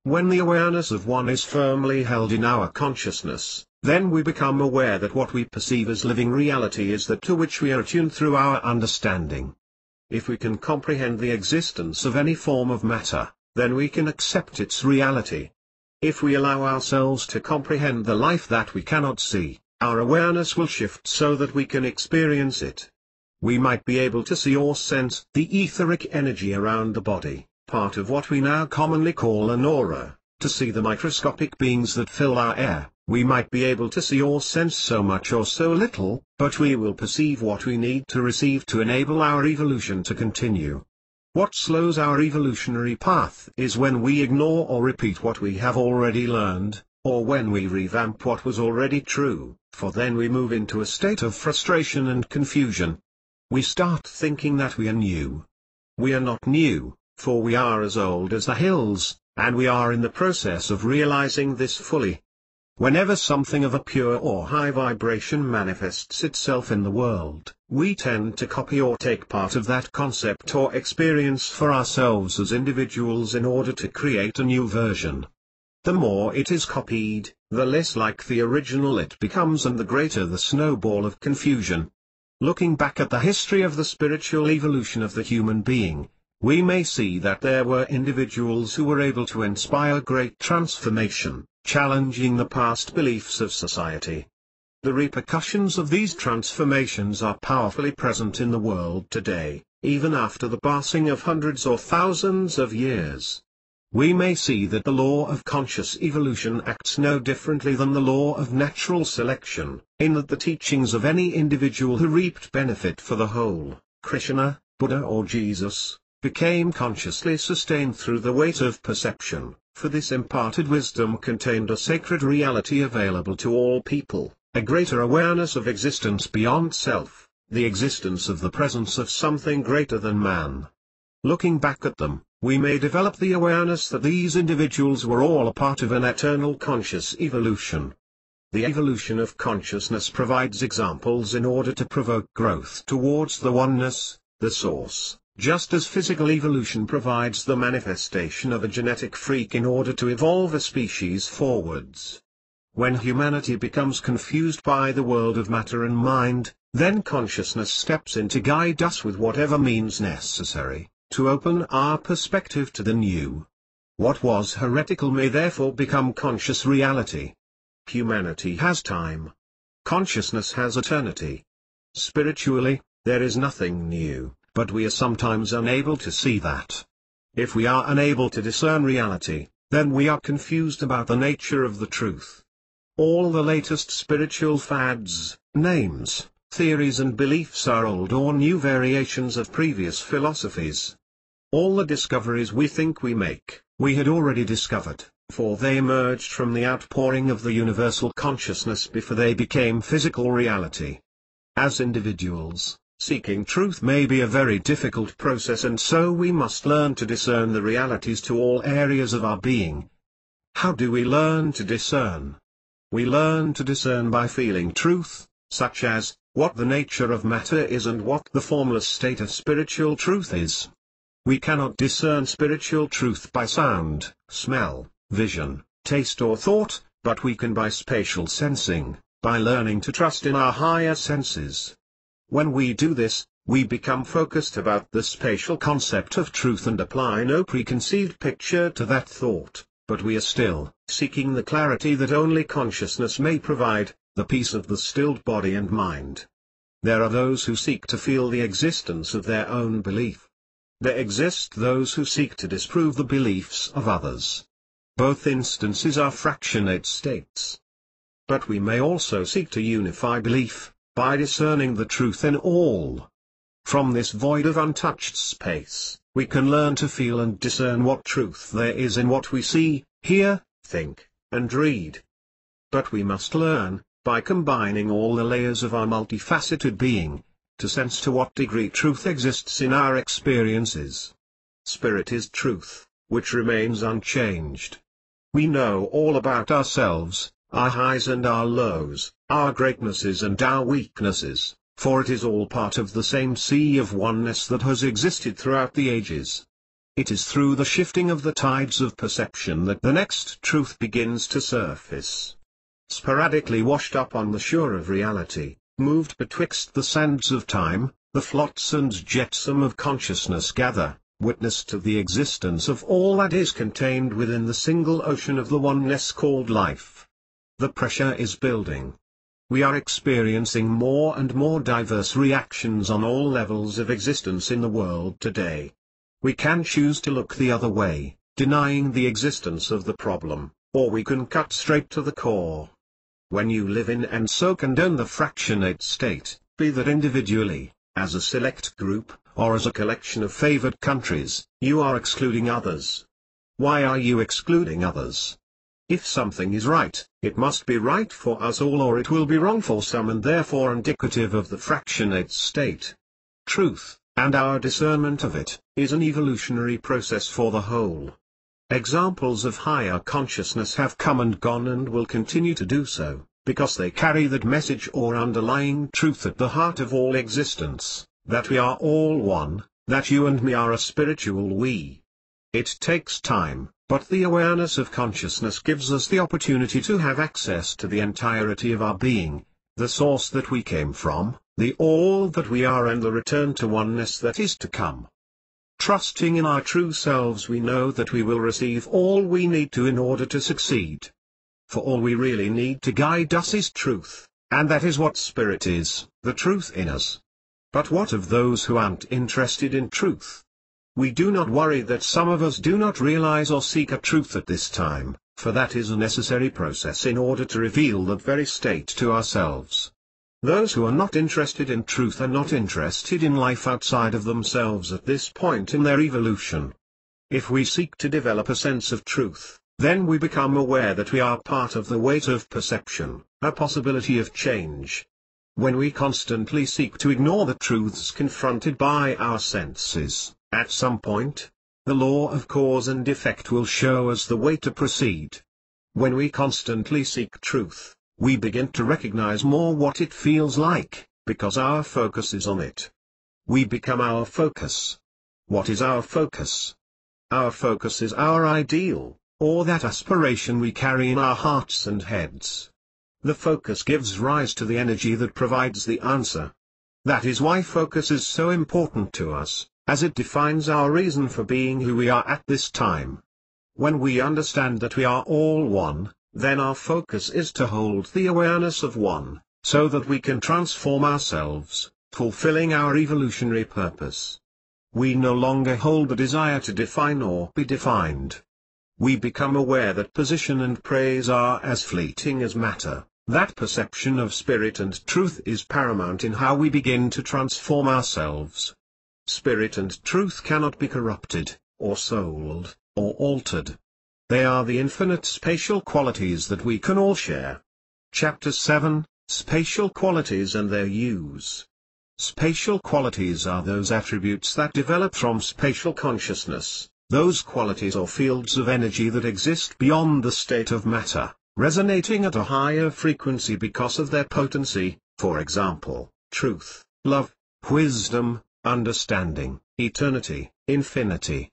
When the awareness of one is firmly held in our consciousness, then we become aware that what we perceive as living reality is that to which we are attuned through our understanding. If we can comprehend the existence of any form of matter, then we can accept its reality. If we allow ourselves to comprehend the life that we cannot see, our awareness will shift so that we can experience it. We might be able to see or sense the etheric energy around the body, part of what we now commonly call an aura, to see the microscopic beings that fill our air. We might be able to see or sense so much or so little, but we will perceive what we need to receive to enable our evolution to continue. What slows our evolutionary path is when we ignore or repeat what we have already learned, or when we revamp what was already true, for then we move into a state of frustration and confusion. We start thinking that we are new. We are not new, for we are as old as the hills, and we are in the process of realizing this fully. Whenever something of a pure or high vibration manifests itself in the world, we tend to copy or take part of that concept or experience for ourselves as individuals in order to create a new version. The more it is copied, the less like the original it becomes and the greater the snowball of confusion. Looking back at the history of the spiritual evolution of the human being, we may see that there were individuals who were able to inspire great transformation, challenging the past beliefs of society. The repercussions of these transformations are powerfully present in the world today, even after the passing of hundreds or thousands of years. We may see that the law of conscious evolution acts no differently than the law of natural selection, in that the teachings of any individual who reaped benefit for the whole, Krishna, Buddha or Jesus, became consciously sustained through the weight of perception, for this imparted wisdom contained a sacred reality available to all people, a greater awareness of existence beyond self, the existence of the presence of something greater than man. Looking back at them, we may develop the awareness that these individuals were all a part of an eternal conscious evolution. The evolution of consciousness provides examples in order to provoke growth towards the oneness, the source, just as physical evolution provides the manifestation of a genetic freak in order to evolve a species forwards. When humanity becomes confused by the world of matter and mind, then consciousness steps in to guide us with whatever means necessary, to open our perspective to the new. What was heretical may therefore become conscious reality. Humanity has time. Consciousness has eternity. Spiritually, there is nothing new, but we are sometimes unable to see that. If we are unable to discern reality, then we are confused about the nature of the truth. All the latest spiritual fads, names, theories and beliefs are old or new variations of previous philosophies. All the discoveries we think we make, we had already discovered, for they emerged from the outpouring of the universal consciousness before they became physical reality. As individuals, seeking truth may be a very difficult process, and so we must learn to discern the realities to all areas of our being. How do we learn to discern? We learn to discern by feeling truth, such as, what the nature of matter is and what the formless state of spiritual truth is. We cannot discern spiritual truth by sound, smell, vision, taste or thought, but we can by spatial sensing, by learning to trust in our higher senses. When we do this, we become focused about the spatial concept of truth and apply no preconceived picture to that thought, but we are still seeking the clarity that only consciousness may provide, the peace of the stilled body and mind. There are those who seek to feel the existence of their own belief. There exist those who seek to disprove the beliefs of others. Both instances are fractionate states. But we may also seek to unify belief, by discerning the truth in all. From this void of untouched space, we can learn to feel and discern what truth there is in what we see, hear, think, and read. But we must learn, by combining all the layers of our multifaceted being, to sense to what degree truth exists in our experiences. Spirit is truth, which remains unchanged. We know all about ourselves, our highs and our lows, our greatnesses and our weaknesses, for it is all part of the same sea of oneness that has existed throughout the ages. It is through the shifting of the tides of perception that the next truth begins to surface. Sporadically washed up on the shore of reality, moved betwixt the sands of time, the flotsam and jetsam of consciousness gather, witness to the existence of all that is contained within the single ocean of the oneness called life. The pressure is building. We are experiencing more and more diverse reactions on all levels of existence in the world today. We can choose to look the other way, denying the existence of the problem, or we can cut straight to the core. When you live in and so condone the fractionate state, be that individually, as a select group, or as a collection of favored countries, you are excluding others. Why are you excluding others? If something is right, it must be right for us all, or it will be wrong for some, and therefore indicative of the fractionate state. Truth, and our discernment of it, is an evolutionary process for the whole. Examples of higher consciousness have come and gone and will continue to do so, because they carry that message or underlying truth at the heart of all existence, that we are all one, that you and me are a spiritual we. It takes time, but the awareness of consciousness gives us the opportunity to have access to the entirety of our being, the source that we came from, the all that we are, and the return to oneness that is to come. Trusting in our true selves, we know that we will receive all we need to in order to succeed. For all we really need to guide us is truth, and that is what spirit is, the truth in us. But what of those who aren't interested in truth? We do not worry that some of us do not realize or seek a truth at this time, for that is a necessary process in order to reveal that very state to ourselves. Those who are not interested in truth are not interested in life outside of themselves at this point in their evolution. If we seek to develop a sense of truth, then we become aware that we are part of the weight of perception, a possibility of change. When we constantly seek to ignore the truths confronted by our senses, at some point, the law of cause and effect will show us the way to proceed. When we constantly seek truth, we begin to recognize more what it feels like, because our focus is on it. We become our focus. What is our focus? Our focus is our ideal, or that aspiration we carry in our hearts and heads. The focus gives rise to the energy that provides the answer. That is why focus is so important to us, as it defines our reason for being who we are at this time. When we understand that we are all one, then our focus is to hold the awareness of one, so that we can transform ourselves, fulfilling our evolutionary purpose. We no longer hold the desire to define or be defined. We become aware that position and praise are as fleeting as matter, that perception of spirit and truth is paramount in how we begin to transform ourselves. Spirit and truth cannot be corrupted, or sold, or altered. They are the infinite spatial qualities that we can all share. Chapter 7, Spatial Qualities and Their Use. Spatial qualities are those attributes that develop from spatial consciousness, those qualities or fields of energy that exist beyond the state of matter, resonating at a higher frequency because of their potency, for example, truth, love, wisdom, understanding, eternity, infinity.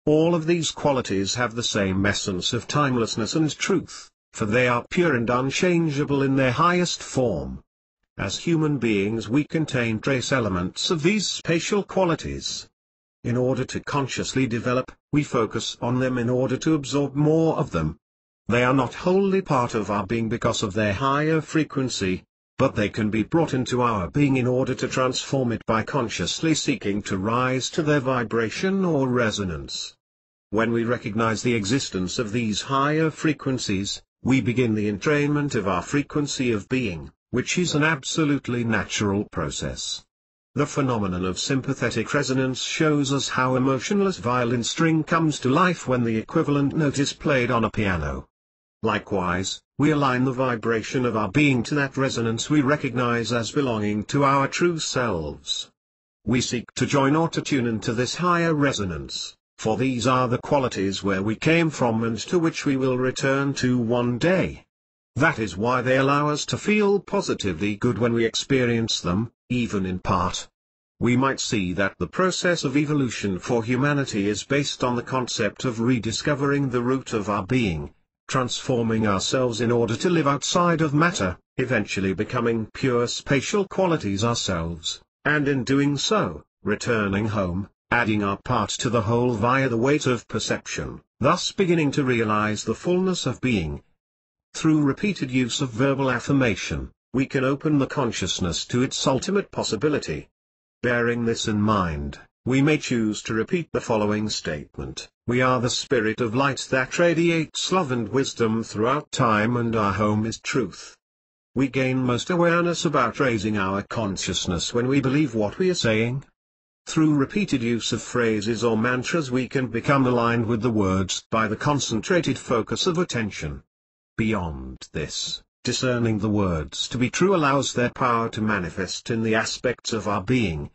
All of these qualities have the same essence of timelessness and truth, for they are pure and unchangeable in their highest form. As human beings we contain trace elements of these spatial qualities. In order to consciously develop, we focus on them in order to absorb more of them. They are not wholly part of our being because of their higher frequency, but they can be brought into our being in order to transform it by consciously seeking to rise to their vibration or resonance. When we recognize the existence of these higher frequencies, we begin the entrainment of our frequency of being, which is an absolutely natural process. The phenomenon of sympathetic resonance shows us how a motionless violin string comes to life when the equivalent note is played on a piano. Likewise, we align the vibration of our being to that resonance we recognize as belonging to our true selves. We seek to join or to tune into this higher resonance, for these are the qualities where we came from and to which we will return to one day. That is why they allow us to feel positively good when we experience them, even in part. We might see that the process of evolution for humanity is based on the concept of rediscovering the root of our being, transforming ourselves in order to live outside of matter, eventually becoming pure spatial qualities ourselves, and in doing so, returning home, adding our part to the whole via the weight of perception, thus beginning to realize the fullness of being. Through repeated use of verbal affirmation, we can open the consciousness to its ultimate possibility. Bearing this in mind, we may choose to repeat the following statement: we are the spirit of light that radiates love and wisdom throughout time, and our home is truth. We gain most awareness about raising our consciousness when we believe what we are saying. Through repeated use of phrases or mantras we can become aligned with the words by the concentrated focus of attention. Beyond this, discerning the words to be true allows their power to manifest in the aspects of our being.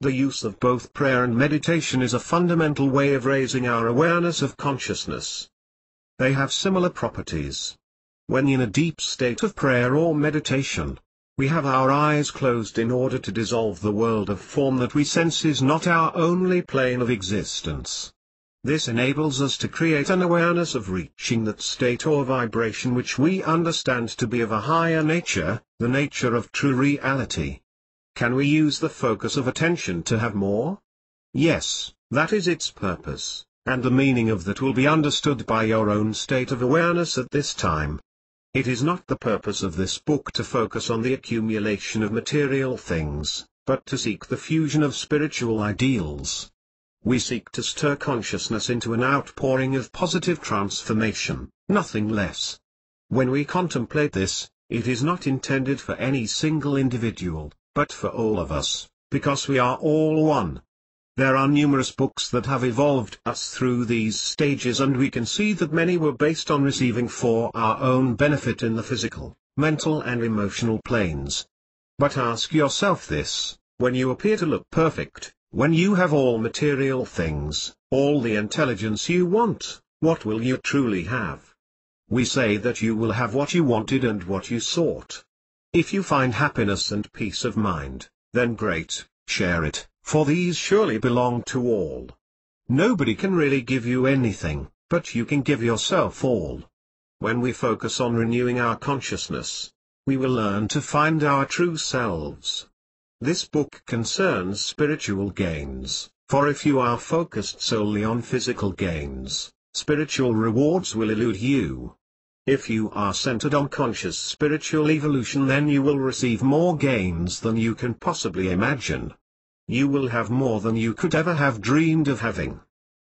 The use of both prayer and meditation is a fundamental way of raising our awareness of consciousness. They have similar properties. When in a deep state of prayer or meditation, we have our eyes closed in order to dissolve the world of form that we sense is not our only plane of existence. This enables us to create an awareness of reaching that state or vibration which we understand to be of a higher nature, the nature of true reality. Can we use the focus of attention to have more? Yes, that is its purpose, and the meaning of that will be understood by your own state of awareness at this time. It is not the purpose of this book to focus on the accumulation of material things, but to seek the fusion of spiritual ideals. We seek to stir consciousness into an outpouring of positive transformation, nothing less. When we contemplate this, it is not intended for any single individual, but for all of us, because we are all one. There are numerous books that have evolved us through these stages, and we can see that many were based on receiving for our own benefit in the physical, mental and emotional planes. But ask yourself this: when you appear to look perfect, when you have all material things, all the intelligence you want, what will you truly have? We say that you will have what you wanted and what you sought. If you find happiness and peace of mind, then great, share it, for these surely belong to all. Nobody can really give you anything, but you can give yourself all. When we focus on renewing our consciousness, we will learn to find our true selves. This book concerns spiritual gains, for if you are focused solely on physical gains, spiritual rewards will elude you. If you are centered on conscious spiritual evolution, then you will receive more gains than you can possibly imagine. You will have more than you could ever have dreamed of having.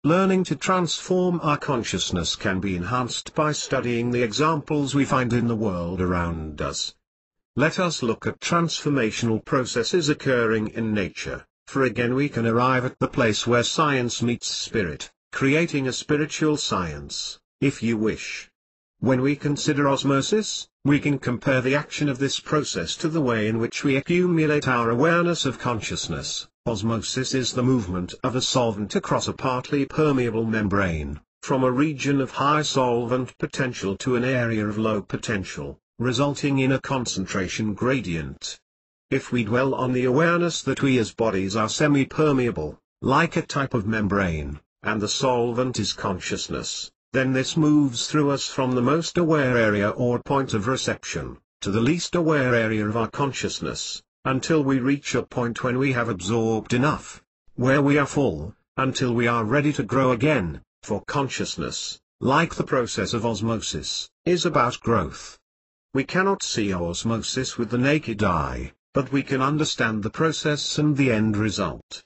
Learning to transform our consciousness can be enhanced by studying the examples we find in the world around us. Let us look at transformational processes occurring in nature, for again we can arrive at the place where science meets spirit, creating a spiritual science, if you wish. When we consider osmosis, we can compare the action of this process to the way in which we accumulate our awareness of consciousness. Osmosis is the movement of a solvent across a partly permeable membrane, from a region of high solvent potential to an area of low potential, resulting in a concentration gradient. If we dwell on the awareness that we as bodies are semi-permeable, like a type of membrane, and the solvent is consciousness, then this moves through us from the most aware area or point of reception, to the least aware area of our consciousness, until we reach a point when we have absorbed enough, where we are full, until we are ready to grow again, for consciousness, like the process of osmosis, is about growth. We cannot see osmosis with the naked eye, but we can understand the process and the end result.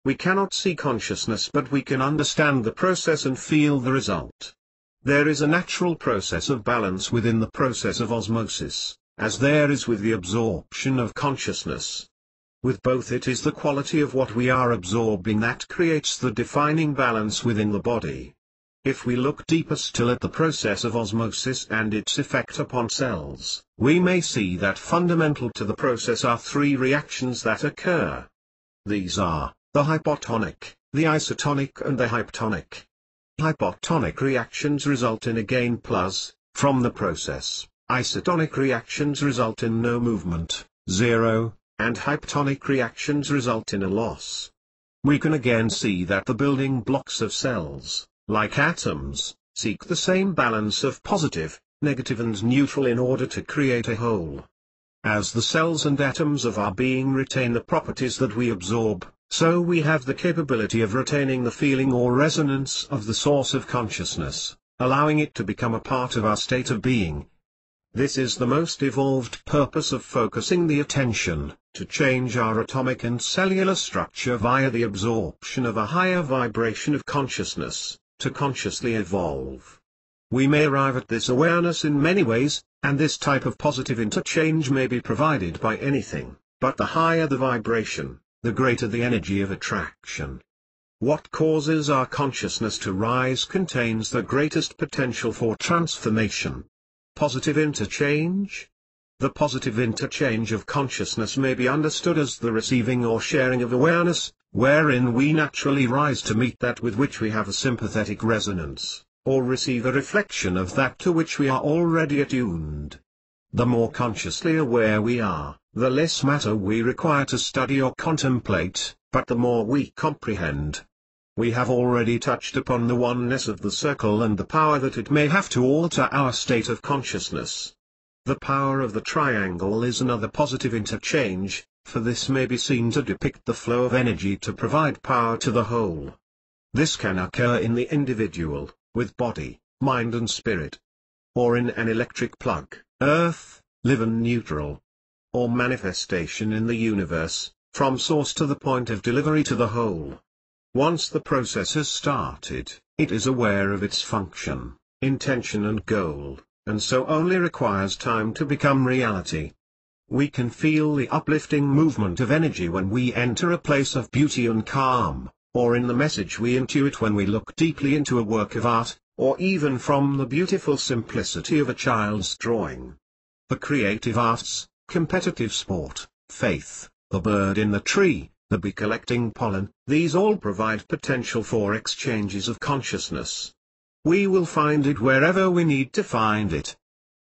We cannot see consciousness, but we can understand the process and feel the result. There is a natural process of balance within the process of osmosis, as there is with the absorption of consciousness. With both, it is the quality of what we are absorbing that creates the defining balance within the body. If we look deeper still at the process of osmosis and its effect upon cells, we may see that fundamental to the process are three reactions that occur. These are the hypotonic, the isotonic and the hypotonic. Hypotonic reactions result in a gain plus, from the process. Isotonic reactions result in no movement, 0, and hypotonic reactions result in a loss. We can again see that the building blocks of cells, like atoms, seek the same balance of positive, negative and neutral in order to create a whole. As the cells and atoms of our being retain the properties that we absorb, so we have the capability of retaining the feeling or resonance of the source of consciousness, allowing it to become a part of our state of being. This is the most evolved purpose of focusing the attention, to change our atomic and cellular structure via the absorption of a higher vibration of consciousness, to consciously evolve. We may arrive at this awareness in many ways, and this type of positive interchange may be provided by anything, but the higher the vibration, the greater the energy of attraction. What causes our consciousness to rise contains the greatest potential for transformation. positive interchange? The positive interchange of consciousness may be understood as the receiving or sharing of awareness, wherein we naturally rise to meet that with which we have a sympathetic resonance, or receive a reflection of that to which we are already attuned. The more consciously aware we are, the less matter we require to study or contemplate, but the more we comprehend. We have already touched upon the oneness of the circle and the power that it may have to alter our state of consciousness. The power of the triangle is another positive interchange, for this may be seen to depict the flow of energy to provide power to the whole. This can occur in the individual, with body, mind and spirit. Or in an electric plug, earth, live and neutral. Or manifestation in the universe, from source to the point of delivery to the whole. Once the process has started, it is aware of its function, intention and goal, and so only requires time to become reality. We can feel the uplifting movement of energy when we enter a place of beauty and calm, or in the message we intuit when we look deeply into a work of art, or even from the beautiful simplicity of a child's drawing. The creative arts, competitive sport, faith, the bird in the tree, the bee collecting pollen, these all provide potential for exchanges of consciousness. We will find it wherever we need to find it.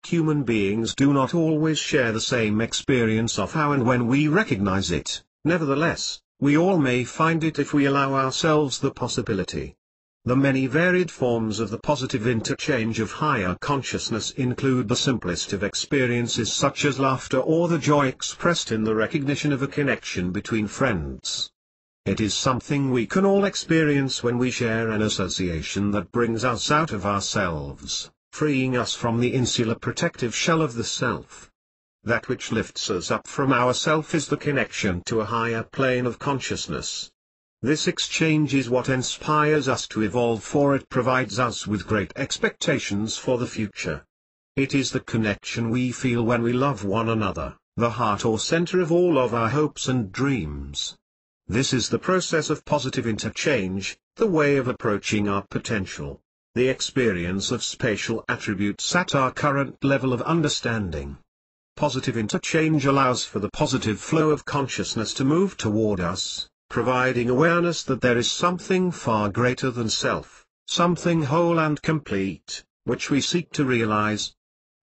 Human beings do not always share the same experience of how and when we recognize it, nevertheless, we all may find it if we allow ourselves the possibility. The many varied forms of the positive interchange of higher consciousness include the simplest of experiences such as laughter or the joy expressed in the recognition of a connection between friends. It is something we can all experience when we share an association that brings us out of ourselves, freeing us from the insular protective shell of the self. That which lifts us up from ourself is the connection to a higher plane of consciousness. This exchange is what inspires us to evolve, for it provides us with great expectations for the future. It is the connection we feel when we love one another, the heart or center of all of our hopes and dreams. This is the process of positive interchange, the way of approaching our potential, the experience of spatial attributes at our current level of understanding. Positive interchange allows for the positive flow of consciousness to move toward us, providing awareness that there is something far greater than self, something whole and complete, which we seek to realize.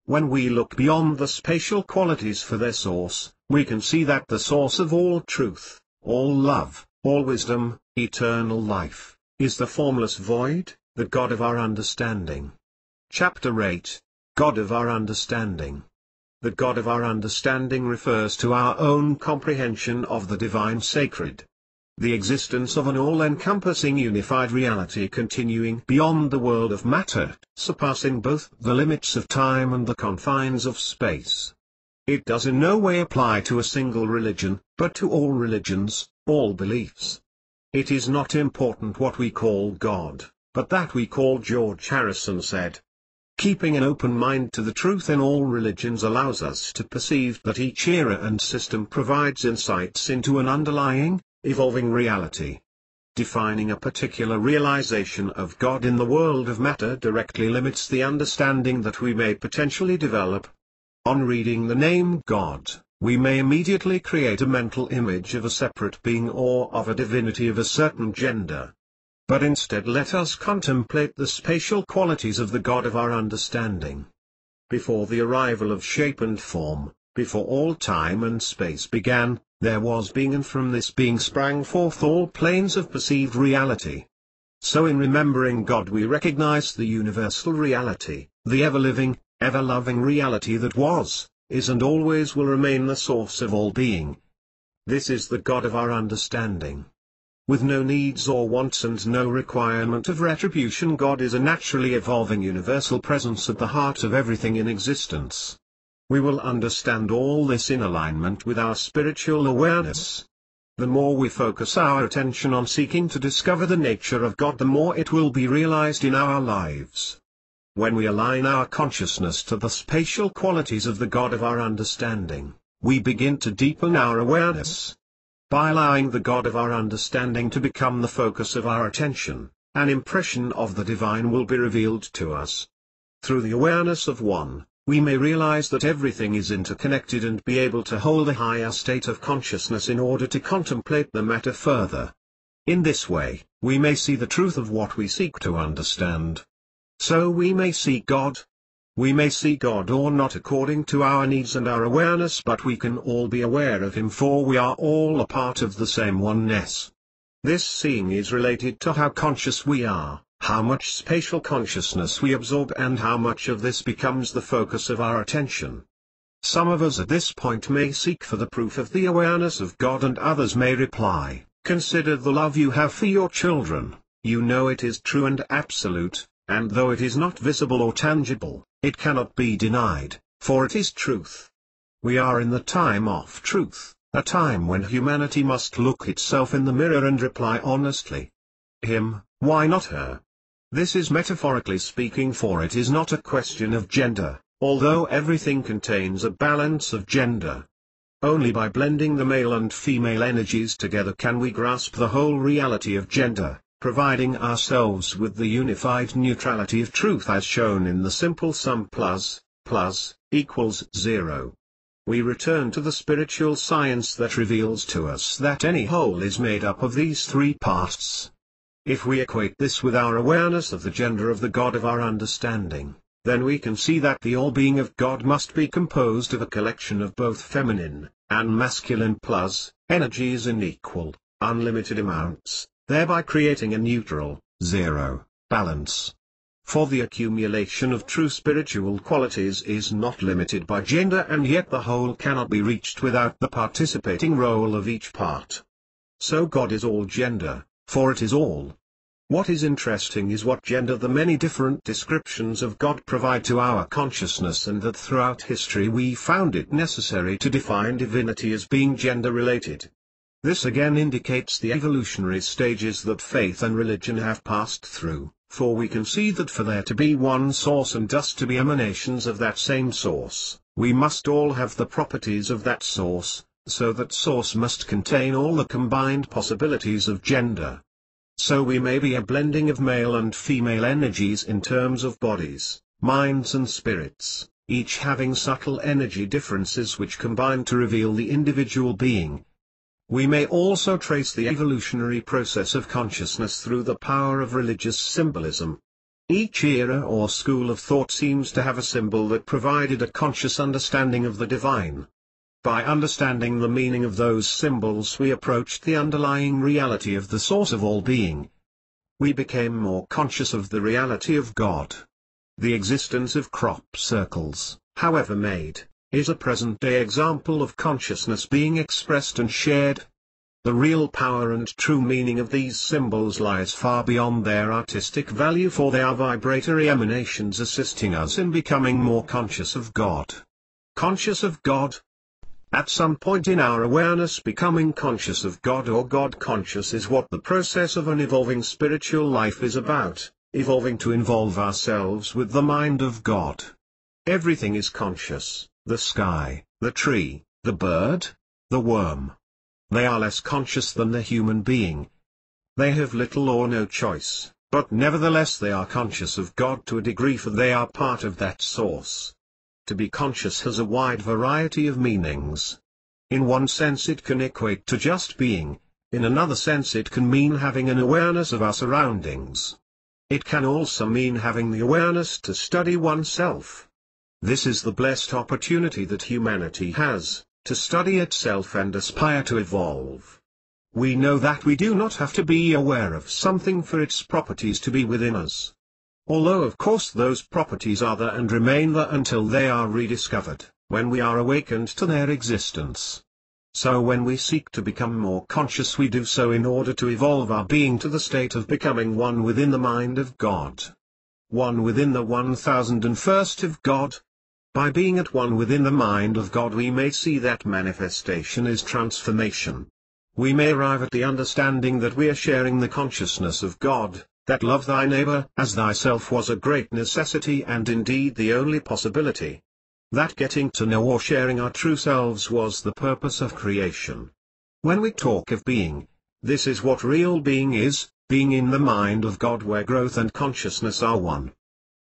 When we look beyond the spatial qualities for their source, we can see that the source of all truth, all love, all wisdom, eternal life, is the formless void, the God of our understanding. Chapter 8, God of our understanding. The God of our understanding refers to our own comprehension of the divine sacred. The existence of an all-encompassing unified reality continuing beyond the world of matter, surpassing both the limits of time and the confines of space. It does in no way apply to a single religion, but to all religions, all beliefs. It is not important what we call God, but that we call. George Harrison said. Keeping an open mind to the truth in all religions allows us to perceive that each era and system provides insights into an underlying, evolving reality. Defining a particular realization of God in the world of matter directly limits the understanding that we may potentially develop. On reading the name God, we may immediately create a mental image of a separate being or of a divinity of a certain gender. But instead let us contemplate the spatial qualities of the God of our understanding. Before the arrival of shape and form, before all time and space began, there was being, and from this being sprang forth all planes of perceived reality. So in remembering God we recognize the universal reality, the ever-living, ever-loving reality that was, is and always will remain the source of all being. This is the God of our understanding. With no needs or wants and no requirement of retribution, God is a naturally evolving universal presence at the heart of everything in existence. We will understand all this in alignment with our spiritual awareness. The more we focus our attention on seeking to discover the nature of God, the more it will be realized in our lives. When we align our consciousness to the spatial qualities of the God of our understanding, we begin to deepen our awareness. By allowing the God of our understanding to become the focus of our attention, an impression of the divine will be revealed to us. Through the awareness of one, we may realize that everything is interconnected and be able to hold a higher state of consciousness in order to contemplate the matter further. In this way, we may see the truth of what we seek to understand. So we may see God. We may see God or not according to our needs and our awareness, but we can all be aware of Him, for we are all a part of the same oneness. This seeing is related to how conscious we are, how much spatial consciousness we absorb, and how much of this becomes the focus of our attention. Some of us at this point may seek for the proof of the awareness of God, and others may reply, "Consider the love you have for your children, you know it is true and absolute, and though it is not visible or tangible, it cannot be denied, for it is truth." We are in the time of truth, a time when humanity must look itself in the mirror and reply honestly. Him, why not her? This is metaphorically speaking, for it is not a question of gender, although everything contains a balance of gender. Only by blending the male and female energies together can we grasp the whole reality of gender, providing ourselves with the unified neutrality of truth as shown in the simple sum plus equals 0. We return to the spiritual science that reveals to us that any whole is made up of these three parts. If we equate this with our awareness of the gender of the God of our understanding, then we can see that the all-being of God must be composed of a collection of both feminine and masculine energies in equal, unlimited amounts, thereby creating a neutral, zero, balance. For the accumulation of true spiritual qualities is not limited by gender, and yet the whole cannot be reached without the participating role of each part. So God is all gender, for it is all. What is interesting is what gender the many different descriptions of God provide to our consciousness, and that throughout history we found it necessary to define divinity as being gender-related. This again indicates the evolutionary stages that faith and religion have passed through, for we can see that for there to be one source and us to be emanations of that same source, we must all have the properties of that source, so that source must contain all the combined possibilities of gender. So we may be a blending of male and female energies in terms of bodies, minds and spirits, each having subtle energy differences which combine to reveal the individual being. We may also trace the evolutionary process of consciousness through the power of religious symbolism. Each era or school of thought seems to have a symbol that provided a conscious understanding of the divine. By understanding the meaning of those symbols, we approached the underlying reality of the source of all being. We became more conscious of the reality of God. The existence of crop circles, however made, is a present-day example of consciousness being expressed and shared. The real power and true meaning of these symbols lies far beyond their artistic value, for they are vibratory emanations assisting us in becoming more conscious of God. Conscious of God. At some point in our awareness, becoming conscious of God or God conscious is what the process of an evolving spiritual life is about, evolving to involve ourselves with the mind of God. Everything is conscious, the sky, the tree, the bird, the worm. They are less conscious than the human being. They have little or no choice, but nevertheless they are conscious of God to a degree, for they are part of that source. To be conscious has a wide variety of meanings. In one sense it can equate to just being, in another sense it can mean having an awareness of our surroundings. It can also mean having the awareness to study oneself. This is the blessed opportunity that humanity has, to study itself and aspire to evolve. We know that we do not have to be aware of something for its properties to be within us. Although of course those properties are there and remain there until they are rediscovered, when we are awakened to their existence. So when we seek to become more conscious, we do so in order to evolve our being to the state of becoming one within the mind of God. One within the 1001st of God. By being at one within the mind of God, we may see that manifestation is transformation. We may arrive at the understanding that we are sharing the consciousness of God, that love thy neighbor as thyself was a great necessity and indeed the only possibility. That getting to know or sharing our true selves was the purpose of creation. When we talk of being, this is what real being is, being in the mind of God where growth and consciousness are one.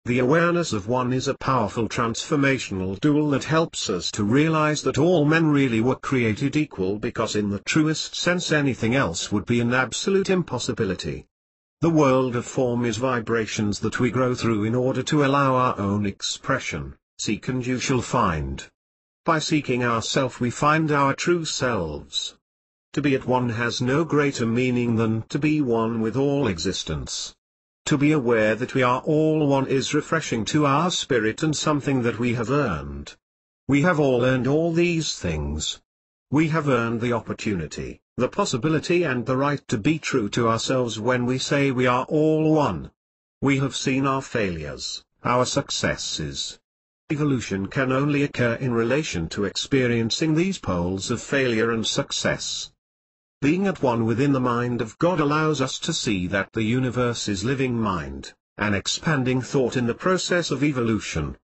The awareness of one is a powerful transformational tool that helps us to realize that all men really were created equal, because in the truest sense anything else would be an absolute impossibility. The world of form is vibrations that we grow through in order to allow our own expression. Seek and you shall find. By seeking ourself we find our true selves. To be at one has no greater meaning than to be one with all existence. To be aware that we are all one is refreshing to our spirit and something that we have earned. We have all earned all these things. We have earned the opportunity, the possibility and the right to be true to ourselves when we say we are all one. We have seen our failures, our successes. Evolution can only occur in relation to experiencing these poles of failure and success. Being at one within the mind of God allows us to see that the universe is living mind, an expanding thought in the process of evolution.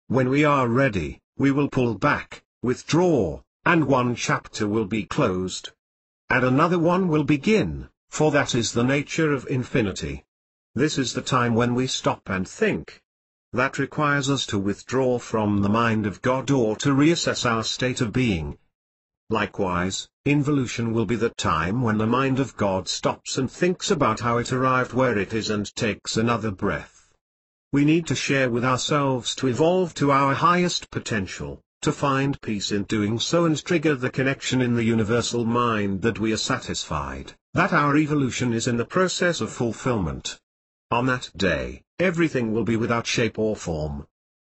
When we are ready, we will pull back, withdraw, and one chapter will be closed. And another one will begin, for that is the nature of infinity. This is the time when we stop and think. That requires us to withdraw from the mind of God or to reassess our state of being. Likewise, involution will be the time when the mind of God stops and thinks about how it arrived where it is and takes another breath. We need to share with ourselves to evolve to our highest potential, to find peace in doing so and trigger the connection in the universal mind that we are satisfied, that our evolution is in the process of fulfillment. On that day, everything will be without shape or form.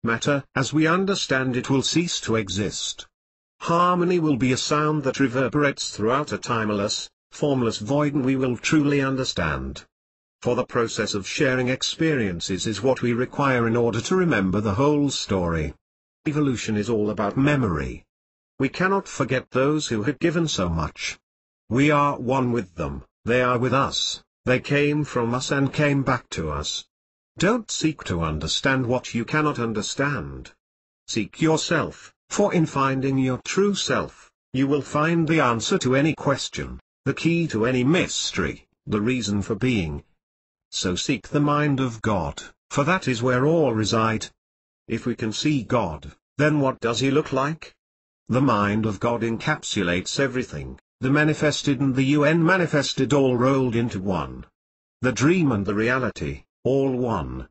Matter, as we understand it, will cease to exist. Harmony will be a sound that reverberates throughout a timeless, formless void, and we will truly understand. For the process of sharing experiences is what we require in order to remember the whole story. Evolution is all about memory. We cannot forget those who had given so much. We are one with them, they are with us, they came from us and came back to us. Don't seek to understand what you cannot understand. Seek yourself. For in finding your true self, you will find the answer to any question, the key to any mystery, the reason for being. So seek the mind of God, for that is where all reside. If we can see God, then what does he look like? The mind of God encapsulates everything, the manifested and the unmanifested all rolled into one. The dream and the reality, all one.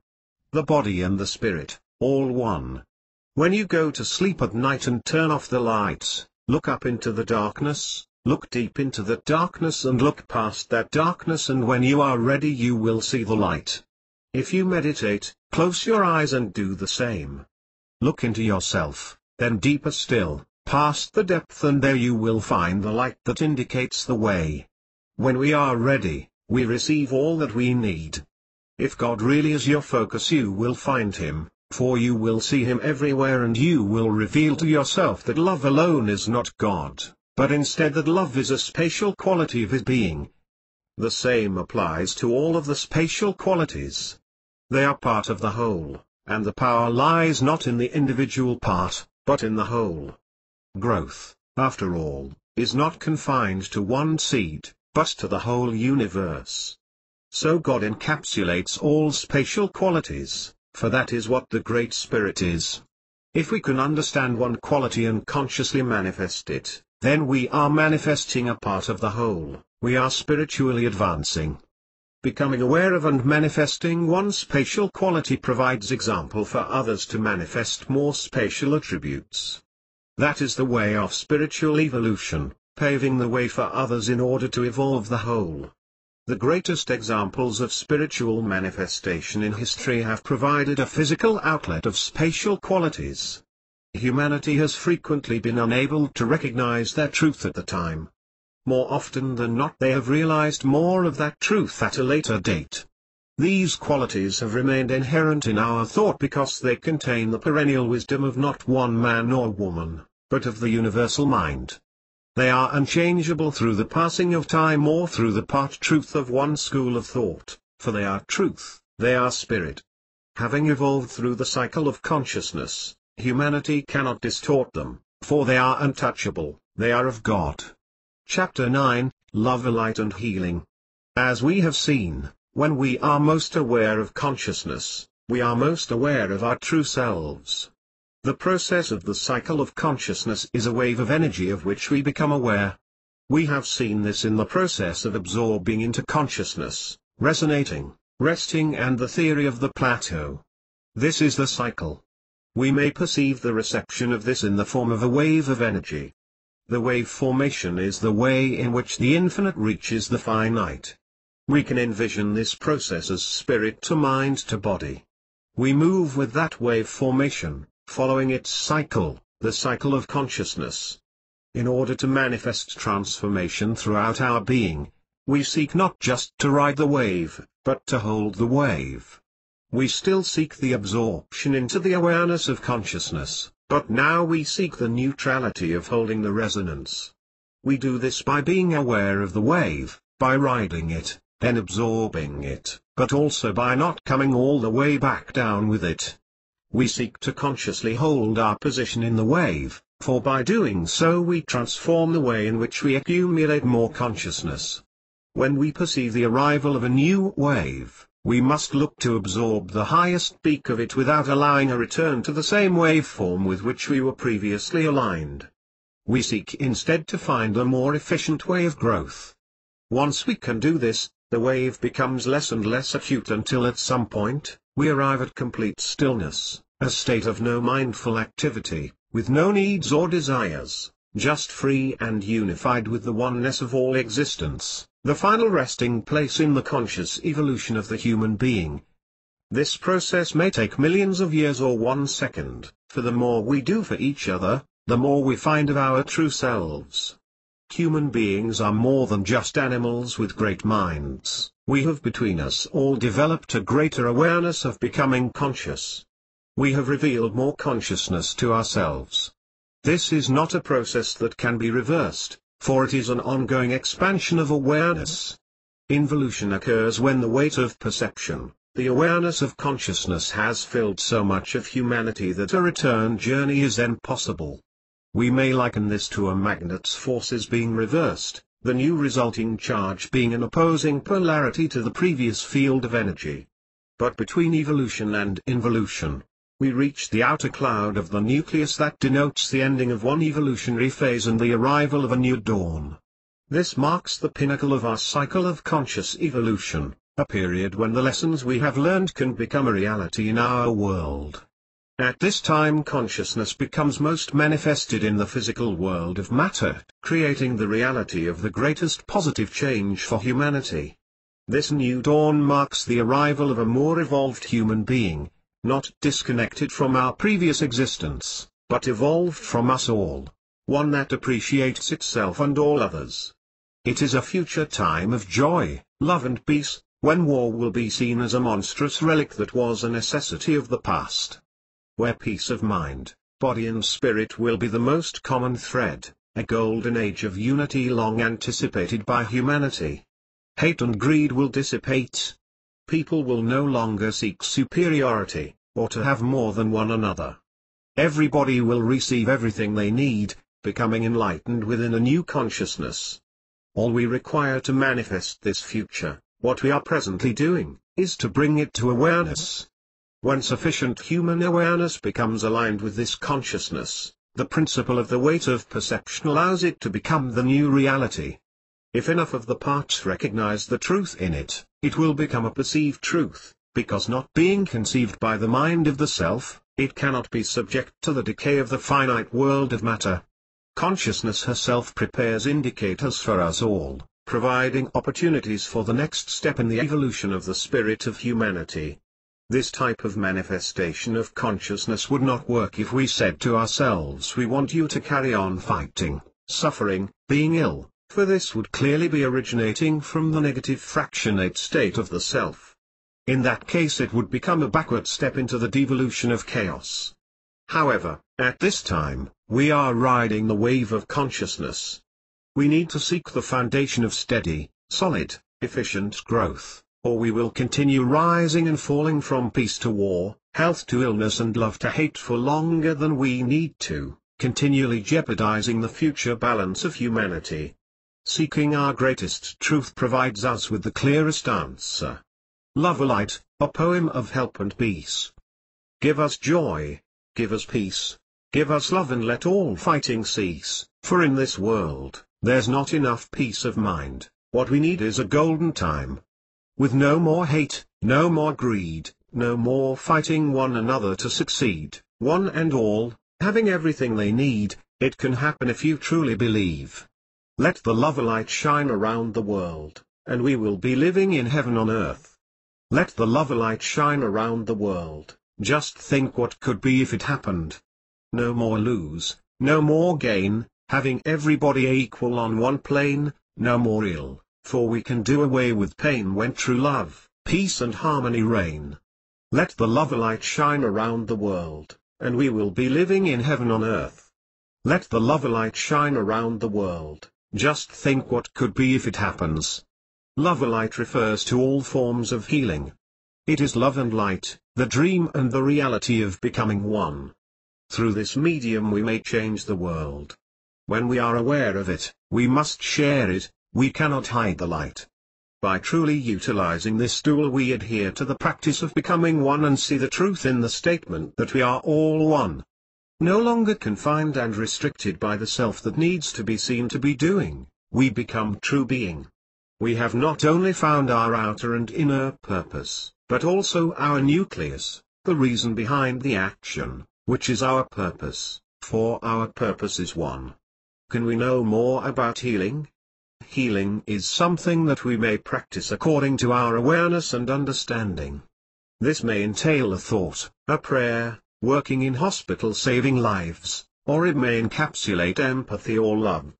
The body and the spirit, all one. When you go to sleep at night and turn off the lights, look up into the darkness, look deep into that darkness and look past that darkness, and when you are ready you will see the light. If you meditate, close your eyes and do the same. Look into yourself, then deeper still, past the depth, and there you will find the light that indicates the way. When we are ready, we receive all that we need. If God really is your focus, you will find him. For you will see him everywhere, and you will reveal to yourself that love alone is not God, but instead that love is a spatial quality of his being. The same applies to all of the spatial qualities. They are part of the whole, and the power lies not in the individual part, but in the whole. Growth, after all, is not confined to one seed, but to the whole universe. So God encapsulates all spatial qualities. For that is what the Great Spirit is. If we can understand one quality and consciously manifest it, then we are manifesting a part of the whole, we are spiritually advancing. Becoming aware of and manifesting one spatial quality provides example for others to manifest more spatial attributes. That is the way of spiritual evolution, paving the way for others in order to evolve the whole. The greatest examples of spiritual manifestation in history have provided a physical outlet of spatial qualities. Humanity has frequently been unable to recognize their truth at the time. More often than not, they have realized more of that truth at a later date. These qualities have remained inherent in our thought because they contain the perennial wisdom of not one man or woman, but of the universal mind. They are unchangeable through the passing of time or through the part truth of one school of thought, for they are truth, they are spirit. Having evolved through the cycle of consciousness, humanity cannot distort them, for they are untouchable, they are of God. Chapter 9, Love, Light and Healing. As we have seen, when we are most aware of consciousness, We are most aware of our true selves. The process of the cycle of consciousness is a wave of energy of which we become aware. We have seen this in the process of absorbing into consciousness, resonating, resting, and the theory of the plateau. This is the cycle. We may perceive the reception of this in the form of a wave of energy. The wave formation is the way in which the infinite reaches the finite. We can envision this process as spirit to mind to body. We move with that wave formation, following its cycle, the cycle of consciousness. In order to manifest transformation throughout our being, we seek not just to ride the wave, but to hold the wave. We still seek the absorption into the awareness of consciousness, but now we seek the neutrality of holding the resonance. We do this by being aware of the wave, by riding it, then absorbing it, but also by not coming all the way back down with it. We seek to consciously hold our position in the wave, for by doing so we transform the way in which we accumulate more consciousness. When we perceive the arrival of a new wave, we must look to absorb the highest peak of it without allowing a return to the same waveform with which we were previously aligned. We seek instead to find a more efficient way of growth. Once we can do this, the wave becomes less and less acute until at some point, we arrive at complete stillness, a state of no mindful activity, with no needs or desires, just free and unified with the oneness of all existence, the final resting place in the conscious evolution of the human being. This process may take millions of years or 1 second, for the more we do for each other, the more we find of our true selves. Human beings are more than just animals with great minds. We have between us all developed a greater awareness of becoming conscious. We have revealed more consciousness to ourselves. This is not a process that can be reversed, for it is an ongoing expansion of awareness. Involution occurs when the weight of perception, the awareness of consciousness has filled so much of humanity that a return journey is then possible. We may liken this to a magnet's forces being reversed, the new resulting charge being an opposing polarity to the previous field of energy. But between evolution and involution, we reach the outer cloud of the nucleus that denotes the ending of one evolutionary phase and the arrival of a new dawn. This marks the pinnacle of our cycle of conscious evolution, a period when the lessons we have learned can become a reality in our world. At this time consciousness becomes most manifested in the physical world of matter, creating the reality of the greatest positive change for humanity. This new dawn marks the arrival of a more evolved human being, not disconnected from our previous existence, but evolved from us all, one that appreciates itself and all others. It is a future time of joy, love and peace, when war will be seen as a monstrous relic that was a necessity of the past. Where peace of mind, body and spirit will be the most common thread, a golden age of unity long anticipated by humanity. Hate and greed will dissipate. People will no longer seek superiority, or to have more than one another. Everybody will receive everything they need, becoming enlightened within a new consciousness. All we require to manifest this future, what we are presently doing, is to bring it to awareness. When sufficient human awareness becomes aligned with this consciousness, the principle of the weight of perception allows it to become the new reality. If enough of the parts recognize the truth in it, it will become a perceived truth, because not being conceived by the mind of the self, it cannot be subject to the decay of the finite world of matter. Consciousness herself prepares indicators for us all, providing opportunities for the next step in the evolution of the spirit of humanity. This type of manifestation of consciousness would not work if we said to ourselves, we want you to carry on fighting, suffering, being ill, for this would clearly be originating from the negative fractionate state of the self. In that case it would become a backward step into the devolution of chaos. However, at this time, we are riding the wave of consciousness. We need to seek the foundation of steady, solid, efficient growth, or we will continue rising and falling from peace to war, health to illness and love to hate for longer than we need to, continually jeopardizing the future balance of humanity. Seeking our greatest truth provides us with the clearest answer. Love a light, a poem of help and peace. Give us joy, give us peace, give us love, and let all fighting cease, for in this world, there's not enough peace of mind. What we need is a golden time, with no more hate, no more greed, no more fighting one another to succeed. One and all, having everything they need. It can happen if you truly believe. Let the love light shine around the world, and we will be living in heaven on earth. Let the love light shine around the world. Just think what could be if it happened. No more lose, no more gain, having everybody equal on one plane. No more ill, for we can do away with pain when true love, peace and harmony reign. Let the love light shine around the world, and we will be living in heaven on earth. Let the love light shine around the world. Just think what could be if it happens. Love light refers to all forms of healing. It is love and light, the dream and the reality of becoming one. Through this medium we may change the world. When we are aware of it, we must share it. We cannot hide the light. By truly utilizing this tool we adhere to the practice of becoming one and see the truth in the statement that we are all one. No longer confined and restricted by the self that needs to be seen to be doing, we become true being. We have not only found our outer and inner purpose, but also our nucleus, the reason behind the action, which is our purpose, for our purpose is one. Can we know more about healing? Healing is something that we may practice according to our awareness and understanding. This may entail a thought, a prayer, working in hospital saving lives, or it may encapsulate empathy or love.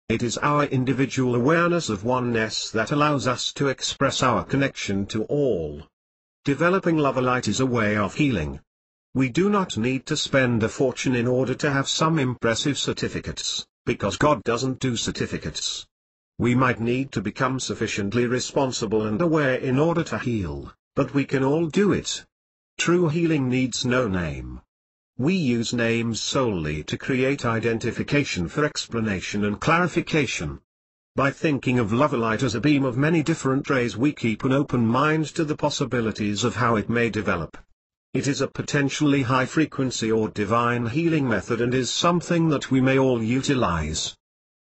It is our individual awareness of oneness that allows us to express our connection to all. Developing love light is a way of healing. We do not need to spend a fortune in order to have some impressive certificates, because God doesn't do certificates. We might need to become sufficiently responsible and aware in order to heal, but we can all do it. True healing needs no name. We use names solely to create identification for explanation and clarification. By thinking of love light as a beam of many different rays, we keep an open mind to the possibilities of how it may develop. It is a potentially high frequency or divine healing method and is something that we may all utilize.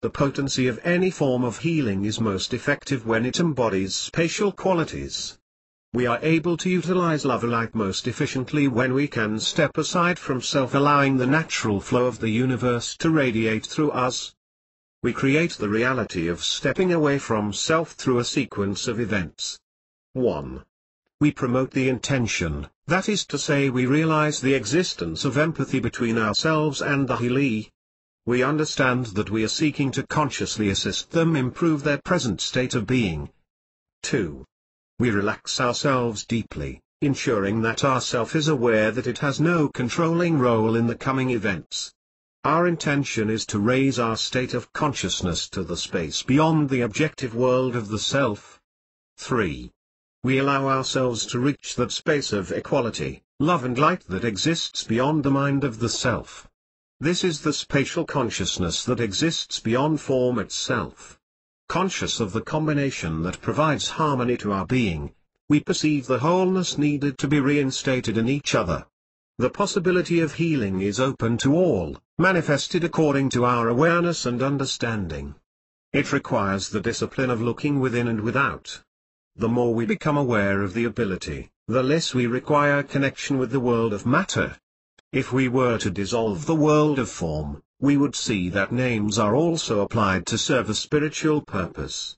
The potency of any form of healing is most effective when it embodies spatial qualities. We are able to utilize love light most efficiently when we can step aside from self, allowing the natural flow of the universe to radiate through us. We create the reality of stepping away from self through a sequence of events. 1. We promote the intention, that is to say we realize the existence of empathy between ourselves and the healee. We understand that we are seeking to consciously assist them improve their present state of being. 2. We relax ourselves deeply, ensuring that our self is aware that it has no controlling role in the coming events. Our intention is to raise our state of consciousness to the space beyond the objective world of the self. 3. We allow ourselves to reach that space of equality, love and light that exists beyond the mind of the self. This is the spatial consciousness that exists beyond form itself. Conscious of the combination that provides harmony to our being, we perceive the wholeness needed to be reinstated in each other. The possibility of healing is open to all, manifested according to our awareness and understanding. It requires the discipline of looking within and without. The more we become aware of the ability, the less we require connection with the world of matter. If we were to dissolve the world of form, we would see that names are also applied to serve a spiritual purpose.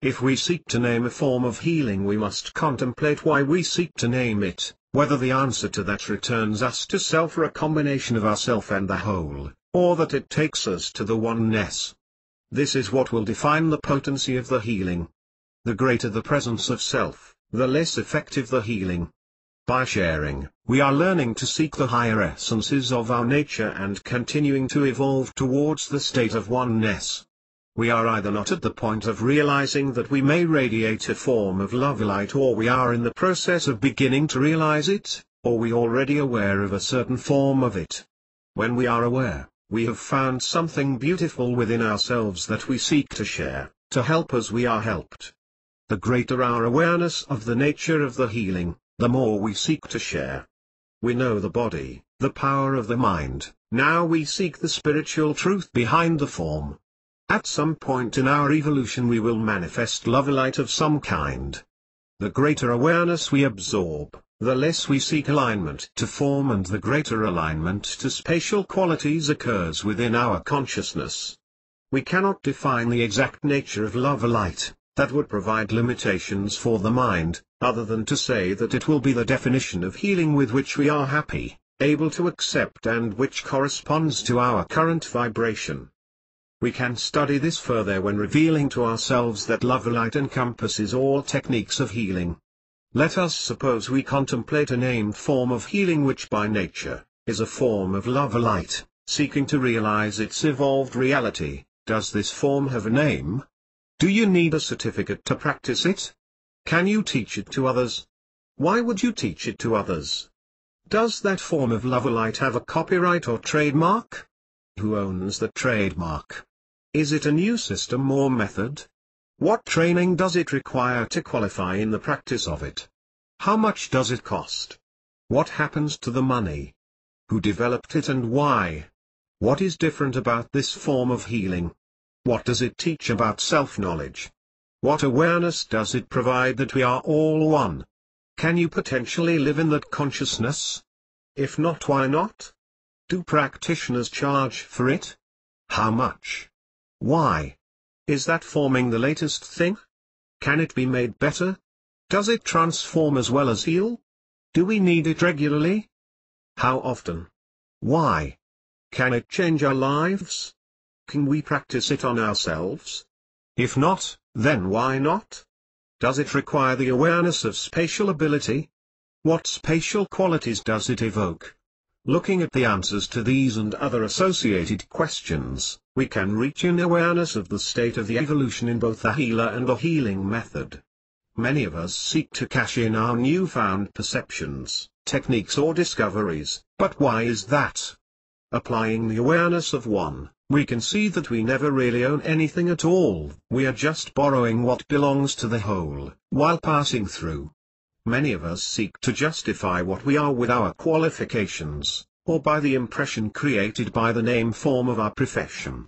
If we seek to name a form of healing, we must contemplate why we seek to name it, whether the answer to that returns us to self or a combination of ourself and the whole, or that it takes us to the oneness. This is what will define the potency of the healing. The greater the presence of self, the less effective the healing. By sharing, we are learning to seek the higher essences of our nature and continuing to evolve towards the state of oneness. We are either not at the point of realizing that we may radiate a form of love light, or we are in the process of beginning to realize it, or we already aware of a certain form of it. When we are aware, we have found something beautiful within ourselves that we seek to share, to help as we are helped. The greater our awareness of the nature of the healing, the more we seek to share. We know the body, the power of the mind, now we seek the spiritual truth behind the form. At some point in our evolution we will manifest love light of some kind. The greater awareness we absorb, the less we seek alignment to form, and the greater alignment to spatial qualities occurs within our consciousness. We cannot define the exact nature of love light, that would provide limitations for the mind, other than to say that it will be the definition of healing with which we are happy, able to accept, and which corresponds to our current vibration. We can study this further when revealing to ourselves that love light encompasses all techniques of healing. Let us suppose we contemplate a named form of healing which by nature is a form of love light, seeking to realize its evolved reality. Does this form have a name? Do you need a certificate to practice it? Can you teach it to others? Why would you teach it to others? Does that form of love light have a copyright or trademark? Who owns the trademark? Is it a new system or method? What training does it require to qualify in the practice of it? How much does it cost? What happens to the money? Who developed it and why? What is different about this form of healing? What does it teach about self-knowledge? What awareness does it provide that we are all one? Can you potentially live in that consciousness? If not, why not? Do practitioners charge for it? How much? Why? Is that forming the latest thing? Can it be made better? Does it transform as well as heal? Do we need it regularly? How often? Why? Can it change our lives? Can we practice it on ourselves? If not, then why not? Does it require the awareness of spatial ability? What spatial qualities does it evoke? Looking at the answers to these and other associated questions, we can reach an awareness of the state of the evolution in both the healer and the healing method. Many of us seek to cash in our newfound perceptions, techniques or discoveries, but why is that? Applying the awareness of one, we can see that we never really own anything at all, we are just borrowing what belongs to the whole, while passing through. Many of us seek to justify what we are with our qualifications, or by the impression created by the name form of our profession.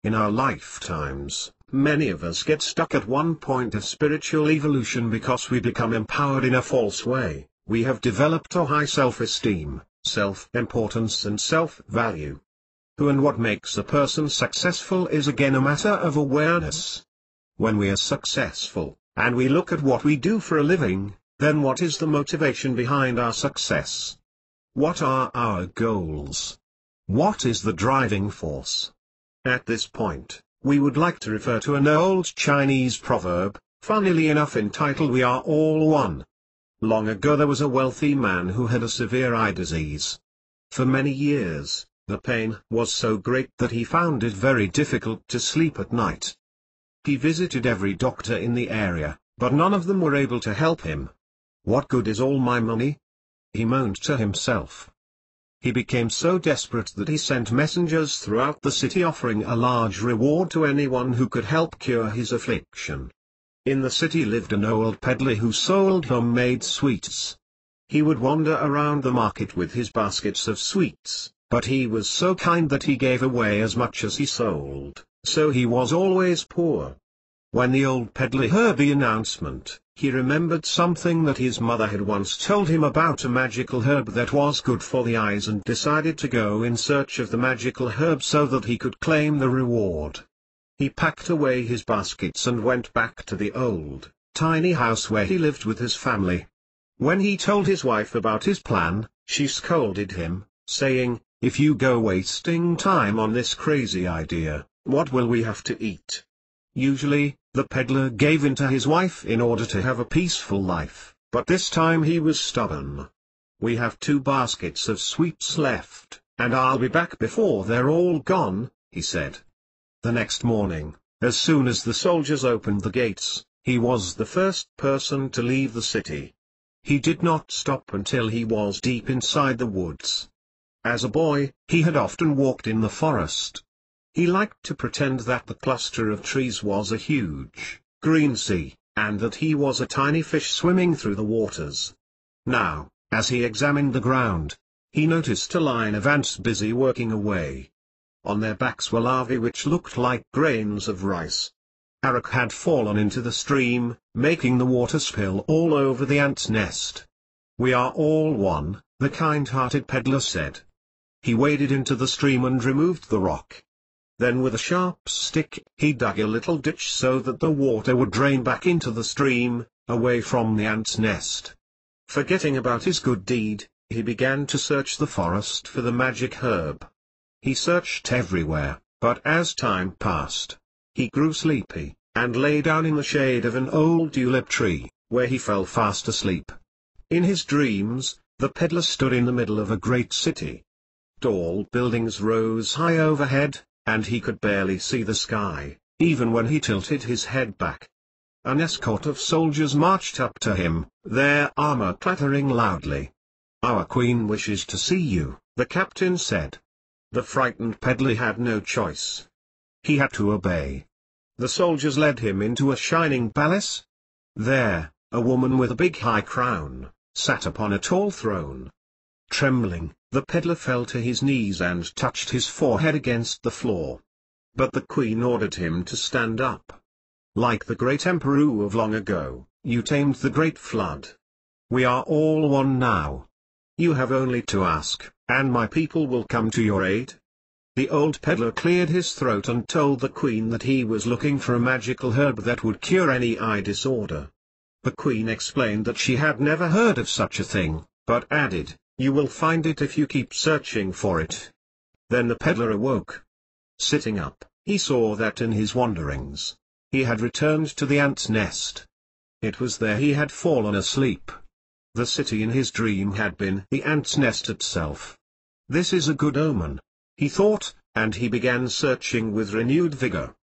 In our lifetimes, many of us get stuck at one point of spiritual evolution because we become empowered in a false way. We have developed a high self-esteem, self-importance and self-value. Who and what makes a person successful is again a matter of awareness. When we are successful, and we look at what we do for a living, then what is the motivation behind our success? What are our goals? What is the driving force? At this point, we would like to refer to an old Chinese proverb, funnily enough entitled "We are all one." Long ago there was a wealthy man who had a severe eye disease. For many years, the pain was so great that he found it very difficult to sleep at night. He visited every doctor in the area, but none of them were able to help him. "What good is all my money?" he moaned to himself. He became so desperate that he sent messengers throughout the city offering a large reward to anyone who could help cure his affliction. In the city lived an old peddler who sold homemade sweets. He would wander around the market with his baskets of sweets, but he was so kind that he gave away as much as he sold, so he was always poor. When the old peddler heard the announcement, he remembered something that his mother had once told him about a magical herb that was good for the eyes, and decided to go in search of the magical herb so that he could claim the reward. He packed away his baskets and went back to the old, tiny house where he lived with his family. When he told his wife about his plan, she scolded him, saying, "If you go wasting time on this crazy idea, what will we have to eat?" Usually, the peddler gave in to his wife in order to have a peaceful life, but this time he was stubborn. "We have 2 baskets of sweets left, and I'll be back before they're all gone," he said. The next morning, as soon as the soldiers opened the gates, he was the first person to leave the city. He did not stop until he was deep inside the woods. As a boy, he had often walked in the forest. He liked to pretend that the cluster of trees was a huge, green sea, and that he was a tiny fish swimming through the waters. Now, as he examined the ground, he noticed a line of ants busy working away. On their backs were larvae which looked like grains of rice. Arak had fallen into the stream, making the water spill all over the ants' nest. "We are all one," the kind-hearted peddler said. He waded into the stream and removed the rock. Then with a sharp stick, he dug a little ditch so that the water would drain back into the stream, away from the ants' nest. Forgetting about his good deed, he began to search the forest for the magic herb. He searched everywhere, but as time passed, he grew sleepy, and lay down in the shade of an old tulip tree, where he fell fast asleep. In his dreams, the peddler stood in the middle of a great city. Tall buildings rose high overhead, and he could barely see the sky, even when he tilted his head back. An escort of soldiers marched up to him, their armor clattering loudly. "Our queen wishes to see you," the captain said. The frightened peddler had no choice. He had to obey. The soldiers led him into a shining palace. There, a woman with a big high crown sat upon a tall throne. Trembling, the peddler fell to his knees and touched his forehead against the floor. But the queen ordered him to stand up. "Like the great emperor of long ago, you tamed the great flood. We are all one now. You have only to ask, and my people will come to your aid." The old peddler cleared his throat and told the queen that he was looking for a magical herb that would cure any eye disorder. The queen explained that she had never heard of such a thing, but added, "You will find it if you keep searching for it." Then the peddler awoke. Sitting up, he saw that in his wanderings, he had returned to the ants' nest. It was there he had fallen asleep. The city in his dream had been the ants' nest itself. "This is a good omen," he thought, and he began searching with renewed vigor.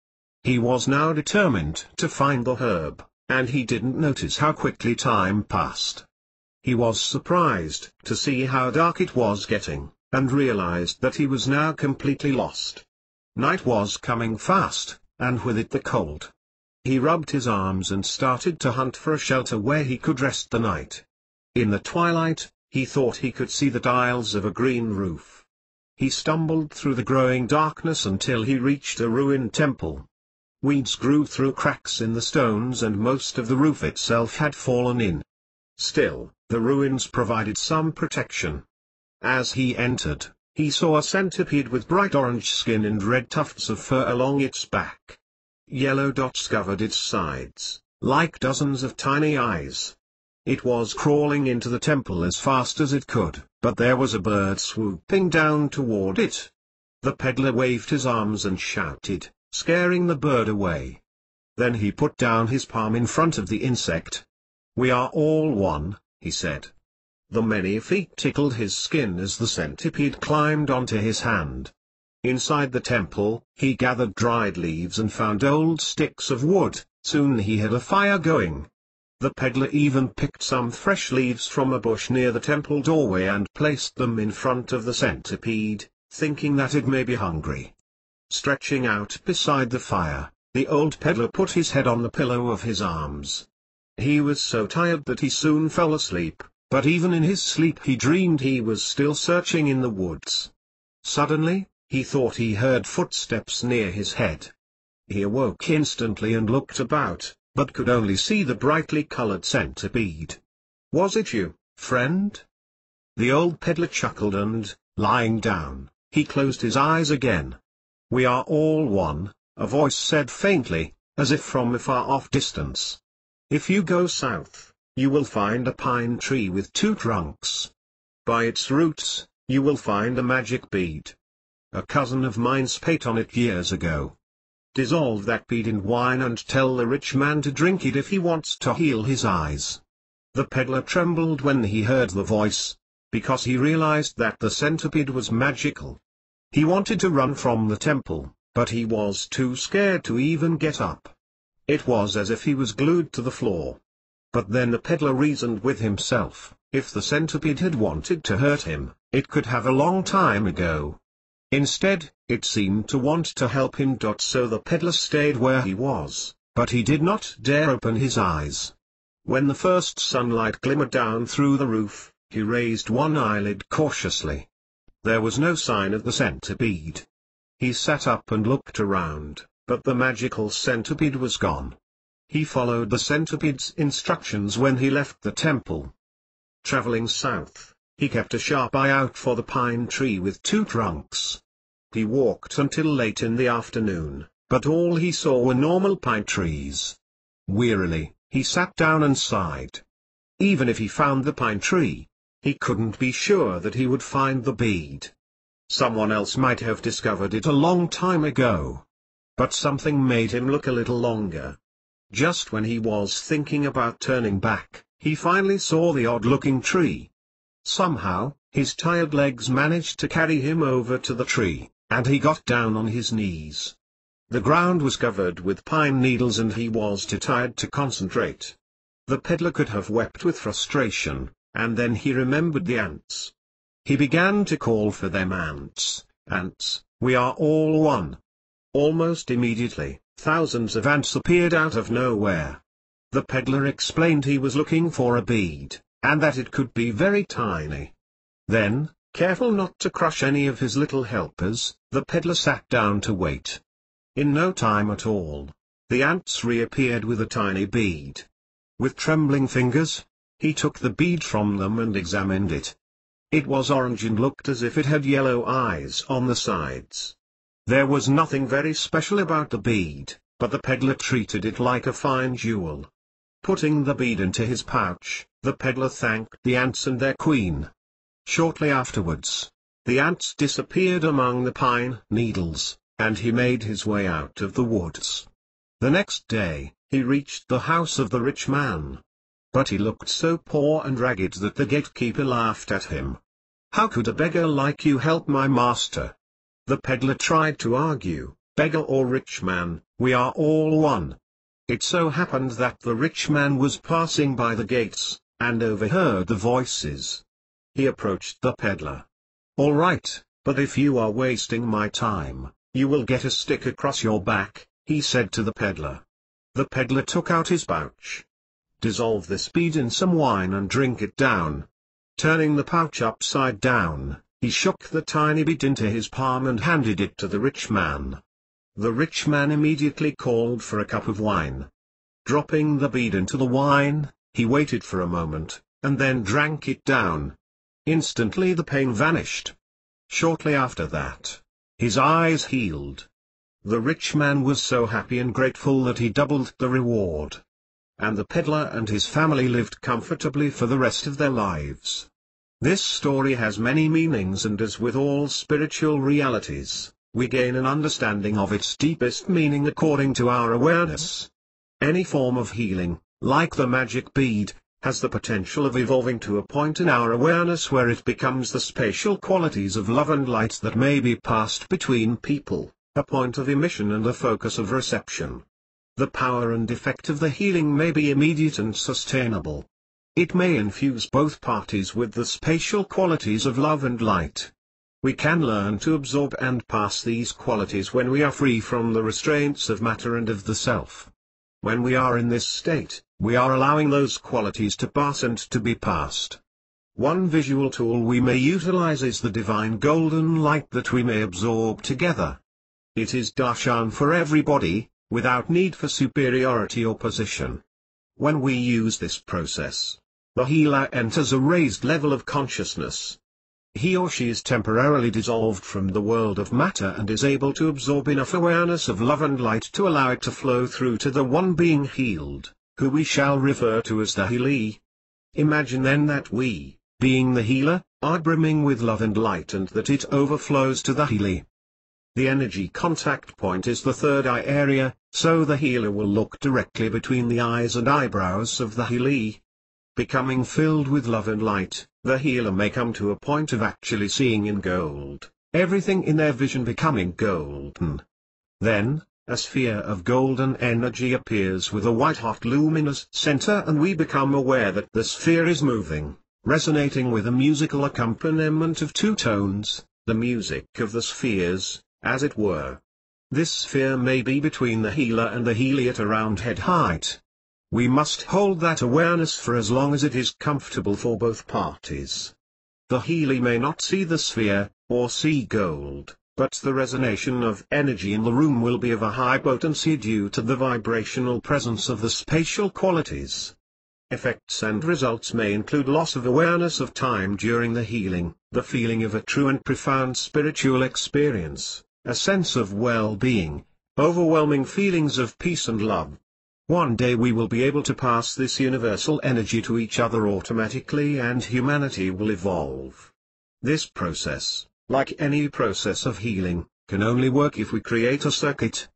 He was now determined to find the herb, and he didn't notice how quickly time passed. He was surprised to see how dark it was getting, and realized that he was now completely lost. Night was coming fast, and with it the cold. He rubbed his arms and started to hunt for a shelter where he could rest the night. In the twilight, he thought he could see the tiles of a green roof. He stumbled through the growing darkness until he reached a ruined temple. Weeds grew through cracks in the stones and most of the roof itself had fallen in. Still, the ruins provided some protection. As he entered, he saw a centipede with bright orange skin and red tufts of fur along its back. Yellow dots covered its sides, like dozens of tiny eyes. It was crawling into the temple as fast as it could, but there was a bird swooping down toward it. The peddler waved his arms and shouted, scaring the bird away. Then he put down his palm in front of the insect. "We are all one," he said. The many feet tickled his skin as the centipede climbed onto his hand. Inside the temple, he gathered dried leaves and found old sticks of wood. Soon he had a fire going. The peddler even picked some fresh leaves from a bush near the temple doorway and placed them in front of the centipede, thinking that it may be hungry. Stretching out beside the fire, the old peddler put his head on the pillow of his arms. He was so tired that he soon fell asleep, but even in his sleep he dreamed he was still searching in the woods. Suddenly, he thought he heard footsteps near his head. He awoke instantly and looked about, but could only see the brightly colored centipede. "Was it you, friend?" The old peddler chuckled and, lying down, he closed his eyes again. "We are all one," a voice said faintly, as if from a far-off distance. "If you go south, you will find a pine tree with two trunks. By its roots, you will find a magic bead. A cousin of mine spat on it years ago. Dissolve that bead in wine and tell the rich man to drink it if he wants to heal his eyes." The peddler trembled when he heard the voice, because he realized that the centipede was magical. He wanted to run from the temple, but he was too scared to even get up. It was as if he was glued to the floor. But then the peddler reasoned with himself, if the centipede had wanted to hurt him, it could have a long time ago. Instead, it seemed to want to help him. So the peddler stayed where he was, but he did not dare open his eyes. When the first sunlight glimmered down through the roof, he raised one eyelid cautiously. There was no sign of the centipede. He sat up and looked around, but the magical centipede was gone. He followed the centipede's instructions when he left the temple. Traveling south, he kept a sharp eye out for the pine tree with two trunks. He walked until late in the afternoon, but all he saw were normal pine trees. Wearily, he sat down and sighed. Even if he found the pine tree, he couldn't be sure that he would find the bead. Someone else might have discovered it a long time ago. But something made him look a little longer. Just when he was thinking about turning back, he finally saw the odd-looking tree. Somehow, his tired legs managed to carry him over to the tree, and he got down on his knees. The ground was covered with pine needles and he was too tired to concentrate. The peddler could have wept with frustration, and then he remembered the ants. He began to call for them. Ants, ants, we are all one. Almost immediately, thousands of ants appeared out of nowhere. The peddler explained he was looking for a bead, and that it could be very tiny. Then, careful not to crush any of his little helpers, the peddler sat down to wait. In no time at all, the ants reappeared with a tiny bead. With trembling fingers, he took the bead from them and examined it. It was orange and looked as if it had yellow eyes on the sides. There was nothing very special about the bead, but the peddler treated it like a fine jewel. Putting the bead into his pouch, the peddler thanked the ants and their queen. Shortly afterwards, the ants disappeared among the pine needles, and he made his way out of the woods. The next day, he reached the house of the rich man. But he looked so poor and ragged that the gatekeeper laughed at him. "How could a beggar like you help my master?" The peddler tried to argue, "Beggar or rich man, we are all one." It so happened that the rich man was passing by the gates, and overheard the voices. He approached the peddler. "All right, but if you are wasting my time, you will get a stick across your back," he said to the peddler. The peddler took out his pouch. "Dissolve this bead in some wine and drink it down." Turning the pouch upside down, he shook the tiny bead into his palm and handed it to the rich man. The rich man immediately called for a cup of wine. Dropping the bead into the wine, he waited for a moment, and then drank it down. Instantly the pain vanished. Shortly after that, his eyes healed. The rich man was so happy and grateful that he doubled the reward. And the peddler and his family lived comfortably for the rest of their lives. This story has many meanings, and as with all spiritual realities, we gain an understanding of its deepest meaning according to our awareness. Any form of healing, like the magic bead, has the potential of evolving to a point in our awareness where it becomes the spatial qualities of love and light that may be passed between people, a point of emission and a focus of reception. The power and effect of the healing may be immediate and sustainable. It may infuse both parties with the spatial qualities of love and light. We can learn to absorb and pass these qualities when we are free from the restraints of matter and of the self. When we are in this state, we are allowing those qualities to pass and to be passed. One visual tool we may utilize is the divine golden light that we may absorb together. It is darshan for everybody, without need for superiority or position. When we use this process, the healer enters a raised level of consciousness. He or she is temporarily dissolved from the world of matter and is able to absorb enough awareness of love and light to allow it to flow through to the one being healed, who we shall refer to as the healee. Imagine then that we, being the healer, are brimming with love and light and that it overflows to the healee. The energy contact point is the third eye area, so the healer will look directly between the eyes and eyebrows of the healee. Becoming filled with love and light, the healer may come to a point of actually seeing in gold, everything in their vision becoming golden. Then, a sphere of golden energy appears with a white-hot luminous center, and we become aware that the sphere is moving, resonating with a musical accompaniment of two tones, the music of the spheres, as it were. This sphere may be between the healer and the healee at around head height. We must hold that awareness for as long as it is comfortable for both parties. The healer may not see the sphere, or see gold, but the resonation of energy in the room will be of a high potency due to the vibrational presence of the spatial qualities. Effects and results may include loss of awareness of time during the healing, the feeling of a true and profound spiritual experience, a sense of well-being, overwhelming feelings of peace and love. One day we will be able to pass this universal energy to each other automatically and humanity will evolve. This process, like any process of healing, can only work if we create a circuit.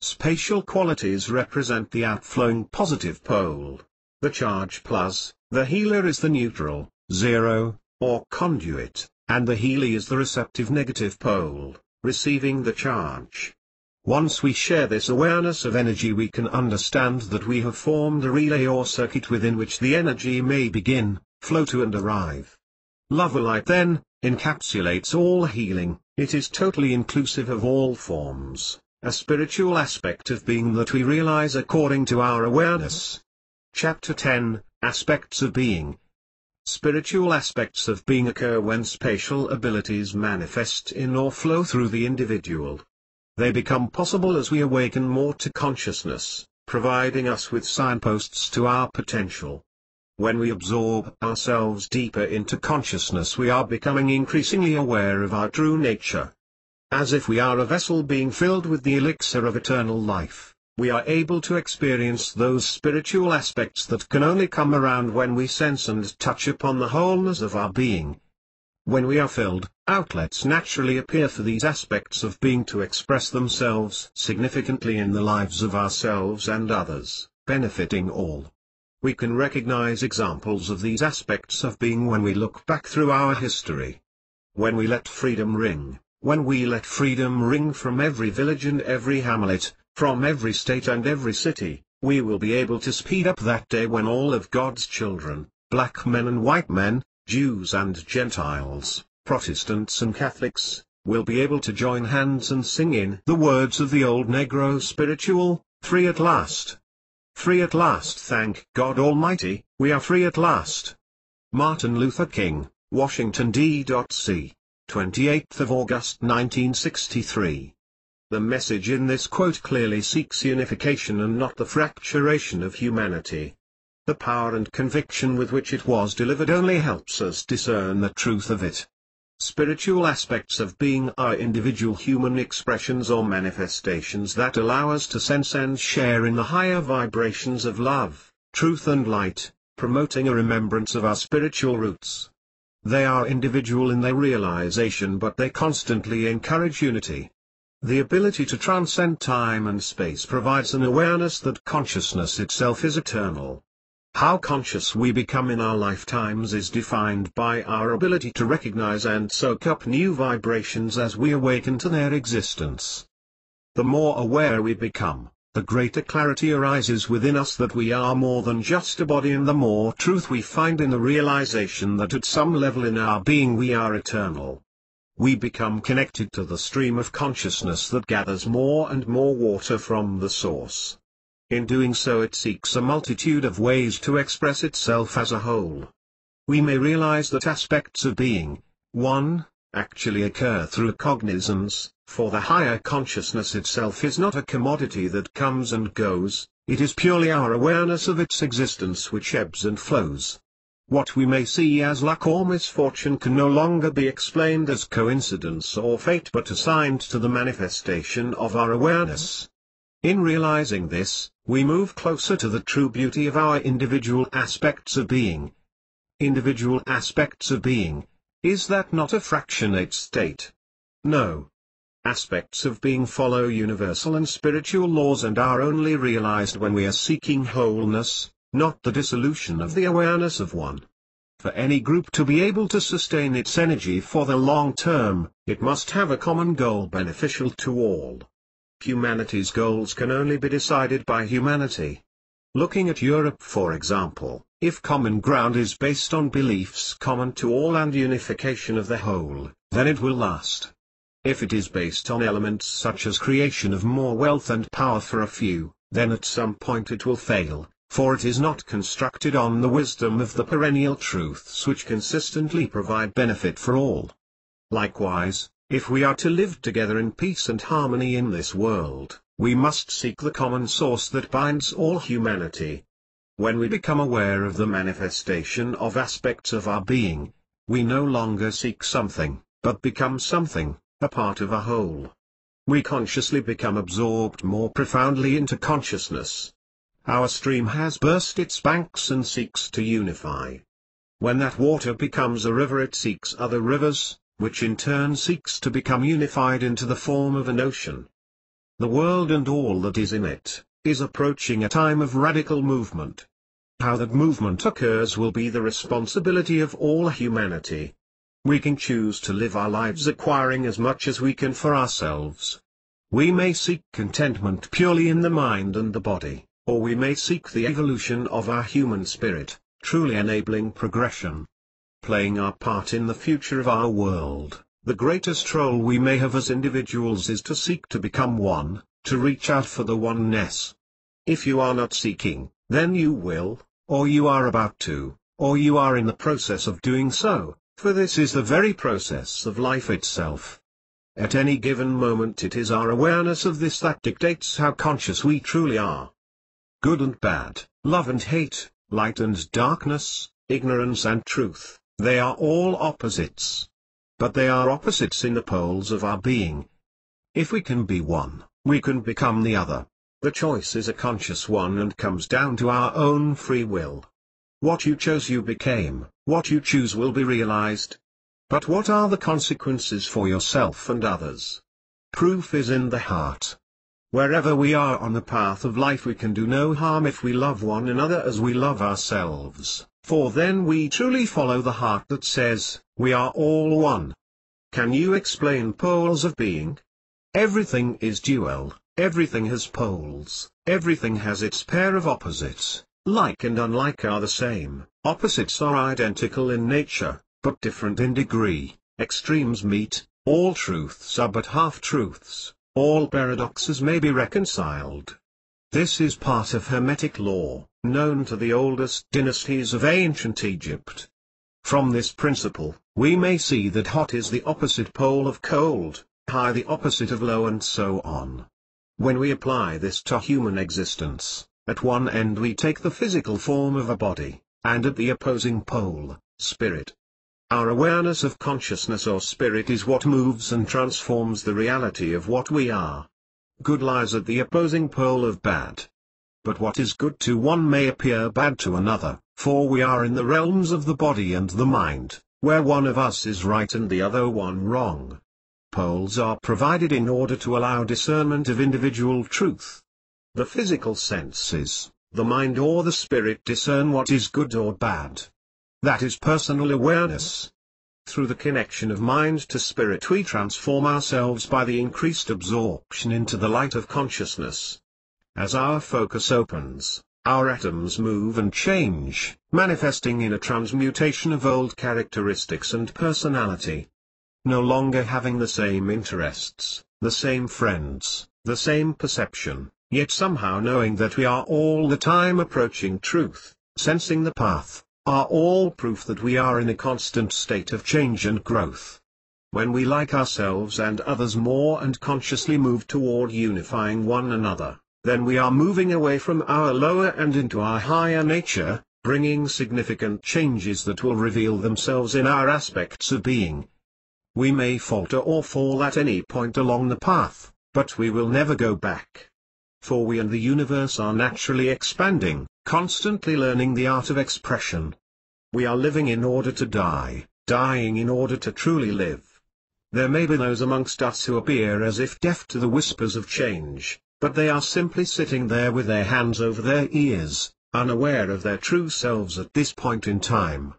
Spatial qualities represent the outflowing positive pole. The charge plus, the healer is the neutral, zero, or conduit, and the healer is the receptive negative pole, receiving the charge. Once we share this awareness of energy, we can understand that we have formed a relay or circuit within which the energy may begin, flow to and arrive. Love light then encapsulates all healing. It is totally inclusive of all forms, a spiritual aspect of being that we realize according to our awareness. Chapter 10, Aspects of Being. Spiritual aspects of being occur when spatial abilities manifest in or flow through the individual. They become possible as we awaken more to consciousness, providing us with signposts to our potential. When we absorb ourselves deeper into consciousness, we are becoming increasingly aware of our true nature. As if we are a vessel being filled with the elixir of eternal life, we are able to experience those spiritual aspects that can only come around when we sense and touch upon the wholeness of our being. When we are filled, outlets naturally appear for these aspects of being to express themselves significantly in the lives of ourselves and others, benefiting all. We can recognize examples of these aspects of being when we look back through our history. When we let freedom ring, when we let freedom ring from every village and every hamlet, from every state and every city, we will be able to speed up that day when all of God's children, black men and white men, Jews and Gentiles, Protestants and Catholics, will be able to join hands and sing in the words of the old Negro spiritual, free at last. Free at last, thank God Almighty, we are free at last. Martin Luther King, Washington D.C. 28th of August 1963. The message in this quote clearly seeks unification and not the fracturation of humanity. The power and conviction with which it was delivered only helps us discern the truth of it. Spiritual aspects of being are individual human expressions or manifestations that allow us to sense and share in the higher vibrations of love, truth and light, promoting a remembrance of our spiritual roots. They are individual in their realization, but they constantly encourage unity. The ability to transcend time and space provides an awareness that consciousness itself is eternal. How conscious we become in our lifetimes is defined by our ability to recognize and soak up new vibrations as we awaken to their existence. The more aware we become, the greater clarity arises within us that we are more than just a body, and the more truth we find in the realization that at some level in our being we are eternal. We become connected to the stream of consciousness that gathers more and more water from the source. In doing so, it seeks a multitude of ways to express itself as a whole. We may realize that aspects of being, 1, actually occur through cognizance, for the higher consciousness itself is not a commodity that comes and goes, it is purely our awareness of its existence which ebbs and flows. What we may see as luck or misfortune can no longer be explained as coincidence or fate, but assigned to the manifestation of our awareness. In realizing this, we move closer to the true beauty of our individual aspects of being. Individual aspects of being, is that not a fractionate state? No. Aspects of being follow universal and spiritual laws and are only realized when we are seeking wholeness, not the dissolution of the awareness of one. For any group to be able to sustain its energy for the long term, it must have a common goal beneficial to all. Humanity's goals can only be decided by humanity. Looking at Europe for example, if common ground is based on beliefs common to all and unification of the whole, then it will last. If it is based on elements such as creation of more wealth and power for a few, then at some point it will fail, for it is not constructed on the wisdom of the perennial truths which consistently provide benefit for all. Likewise, if we are to live together in peace and harmony in this world, we must seek the common source that binds all humanity. When we become aware of the manifestation of aspects of our being, we no longer seek something, but become something, a part of a whole. We consciously become absorbed more profoundly into consciousness. Our stream has burst its banks and seeks to unify. When that water becomes a river, it seeks other rivers, which in turn seeks to become unified into the form of an ocean. The world and all that is in it, is approaching a time of radical movement. How that movement occurs will be the responsibility of all humanity. We can choose to live our lives acquiring as much as we can for ourselves. We may seek contentment purely in the mind and the body, or we may seek the evolution of our human spirit, truly enabling progression. Playing our part in the future of our world, the greatest role we may have as individuals is to seek to become one, to reach out for the oneness. If you are not seeking, then you will, or you are about to, or you are in the process of doing so, for this is the very process of life itself. At any given moment it is our awareness of this that dictates how conscious we truly are. Good and bad, love and hate, light and darkness, ignorance and truth, they are all opposites. But they are opposites in the poles of our being. If we can be one, we can become the other. The choice is a conscious one and comes down to our own free will. What you chose you became, what you choose will be realized. But what are the consequences for yourself and others? Proof is in the heart. Wherever we are on the path of life we can do no harm if we love one another as we love ourselves, for then we truly follow the heart that says, we are all one. Can you explain poles of being? Everything is dual, everything has poles, everything has its pair of opposites. Like and unlike are the same, opposites are identical in nature, but different in degree, extremes meet, all truths are but half-truths, all paradoxes may be reconciled. This is part of Hermetic law, known to the oldest dynasties of ancient Egypt. From this principle, we may see that hot is the opposite pole of cold, high the opposite of low and so on. When we apply this to human existence, at one end we take the physical form of a body, and at the opposing pole, spirit. Our awareness of consciousness or spirit is what moves and transforms the reality of what we are. Good lies at the opposing pole of bad. But what is good to one may appear bad to another, for we are in the realms of the body and the mind, where one of us is right and the other one wrong. Poles are provided in order to allow discernment of individual truth. The physical senses, the mind or the spirit discern what is good or bad. That is personal awareness. Through the connection of mind to spirit we transform ourselves by the increased absorption into the light of consciousness. As our focus opens, our atoms move and change, manifesting in a transmutation of old characteristics and personality. No longer having the same interests, the same friends, the same perception, yet somehow knowing that we are all the time approaching truth, sensing the path, are all proof that we are in a constant state of change and growth. When we like ourselves and others more and consciously move toward unifying one another, then we are moving away from our lower and into our higher nature, bringing significant changes that will reveal themselves in our aspects of being. We may falter or fall at any point along the path, but we will never go back. For we and the universe are naturally expanding, constantly learning the art of expression. We are living in order to die, dying in order to truly live. There may be those amongst us who appear as if deaf to the whispers of change, but they are simply sitting there with their hands over their ears, unaware of their true selves at this point in time.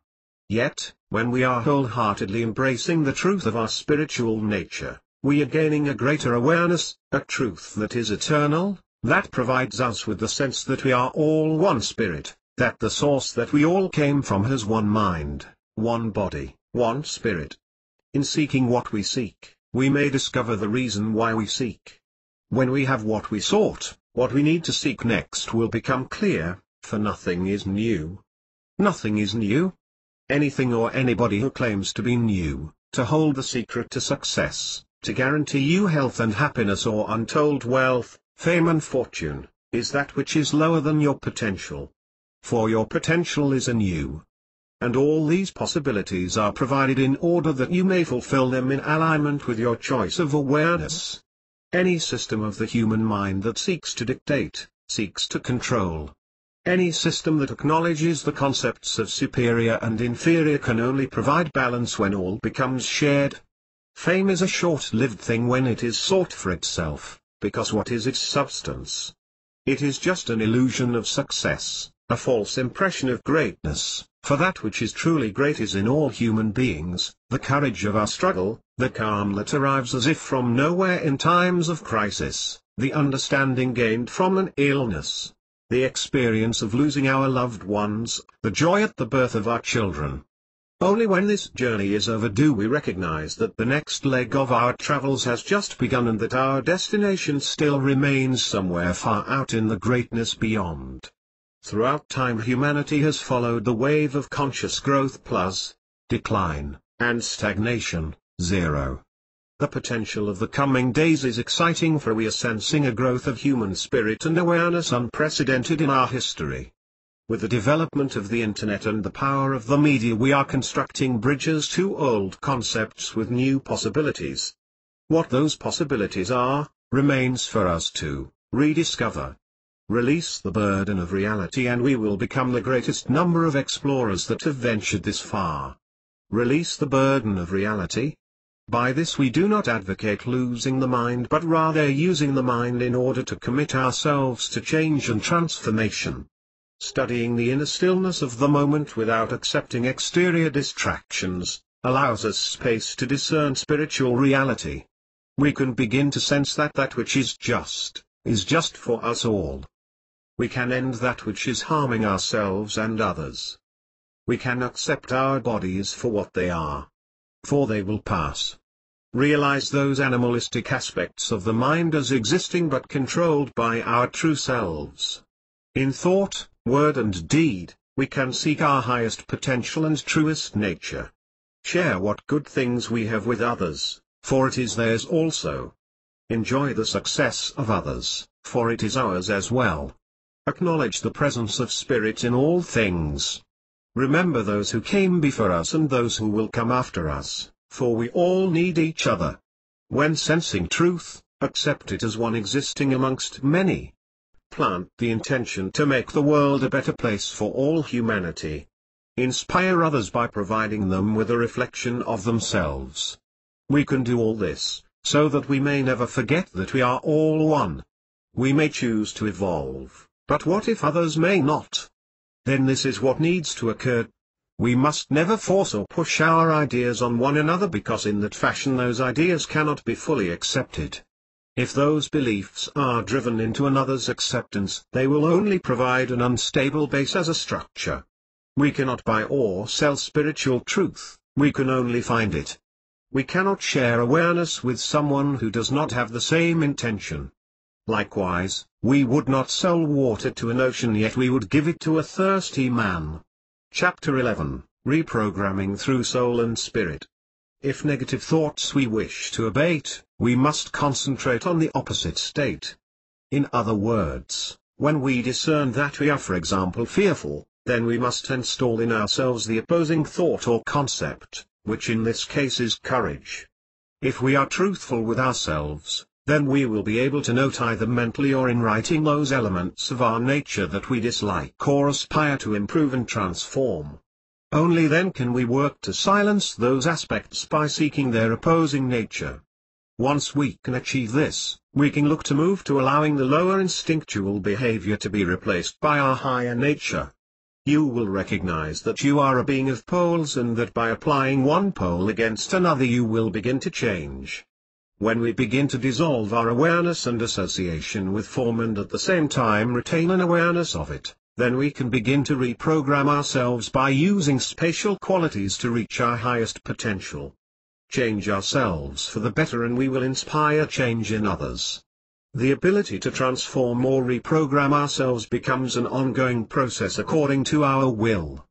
Yet, when we are wholeheartedly embracing the truth of our spiritual nature, we are gaining a greater awareness, a truth that is eternal, that provides us with the sense that we are all one spirit, that the source that we all came from has one mind, one body, one spirit. In seeking what we seek, we may discover the reason why we seek. When we have what we sought, what we need to seek next will become clear, For nothing is new. Nothing is new. Anything or anybody who claims to be new, to hold the secret to success, to guarantee you health and happiness or untold wealth, fame and fortune, is that which is lower than your potential. For your potential is anew. And all these possibilities are provided in order that you may fulfill them in alignment with your choice of awareness. Any system of the human mind that seeks to dictate, seeks to control. Any system that acknowledges the concepts of superior and inferior can only provide balance when all becomes shared. Fame is a short-lived thing when it is sought for itself, because what is its substance? It is just an illusion of success, a false impression of greatness, for that which is truly great is in all human beings, the courage of our struggle, the calm that arrives as if from nowhere in times of crisis, the understanding gained from an illness, the experience of losing our loved ones, the joy at the birth of our children. Only when this journey is over do we recognize that the next leg of our travels has just begun and that our destination still remains somewhere far out in the greatness beyond. Throughout time humanity has followed the wave of conscious growth plus decline, and stagnation, zero. The potential of the coming days is exciting, for we are sensing a growth of human spirit and awareness unprecedented in our history. With the development of the internet and the power of the media, we are constructing bridges to old concepts with new possibilities. What those possibilities are, remains for us to rediscover. Release the burden of reality and we will become the greatest number of explorers that have ventured this far. Release the burden of reality? By this we do not advocate losing the mind, but rather using the mind in order to commit ourselves to change and transformation. Studying the inner stillness of the moment without accepting exterior distractions, allows us space to discern spiritual reality. We can begin to sense that that which is just for us all. We can end that which is harming ourselves and others. We can accept our bodies for what they are. For they will pass. Realize those animalistic aspects of the mind as existing but controlled by our true selves. In thought, word and deed, we can seek our highest potential and truest nature. Share what good things we have with others, for it is theirs also. Enjoy the success of others, for it is ours as well. Acknowledge the presence of spirit in all things. Remember those who came before us and those who will come after us, for we all need each other. When sensing truth, accept it as one existing amongst many. Plant the intention to make the world a better place for all humanity. Inspire others by providing them with a reflection of themselves. We can do all this, so that we may never forget that we are all one. We may choose to evolve, but what if others may not? Then this is what needs to occur. We must never force or push our ideas on one another, because in that fashion those ideas cannot be fully accepted. If those beliefs are driven into another's acceptance, they will only provide an unstable base as a structure. We cannot buy or sell spiritual truth, we can only find it. We cannot share awareness with someone who does not have the same intention. Likewise, we would not sell water to an ocean, yet we would give it to a thirsty man. Chapter 11, Reprogramming through Soul and Spirit. If negative thoughts we wish to abate, we must concentrate on the opposite state. In other words, when we discern that we are, for example, fearful, then we must install in ourselves the opposing thought or concept, which in this case is courage. If we are truthful with ourselves, then we will be able to note either mentally or in writing those elements of our nature that we dislike or aspire to improve and transform. Only then can we work to silence those aspects by seeking their opposing nature. Once we can achieve this, we can look to move to allowing the lower instinctual behavior to be replaced by our higher nature. You will recognize that you are a being of poles, and that by applying one pole against another you will begin to change. When we begin to dissolve our awareness and association with form and at the same time retain an awareness of it, then we can begin to reprogram ourselves by using spatial qualities to reach our highest potential. Change ourselves for the better and we will inspire change in others. The ability to transform or reprogram ourselves becomes an ongoing process according to our will.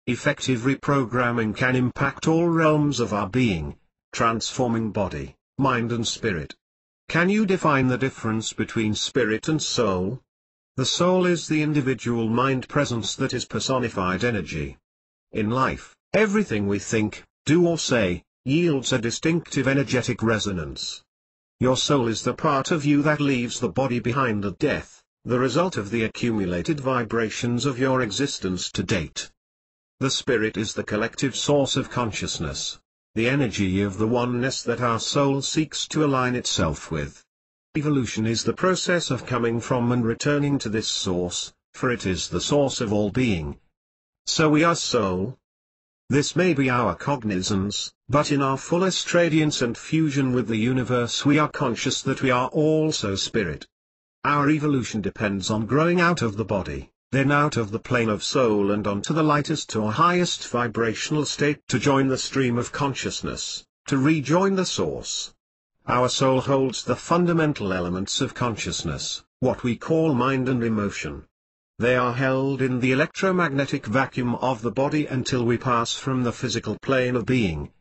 Effective reprogramming can impact all realms of our being, transforming body, mind and spirit. Can you define the difference between spirit and soul? The soul is the individual mind presence that is personified energy. In life, everything we think, do or say, yields a distinctive energetic resonance. Your soul is the part of you that leaves the body behind at death, the result of the accumulated vibrations of your existence to date. The spirit is the collective source of consciousness, the energy of the oneness that our soul seeks to align itself with. Evolution is the process of coming from and returning to this source, for it is the source of all being. So we are soul. This may be our cognizance, but in our fullest radiance and fusion with the universe we are conscious that we are also spirit. Our evolution depends on growing out of the body, then out of the plane of soul and onto the lightest or highest vibrational state to join the stream of consciousness, to rejoin the source. Our soul holds the fundamental elements of consciousness, what we call mind and emotion. They are held in the electromagnetic vacuum of the body until we pass from the physical plane of being.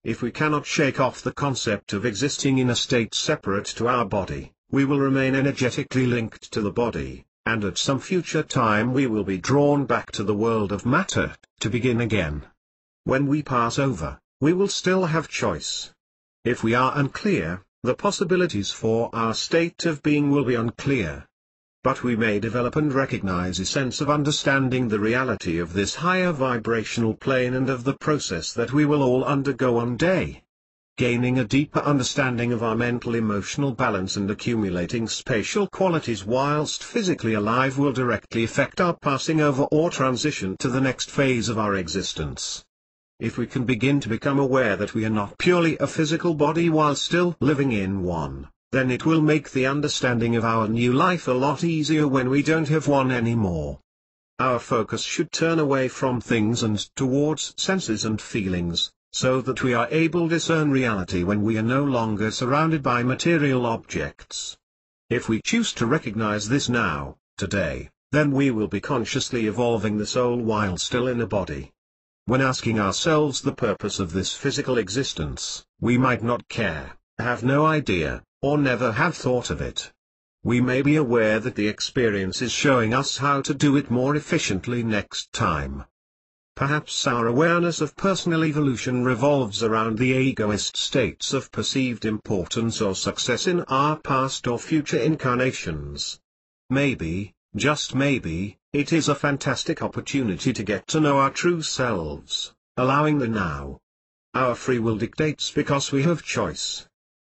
If we cannot shake off the concept of existing in a state separate to our body, we will remain energetically linked to the body, and at some future time we will be drawn back to the world of matter, to begin again. When we pass over, we will still have choice. If we are unclear, the possibilities for our state of being will be unclear. But we may develop and recognize a sense of understanding the reality of this higher vibrational plane and of the process that we will all undergo one day. Gaining a deeper understanding of our mental-emotional balance and accumulating spatial qualities whilst physically alive will directly affect our passing over or transition to the next phase of our existence. If we can begin to become aware that we are not purely a physical body while still living in one, then it will make the understanding of our new life a lot easier when we don't have one anymore. Our focus should turn away from things and towards senses and feelings, so that we are able to discern reality when we are no longer surrounded by material objects. If we choose to recognize this now, today, then we will be consciously evolving the soul while still in a body. When asking ourselves the purpose of this physical existence, we might not care, have no idea, or never have thought of it. We may be aware that the experience is showing us how to do it more efficiently next time. Perhaps our awareness of personal evolution revolves around the egoist states of perceived importance or success in our past or future incarnations. Maybe, just maybe, it is a fantastic opportunity to get to know our true selves, allowing the now. Our free will dictates because we have choice.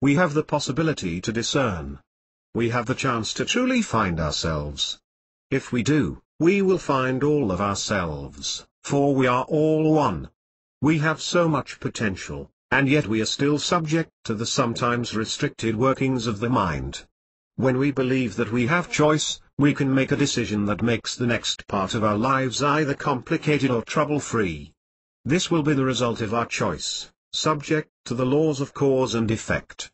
We have the possibility to discern. We have the chance to truly find ourselves. If we do, we will find all of ourselves, for we are all one. We have so much potential, and yet we are still subject to the sometimes restricted workings of the mind. When we believe that we have choice, we can make a decision that makes the next part of our lives either complicated or trouble-free. This will be the result of our choice, subject to the laws of cause and effect.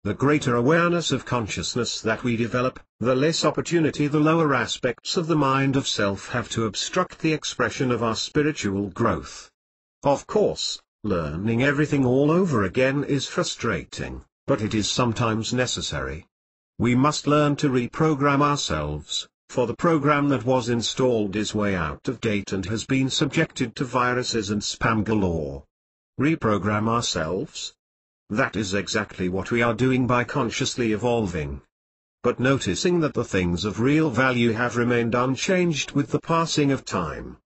The greater awareness of consciousness that we develop, the less opportunity the lower aspects of the mind of self have to obstruct the expression of our spiritual growth. Of course, learning everything all over again is frustrating, but it is sometimes necessary. We must learn to reprogram ourselves, for the program that was installed is way out of date and has been subjected to viruses and spam galore. Reprogram ourselves? That is exactly what we are doing by consciously evolving. But noticing that the things of real value have remained unchanged with the passing of time.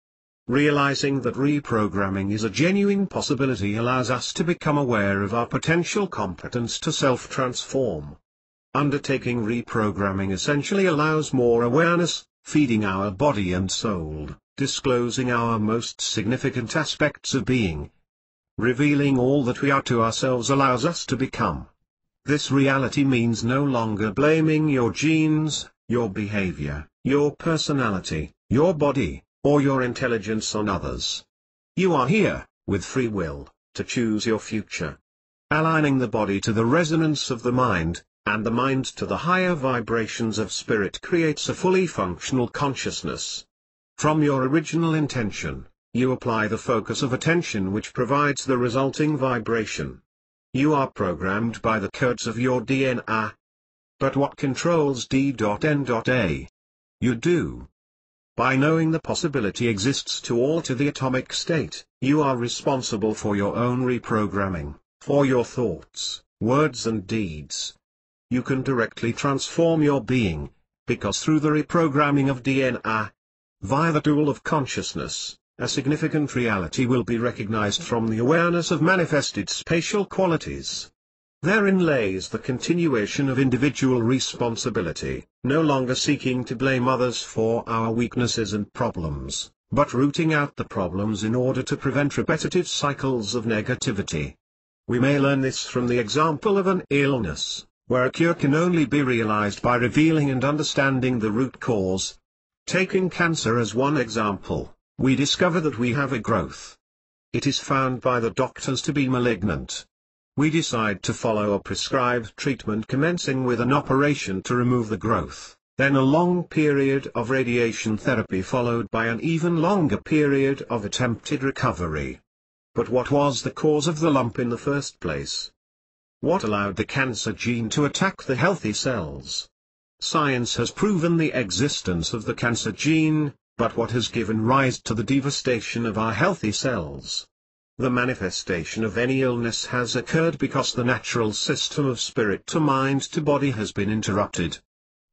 Realizing that reprogramming is a genuine possibility allows us to become aware of our potential competence to self-transform. Undertaking reprogramming essentially allows more awareness, feeding our body and soul, disclosing our most significant aspects of being. Revealing all that we are to ourselves allows us to become. This reality means no longer blaming your genes, your behavior, your personality, your body, or your intelligence on others. You are here, with free will, to choose your future. Aligning the body to the resonance of the mind, and the mind to the higher vibrations of spirit creates a fully functional consciousness. From your original intention, you apply the focus of attention which provides the resulting vibration. You are programmed by the codes of your DNA. But what controls D.N.A? You do. By knowing the possibility exists to alter the atomic state, you are responsible for your own reprogramming, for your thoughts, words and deeds. You can directly transform your being, because through the reprogramming of DNA, via the tool of consciousness, a significant reality will be recognized from the awareness of manifested spatial qualities. Therein lays the continuation of individual responsibility, no longer seeking to blame others for our weaknesses and problems, but rooting out the problems in order to prevent repetitive cycles of negativity. We may learn this from the example of an illness, where a cure can only be realized by revealing and understanding the root cause. Taking cancer as one example, we discover that we have a growth. It is found by the doctors to be malignant. We decide to follow a prescribed treatment commencing with an operation to remove the growth, then a long period of radiation therapy followed by an even longer period of attempted recovery. But what was the cause of the lump in the first place? What allowed the cancer gene to attack the healthy cells? Science has proven the existence of the cancer gene, but what has given rise to the devastation of our healthy cells? The manifestation of any illness has occurred because the natural system of spirit to mind to body has been interrupted.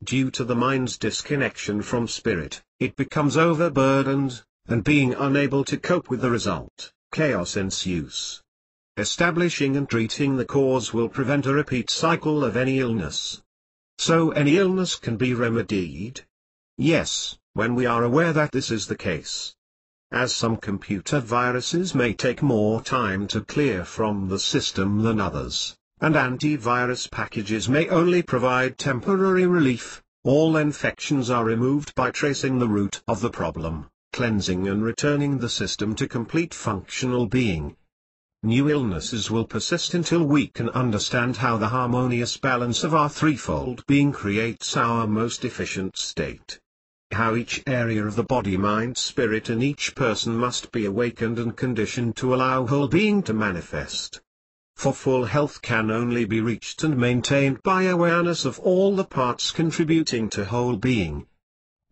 Due to the mind's disconnection from spirit, it becomes overburdened, and being unable to cope with the result, chaos ensues. Establishing and treating the cause will prevent a repeat cycle of any illness. So any illness can be remedied? Yes, when we are aware that this is the case. As some computer viruses may take more time to clear from the system than others, and antivirus packages may only provide temporary relief, all infections are removed by tracing the root of the problem, cleansing and returning the system to complete functional being. New illnesses will persist until we can understand how the harmonious balance of our threefold being creates our most efficient state. How each area of the body, mind, spirit in each person must be awakened and conditioned to allow whole being to manifest. For full health can only be reached and maintained by awareness of all the parts contributing to whole being.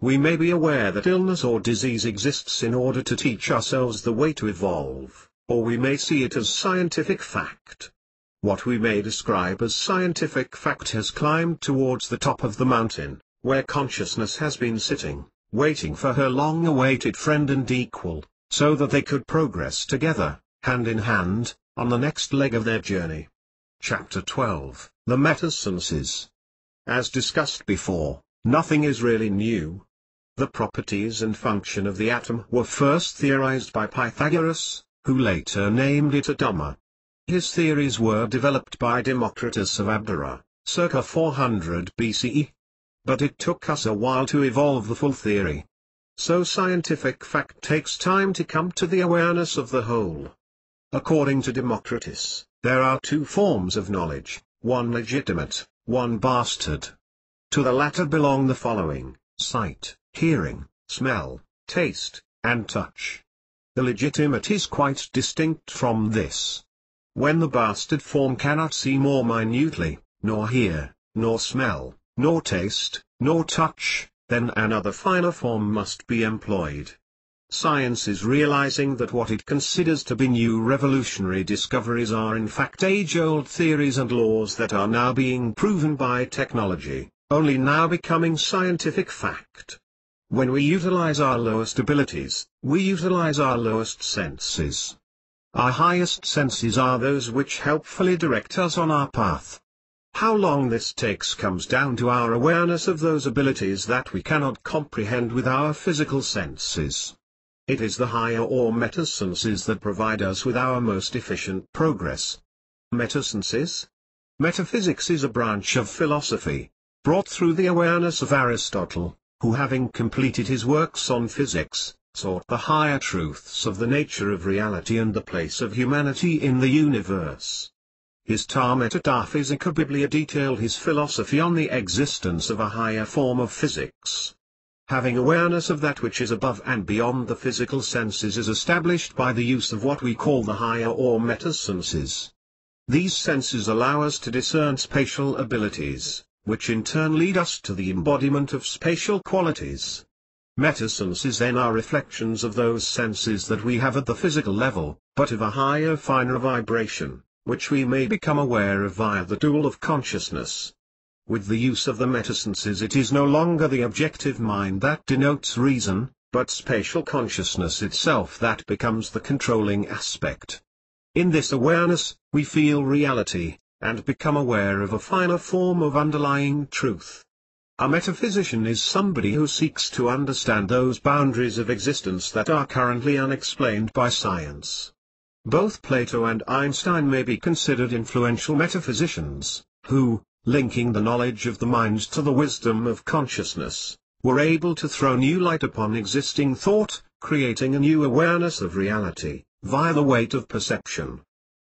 We may be aware that illness or disease exists in order to teach ourselves the way to evolve, or we may see it as scientific fact. What we may describe as scientific fact has climbed towards the top of the mountain, where consciousness has been sitting, waiting for her long-awaited friend and equal, so that they could progress together, hand in hand, on the next leg of their journey. Chapter 12, The Metasenses. As discussed before, nothing is really new. The properties and function of the atom were first theorized by Pythagoras, who later named it Atoma. His theories were developed by Democritus of Abdera, circa 400 BCE. But it took us a while to evolve the full theory. So scientific fact takes time to come to the awareness of the whole. According to Democritus, there are two forms of knowledge, one legitimate, one bastard. To the latter belong the following: sight, hearing, smell, taste, and touch. The legitimate is quite distinct from this. When the bastard form cannot see more minutely, nor hear, nor smell, nor taste, nor touch, then another finer form must be employed. Science is realizing that what it considers to be new revolutionary discoveries are in fact age-old theories and laws that are now being proven by technology, only now becoming scientific fact. When we utilize our lowest abilities, we utilize our lowest senses. Our highest senses are those which helpfully direct us on our path. How long this takes comes down to our awareness of those abilities that we cannot comprehend with our physical senses. It is the higher or metasenses that provide us with our most efficient progress. Metasenses? Metaphysics is a branch of philosophy, brought through the awareness of Aristotle, who having completed his works on physics, sought the higher truths of the nature of reality and the place of humanity in the universe. his Ta Metaphysica Biblia detailed his philosophy on the existence of a higher form of physics. Having awareness of that which is above and beyond the physical senses is established by the use of what we call the higher or metasenses. These senses allow us to discern spatial abilities, which in turn lead us to the embodiment of spatial qualities. Metasenses then are reflections of those senses that we have at the physical level, but of a higher finer vibration, which we may become aware of via the tool of consciousness. With the use of the metasenses it is no longer the objective mind that denotes reason, but spatial consciousness itself that becomes the controlling aspect. In this awareness, we feel reality, and become aware of a finer form of underlying truth. A metaphysician is somebody who seeks to understand those boundaries of existence that are currently unexplained by science. Both Plato and Einstein may be considered influential metaphysicians, who, linking the knowledge of the mind to the wisdom of consciousness, were able to throw new light upon existing thought, creating a new awareness of reality, via the weight of perception.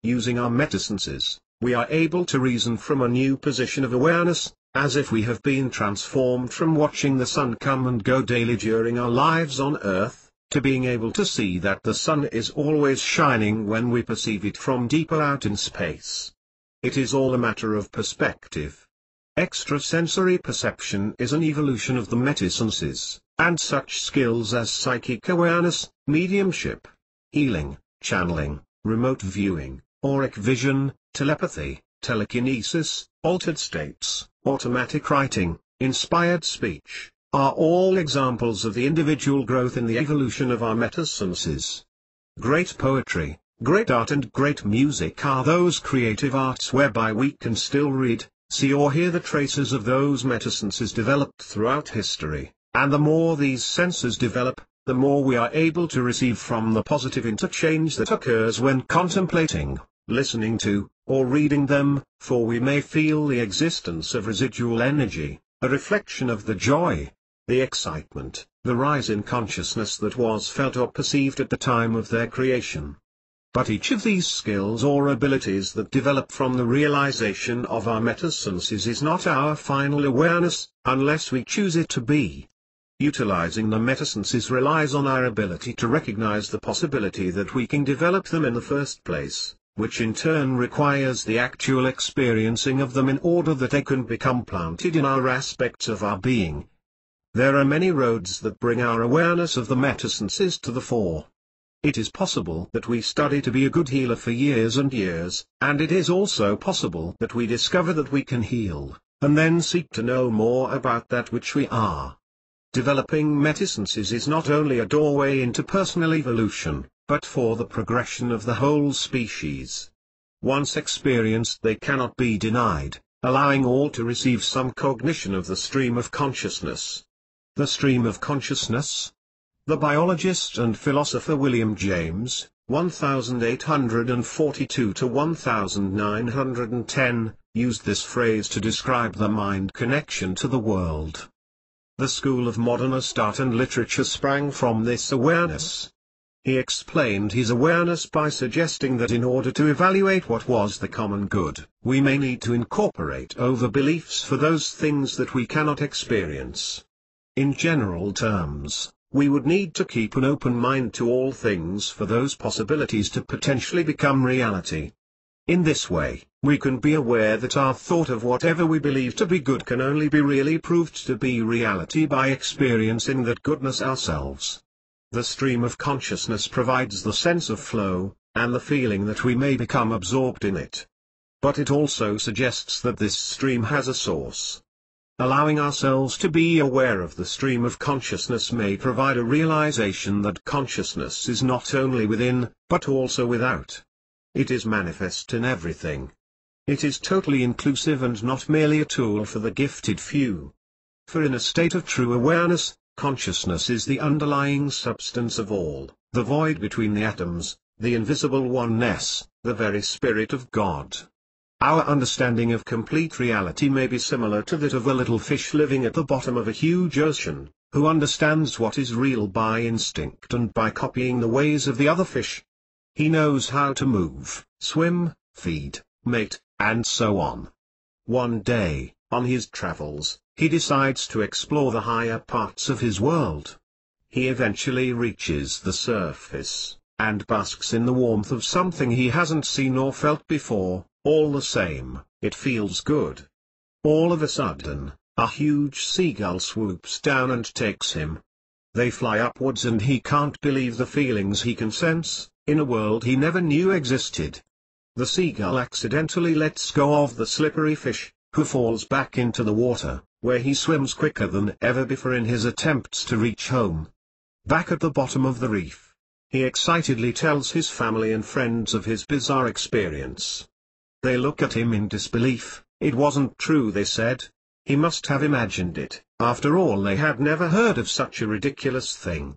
Using our metasenses, we are able to reason from a new position of awareness, as if we have been transformed from watching the sun come and go daily during our lives on Earth, to being able to see that the sun is always shining when we perceive it from deeper out in space. It is all a matter of perspective. Extrasensory perception is an evolution of the metasenses, and such skills as psychic awareness, mediumship, healing, channeling, remote viewing, auric vision, telepathy, telekinesis, altered states, automatic writing, inspired speech, are all examples of the individual growth in the evolution of our metasenses. Great poetry, great art and great music are those creative arts whereby we can still read, see or hear the traces of those metasenses developed throughout history, and the more these senses develop, the more we are able to receive from the positive interchange that occurs when contemplating, listening to, or reading them, for we may feel the existence of residual energy, a reflection of the joy, the excitement, the rise in consciousness that was felt or perceived at the time of their creation. But each of these skills or abilities that develop from the realization of our metasenses is not our final awareness, unless we choose it to be. Utilizing the metasenses relies on our ability to recognize the possibility that we can develop them in the first place, which in turn requires the actual experiencing of them in order that they can become planted in our aspects of our being. There are many roads that bring our awareness of the metasenses to the fore. It is possible that we study to be a good healer for years and years, and it is also possible that we discover that we can heal, and then seek to know more about that which we are. Developing metasenses is not only a doorway into personal evolution, but for the progression of the whole species. Once experienced they cannot be denied, allowing all to receive some cognition of the stream of consciousness. The stream of consciousness? The biologist and philosopher William James, 1842 to 1910, used this phrase to describe the mind connection to the world. The school of modernist art and literature sprang from this awareness. He explained his awareness by suggesting that in order to evaluate what was the common good, we may need to incorporate over-beliefs for those things that we cannot experience. In general terms, we would need to keep an open mind to all things for those possibilities to potentially become reality. In this way, we can be aware that our thought of whatever we believe to be good can only be really proved to be reality by experiencing that goodness ourselves. The stream of consciousness provides the sense of flow, and the feeling that we may become absorbed in it. But it also suggests that this stream has a source. Allowing ourselves to be aware of the stream of consciousness may provide a realization that consciousness is not only within, but also without. It is manifest in everything. It is totally inclusive and not merely a tool for the gifted few. For in a state of true awareness, consciousness is the underlying substance of all, the void between the atoms, the invisible oneness, the very Spirit of God. Our understanding of complete reality may be similar to that of a little fish living at the bottom of a huge ocean, who understands what is real by instinct and by copying the ways of the other fish. He knows how to move, swim, feed, mate, and so on. One day, on his travels, he decides to explore the higher parts of his world. He eventually reaches the surface, and basks in the warmth of something he hasn't seen or felt before. All the same, it feels good. All of a sudden, a huge seagull swoops down and takes him. They fly upwards and he can't believe the feelings he can sense, in a world he never knew existed. The seagull accidentally lets go of the slippery fish, who falls back into the water, where he swims quicker than ever before in his attempts to reach home. Back at the bottom of the reef, he excitedly tells his family and friends of his bizarre experience. They look at him in disbelief. It wasn't true, they said. He must have imagined it. After all, they had never heard of such a ridiculous thing.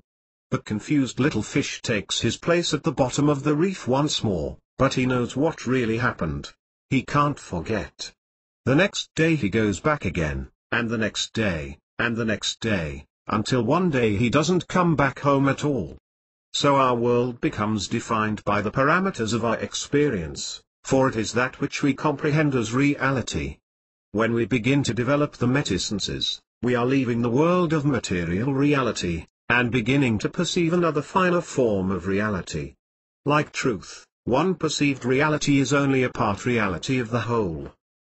The confused little fish takes his place at the bottom of the reef once more, but he knows what really happened. He can't forget. The next day he goes back again, and the next day, and the next day, until one day he doesn't come back home at all. So our world becomes defined by the parameters of our experience, for it is that which we comprehend as reality. When we begin to develop the metasenses, we are leaving the world of material reality, and beginning to perceive another finer form of reality. Like truth, one perceived reality is only a part reality of the whole.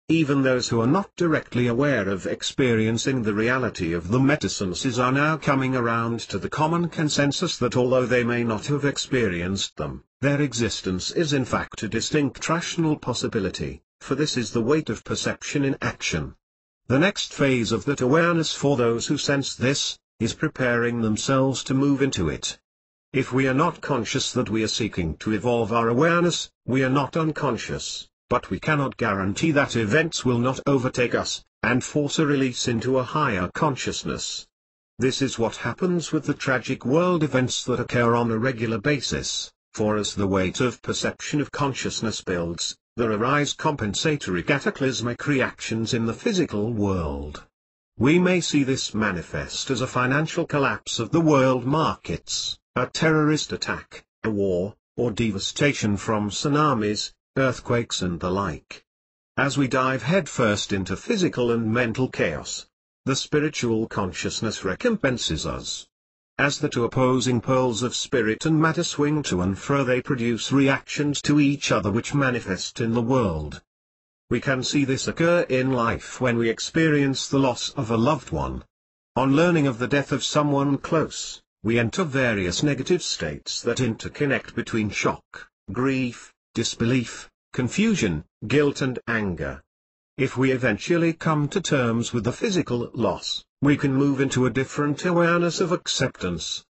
Even those who are not directly aware of experiencing the reality of the metasenses are now coming around to the common consensus that although they may not have experienced them, their existence is in fact a distinct rational possibility, for this is the weight of perception in action. The next phase of that awareness for those who sense this, is preparing themselves to move into it. If we are not conscious that we are seeking to evolve our awareness, we are not unconscious. But we cannot guarantee that events will not overtake us, and force a release into a higher consciousness. This is what happens with the tragic world events that occur on a regular basis, for as the weight of perception of consciousness builds, there arise compensatory cataclysmic reactions in the physical world. We may see this manifest as a financial collapse of the world markets, a terrorist attack, a war, or devastation from tsunamis, earthquakes and the like. As we dive headfirst into physical and mental chaos, the spiritual consciousness recompenses us. As the two opposing poles of spirit and matter swing to and fro, they produce reactions to each other which manifest in the world. We can see this occur in life when we experience the loss of a loved one. On learning of the death of someone close, we enter various negative states that interconnect between shock, grief, disbelief, confusion, guilt and anger. If we eventually come to terms with the physical loss, we can move into a different awareness of acceptance.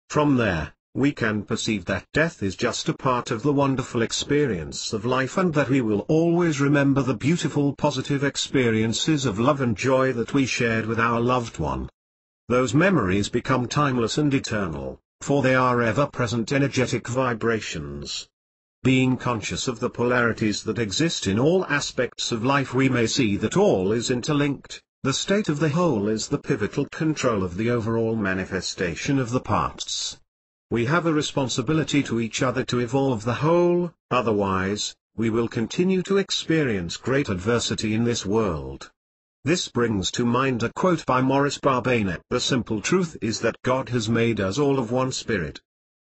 From there, we can perceive that death is just a part of the wonderful experience of life and that we will always remember the beautiful positive experiences of love and joy that we shared with our loved one. Those memories become timeless and eternal, for they are ever-present energetic vibrations. Being conscious of the polarities that exist in all aspects of life, we may see that all is interlinked. The state of the whole is the pivotal control of the overall manifestation of the parts. We have a responsibility to each other to evolve the whole, otherwise, we will continue to experience great adversity in this world. This brings to mind a quote by Maurice Barbanet: "The simple truth is that God has made us all of one spirit.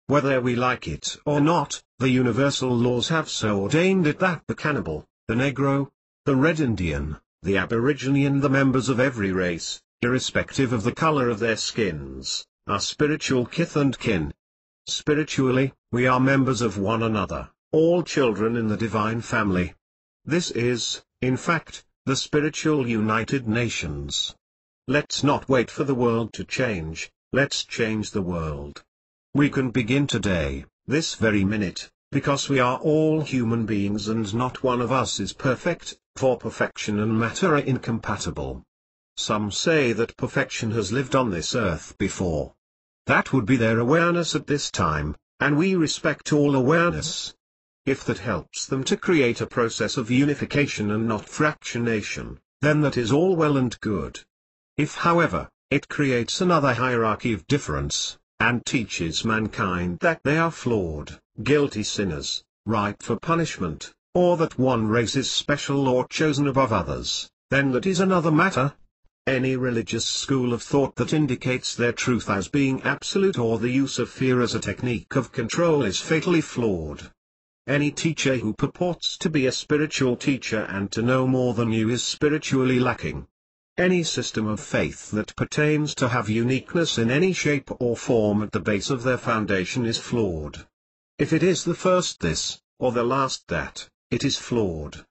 Whether we like it or not, the universal laws have so ordained it that the cannibal, the Negro, the Red Indian, the Aborigine and the members of every race, irrespective of the color of their skins, are spiritual kith and kin. Spiritually, we are members of one another, all children in the divine family. This is, in fact, the spiritual United Nations. Let's not wait for the world to change, let's change the world. We can begin today, this very minute, because we are all human beings and not one of us is perfect, for perfection and matter are incompatible. Some say that perfection has lived on this earth before. That would be their awareness at this time, and we respect all awareness. If that helps them to create a process of unification and not fractionation, then that is all well and good. If, however, it creates another hierarchy of difference, and teaches mankind that they are flawed, guilty sinners, ripe for punishment, or that one race is special or chosen above others, then that is another matter. Any religious school of thought that indicates their truth as being absolute or the use of fear as a technique of control is fatally flawed. Any teacher who purports to be a spiritual teacher and to know more than you is spiritually lacking. Any system of faith that pertains to have uniqueness in any shape or form at the base of their foundation is flawed. If it is the first this, or the last that, it is flawed.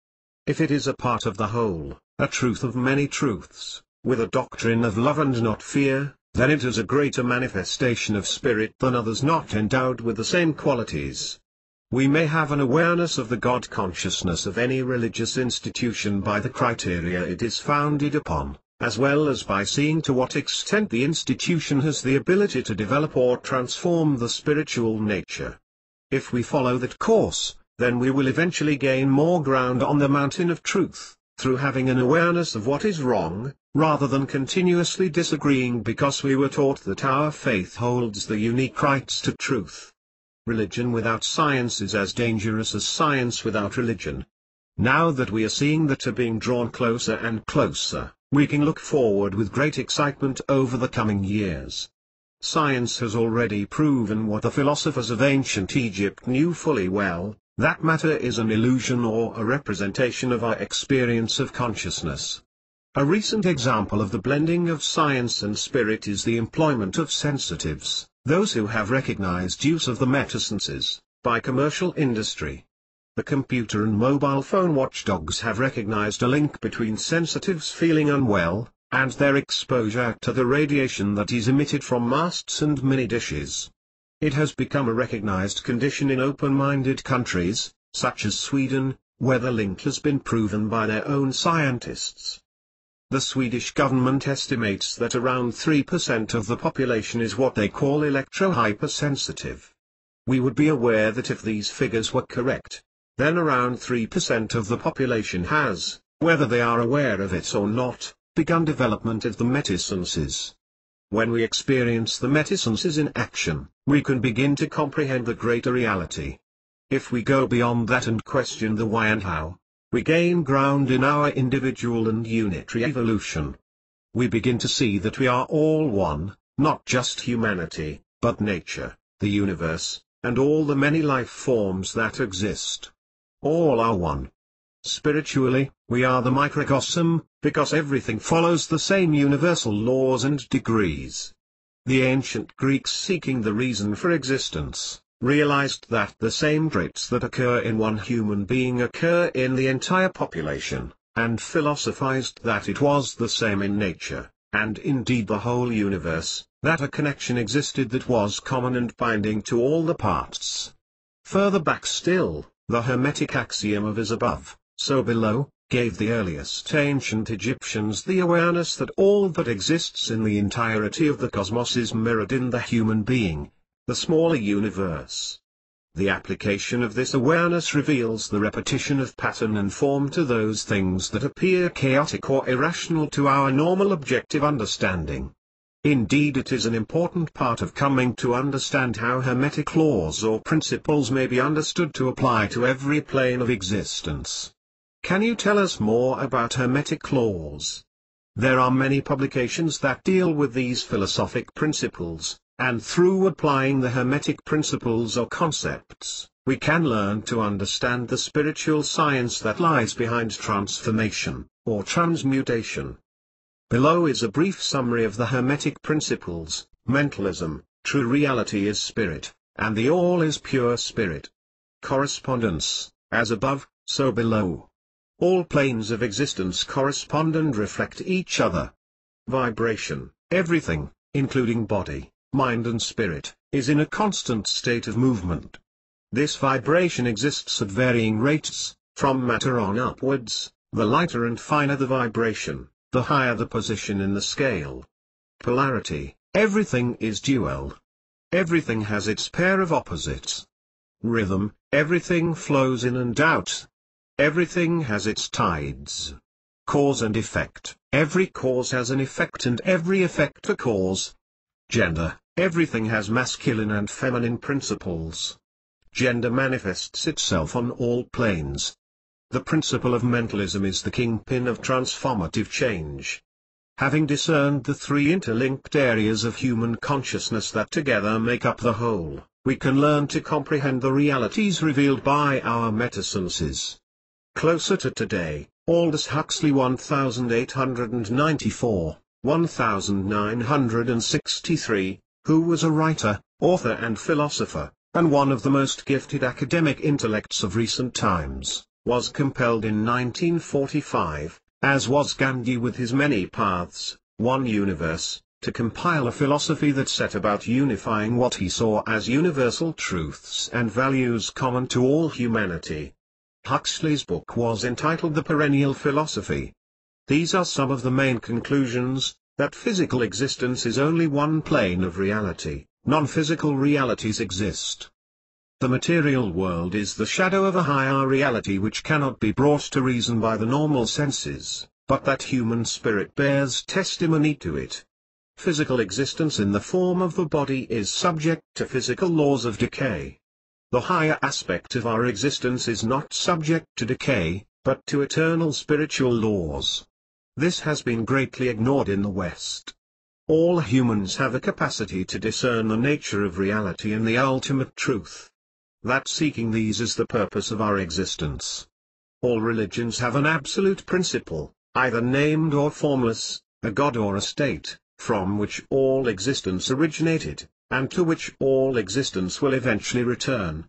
If it is a part of the whole, a truth of many truths, with a doctrine of love and not fear, then it is a greater manifestation of spirit than others not endowed with the same qualities. We may have an awareness of the God consciousness of any religious institution by the criteria it is founded upon, as well as by seeing to what extent the institution has the ability to develop or transform the spiritual nature. If we follow that course, then we will eventually gain more ground on the mountain of truth, through having an awareness of what is wrong, rather than continuously disagreeing because we were taught that our faith holds the unique rights to truth. Religion without science is as dangerous as science without religion. Now that we are seeing that are being drawn closer and closer, we can look forward with great excitement over the coming years. Science has already proven what the philosophers of ancient Egypt knew fully well, that matter is an illusion or a representation of our experience of consciousness. A recent example of the blending of science and spirit is the employment of sensitives, those who have recognized use of the metasenses, by commercial industry. The computer and mobile phone watchdogs have recognized a link between sensitives feeling unwell, and their exposure to the radiation that is emitted from masts and mini-dishes. It has become a recognized condition in open-minded countries, such as Sweden, where the link has been proven by their own scientists. The Swedish government estimates that around 3% of the population is what they call electro-hypersensitive. We would be aware that if these figures were correct, then around 3% of the population has, whether they are aware of it or not, begun development of the metasenses. When we experience the metasenses in action, we can begin to comprehend the greater reality. If we go beyond that and question the why and how, we gain ground in our individual and unitary evolution. We begin to see that we are all one, not just humanity, but nature, the universe, and all the many life forms that exist. All are one. Spiritually, we are the microcosm, because everything follows the same universal laws and degrees. The ancient Greeks, seeking the reason for existence, realized that the same traits that occur in one human being occur in the entire population, and philosophized that it was the same in nature, and indeed the whole universe, that a connection existed that was common and binding to all the parts. Further back still, the Hermetic axiom of as above, so below, gave the earliest ancient Egyptians the awareness that all that exists in the entirety of the cosmos is mirrored in the human being, the smaller universe. The application of this awareness reveals the repetition of pattern and form to those things that appear chaotic or irrational to our normal objective understanding. Indeed, it is an important part of coming to understand how Hermetic laws or principles may be understood to apply to every plane of existence. Can you tell us more about Hermetic laws? There are many publications that deal with these philosophic principles, and through applying the Hermetic principles or concepts, we can learn to understand the spiritual science that lies behind transformation, or transmutation. Below is a brief summary of the Hermetic principles: mentalism, true reality is spirit, and the all is pure spirit. Correspondence, as above, so below. All planes of existence correspond and reflect each other. Vibration, everything, including body, mind and spirit, is in a constant state of movement. This vibration exists at varying rates, from matter on upwards. The lighter and finer the vibration, the higher the position in the scale. Polarity, everything is dual. Everything has its pair of opposites. Rhythm, everything flows in and out. Everything has its tides. Cause and effect, every cause has an effect and every effect a cause. Gender, everything has masculine and feminine principles. Gender manifests itself on all planes, The principle of mentalism is the kingpin of transformative change. Having discerned the three interlinked areas of human consciousness that together make up the whole, we can learn to comprehend the realities revealed by our metasenses. Closer to today, Aldous Huxley 1894, 1963, who was a writer, author and philosopher, and one of the most gifted academic intellects of recent times, was compelled in 1945, as was Gandhi with his many paths, one universe, to compile a philosophy that set about unifying what he saw as universal truths and values common to all humanity. Huxley's book was entitled The Perennial Philosophy. These are some of the main conclusions: that physical existence is only one plane of reality, non-physical realities exist. The material world is the shadow of a higher reality which cannot be brought to reason by the normal senses, but that human spirit bears testimony to it. Physical existence in the form of the body is subject to physical laws of decay. The higher aspect of our existence is not subject to decay, but to eternal spiritual laws. This has been greatly ignored in the West. All humans have a capacity to discern the nature of reality and the ultimate truth. That seeking these is the purpose of our existence. All religions have an absolute principle, either named or formless, a god or a state, from which all existence originated, and to which all existence will eventually return.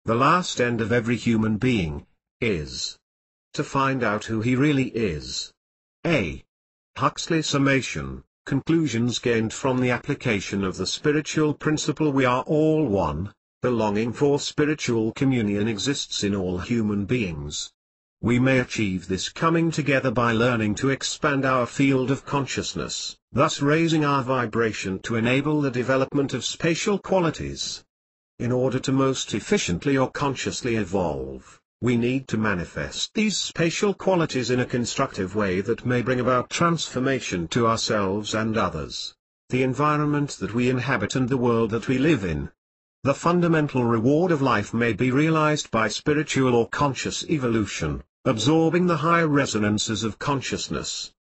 The last end of every human being is to find out who he really is. A. Huxley Summation, conclusions gained from the application of the spiritual principle we are all one. The longing for spiritual communion exists in all human beings. We may achieve this coming together by learning to expand our field of consciousness, thus raising our vibration to enable the development of spatial qualities. In order to most efficiently or consciously evolve, we need to manifest these spatial qualities in a constructive way that may bring about transformation to ourselves and others, the environment that we inhabit and the world that we live in. The fundamental reward of life may be realized by spiritual or conscious evolution, absorbing the high resonances of consciousness.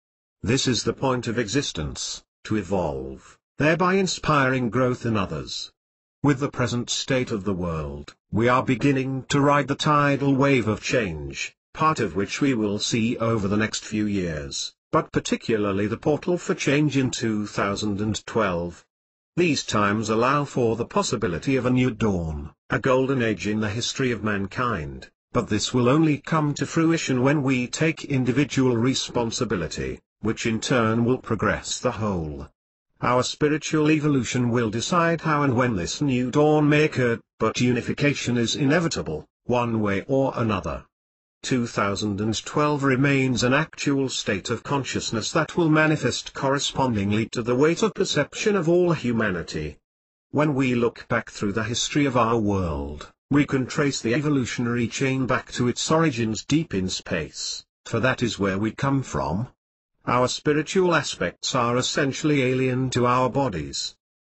This is the point of existence, to evolve, thereby inspiring growth in others. With the present state of the world, we are beginning to ride the tidal wave of change, part of which we will see over the next few years, but particularly the portal for change in 2012. These times allow for the possibility of a new dawn, a golden age in the history of mankind, but this will only come to fruition when we take individual responsibility, which in turn will progress the whole. Our spiritual evolution will decide how and when this new dawn may occur, but unification is inevitable, one way or another. 2012 remains an actual state of consciousness that will manifest correspondingly to the weight of perception of all humanity. When we look back through the history of our world, we can trace the evolutionary chain back to its origins deep in space, for that is where we come from. Our spiritual aspects are essentially alien to our bodies.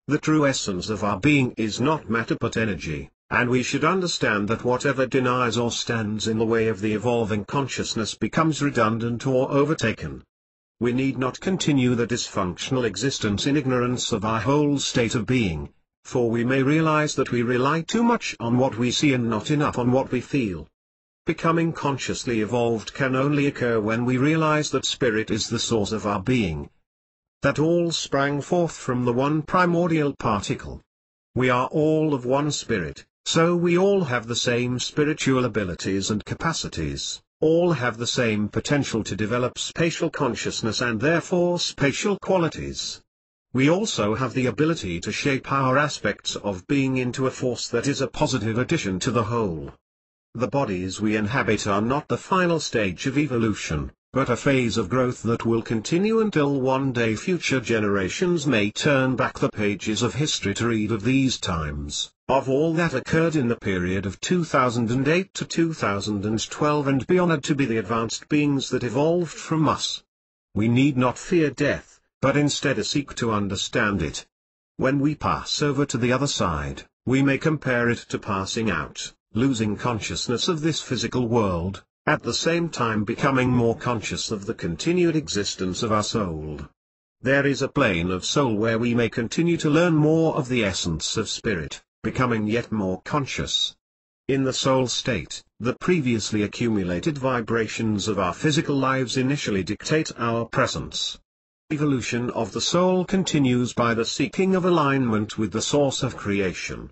The true essence of our being is not matter but energy. And we should understand that whatever denies or stands in the way of the evolving consciousness becomes redundant or overtaken. We need not continue the dysfunctional existence in ignorance of our whole state of being, for we may realize that we rely too much on what we see and not enough on what we feel. Becoming consciously evolved can only occur when we realize that spirit is the source of our being, that all sprang forth from the one primordial particle. We are all of one spirit. So we all have the same spiritual abilities and capacities, all have the same potential to develop spatial consciousness and therefore spatial qualities. We also have the ability to shape our aspects of being into a force that is a positive addition to the whole. The bodies we inhabit are not the final stage of evolution, but a phase of growth that will continue until one day future generations may turn back the pages of history to read of these times, of all that occurred in the period of 2008 to 2012 and be honored to be the advanced beings that evolved from us. We need not fear death, but instead seek to understand it. When we pass over to the other side, we may compare it to passing out, losing consciousness of this physical world, at the same time becoming more conscious of the continued existence of our soul. There is a plane of soul where we may continue to learn more of the essence of spirit, becoming yet more conscious. In the soul state, the previously accumulated vibrations of our physical lives initially dictate our presence. Evolution of the soul continues by the seeking of alignment with the source of creation.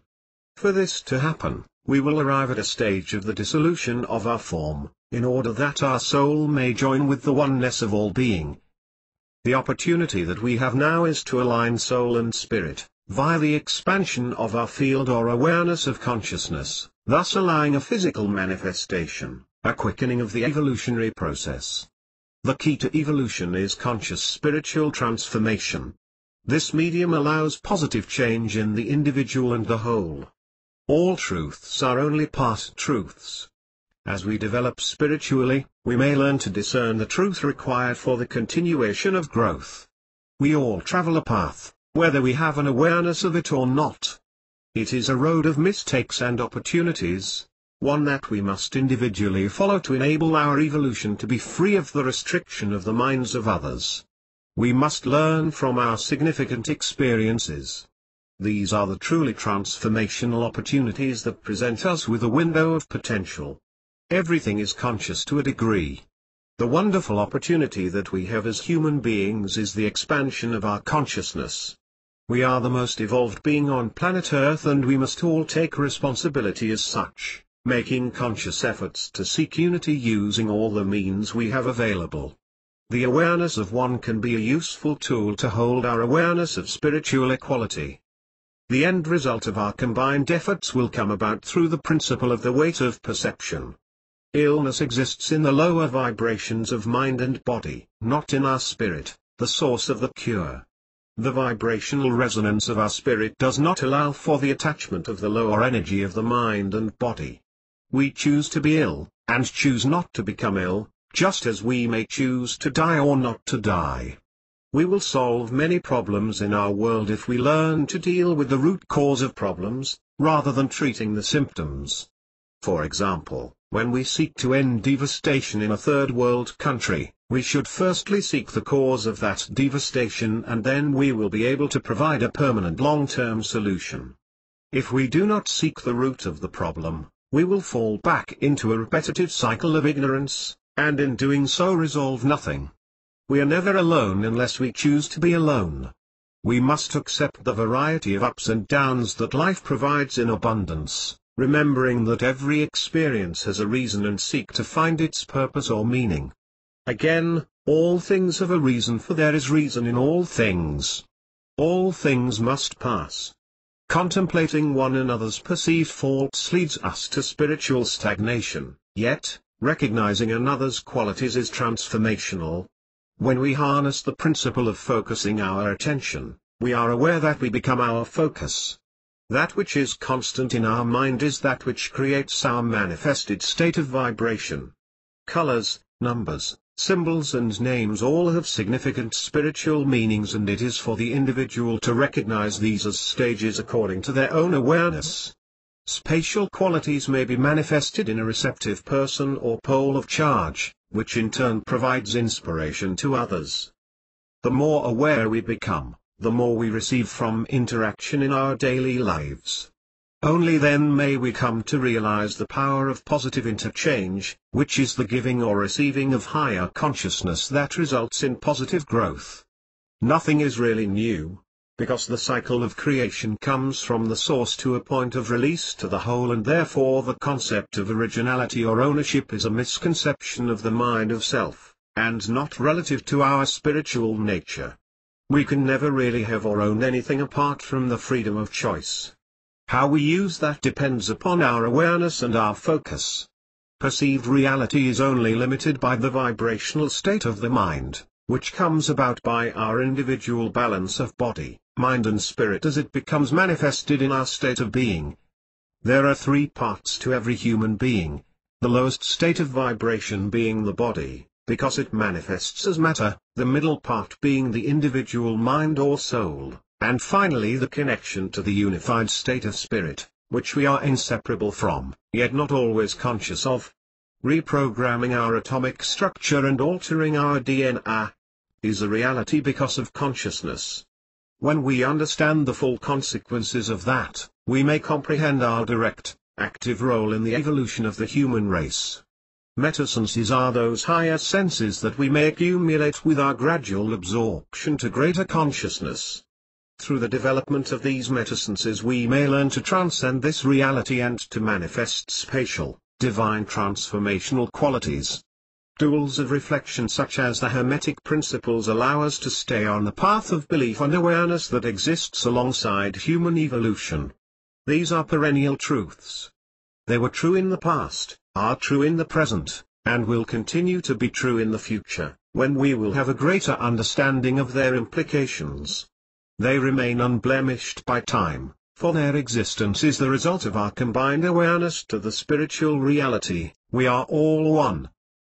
For this to happen, we will arrive at a stage of the dissolution of our form, in order that our soul may join with the oneness of all being. The opportunity that we have now is to align soul and spirit, via the expansion of our field or awareness of consciousness, thus allowing a physical manifestation, a quickening of the evolutionary process. The key to evolution is conscious spiritual transformation. This medium allows positive change in the individual and the whole. All truths are only part truths. As we develop spiritually, we may learn to discern the truth required for the continuation of growth. We all travel a path, whether we have an awareness of it or not. It is a road of mistakes and opportunities, one that we must individually follow to enable our evolution to be free of the restriction of the minds of others. We must learn from our significant experiences. These are the truly transformational opportunities that present us with a window of potential. Everything is conscious to a degree. The wonderful opportunity that we have as human beings is the expansion of our consciousness. We are the most evolved being on planet Earth and we must all take responsibility as such, making conscious efforts to seek unity using all the means we have available. The awareness of one can be a useful tool to hold our awareness of spiritual equality. The end result of our combined efforts will come about through the principle of the weight of perception. Illness exists in the lower vibrations of mind and body, not in our spirit, the source of the cure. The vibrational resonance of our spirit does not allow for the attachment of the lower energy of the mind and body. We choose to be ill, and choose not to become ill, just as we may choose to die or not to die. We will solve many problems in our world if we learn to deal with the root cause of problems, rather than treating the symptoms. For example, when we seek to end devastation in a third world country, we should firstly seek the cause of that devastation and then we will be able to provide a permanent long-term solution. If we do not seek the root of the problem, we will fall back into a repetitive cycle of ignorance, and in doing so resolve nothing. We are never alone unless we choose to be alone. We must accept the variety of ups and downs that life provides in abundance, remembering that every experience has a reason and seek to find its purpose or meaning. Again, all things have a reason, for there is reason in all things. All things must pass. Contemplating one another's perceived faults leads us to spiritual stagnation, yet, recognizing another's qualities is transformational. When we harness the principle of focusing our attention, we are aware that we become our focus. That which is constant in our mind is that which creates our manifested state of vibration. Colors, numbers, symbols and names all have significant spiritual meanings, and it is for the individual to recognize these as stages according to their own awareness. Spatial qualities may be manifested in a receptive person or pole of charge, which in turn provides inspiration to others. The more aware we become, the more we receive from interaction in our daily lives. Only then may we come to realize the power of positive interchange, which is the giving or receiving of higher consciousness that results in positive growth. Nothing is really new, because the cycle of creation comes from the source to a point of release to the whole, and therefore the concept of originality or ownership is a misconception of the mind of self, and not relative to our spiritual nature. We can never really have or own anything apart from the freedom of choice. How we use that depends upon our awareness and our focus. Perceived reality is only limited by the vibrational state of the mind, which comes about by our individual balance of body, mind and spirit as it becomes manifested in our state of being. There are three parts to every human being, the lowest state of vibration being the body, because it manifests as matter, the middle part being the individual mind or soul, and finally the connection to the unified state of spirit, which we are inseparable from, yet not always conscious of. reprogramming our atomic structure and altering our DNA, is a reality because of consciousness. When we understand the full consequences of that, we may comprehend our direct, active role in the evolution of the human race. Metasenses are those higher senses that we may accumulate with our gradual absorption to greater consciousness. Through the development of these metasenses we may learn to transcend this reality and to manifest spatial, divine transformational qualities. Tools of reflection such as the Hermetic principles allow us to stay on the path of belief and awareness that exists alongside human evolution. These are perennial truths. They were true in the past, are true in the present, and will continue to be true in the future, when we will have a greater understanding of their implications. They remain unblemished by time, for their existence is the result of our combined awareness to the spiritual reality. We are all one.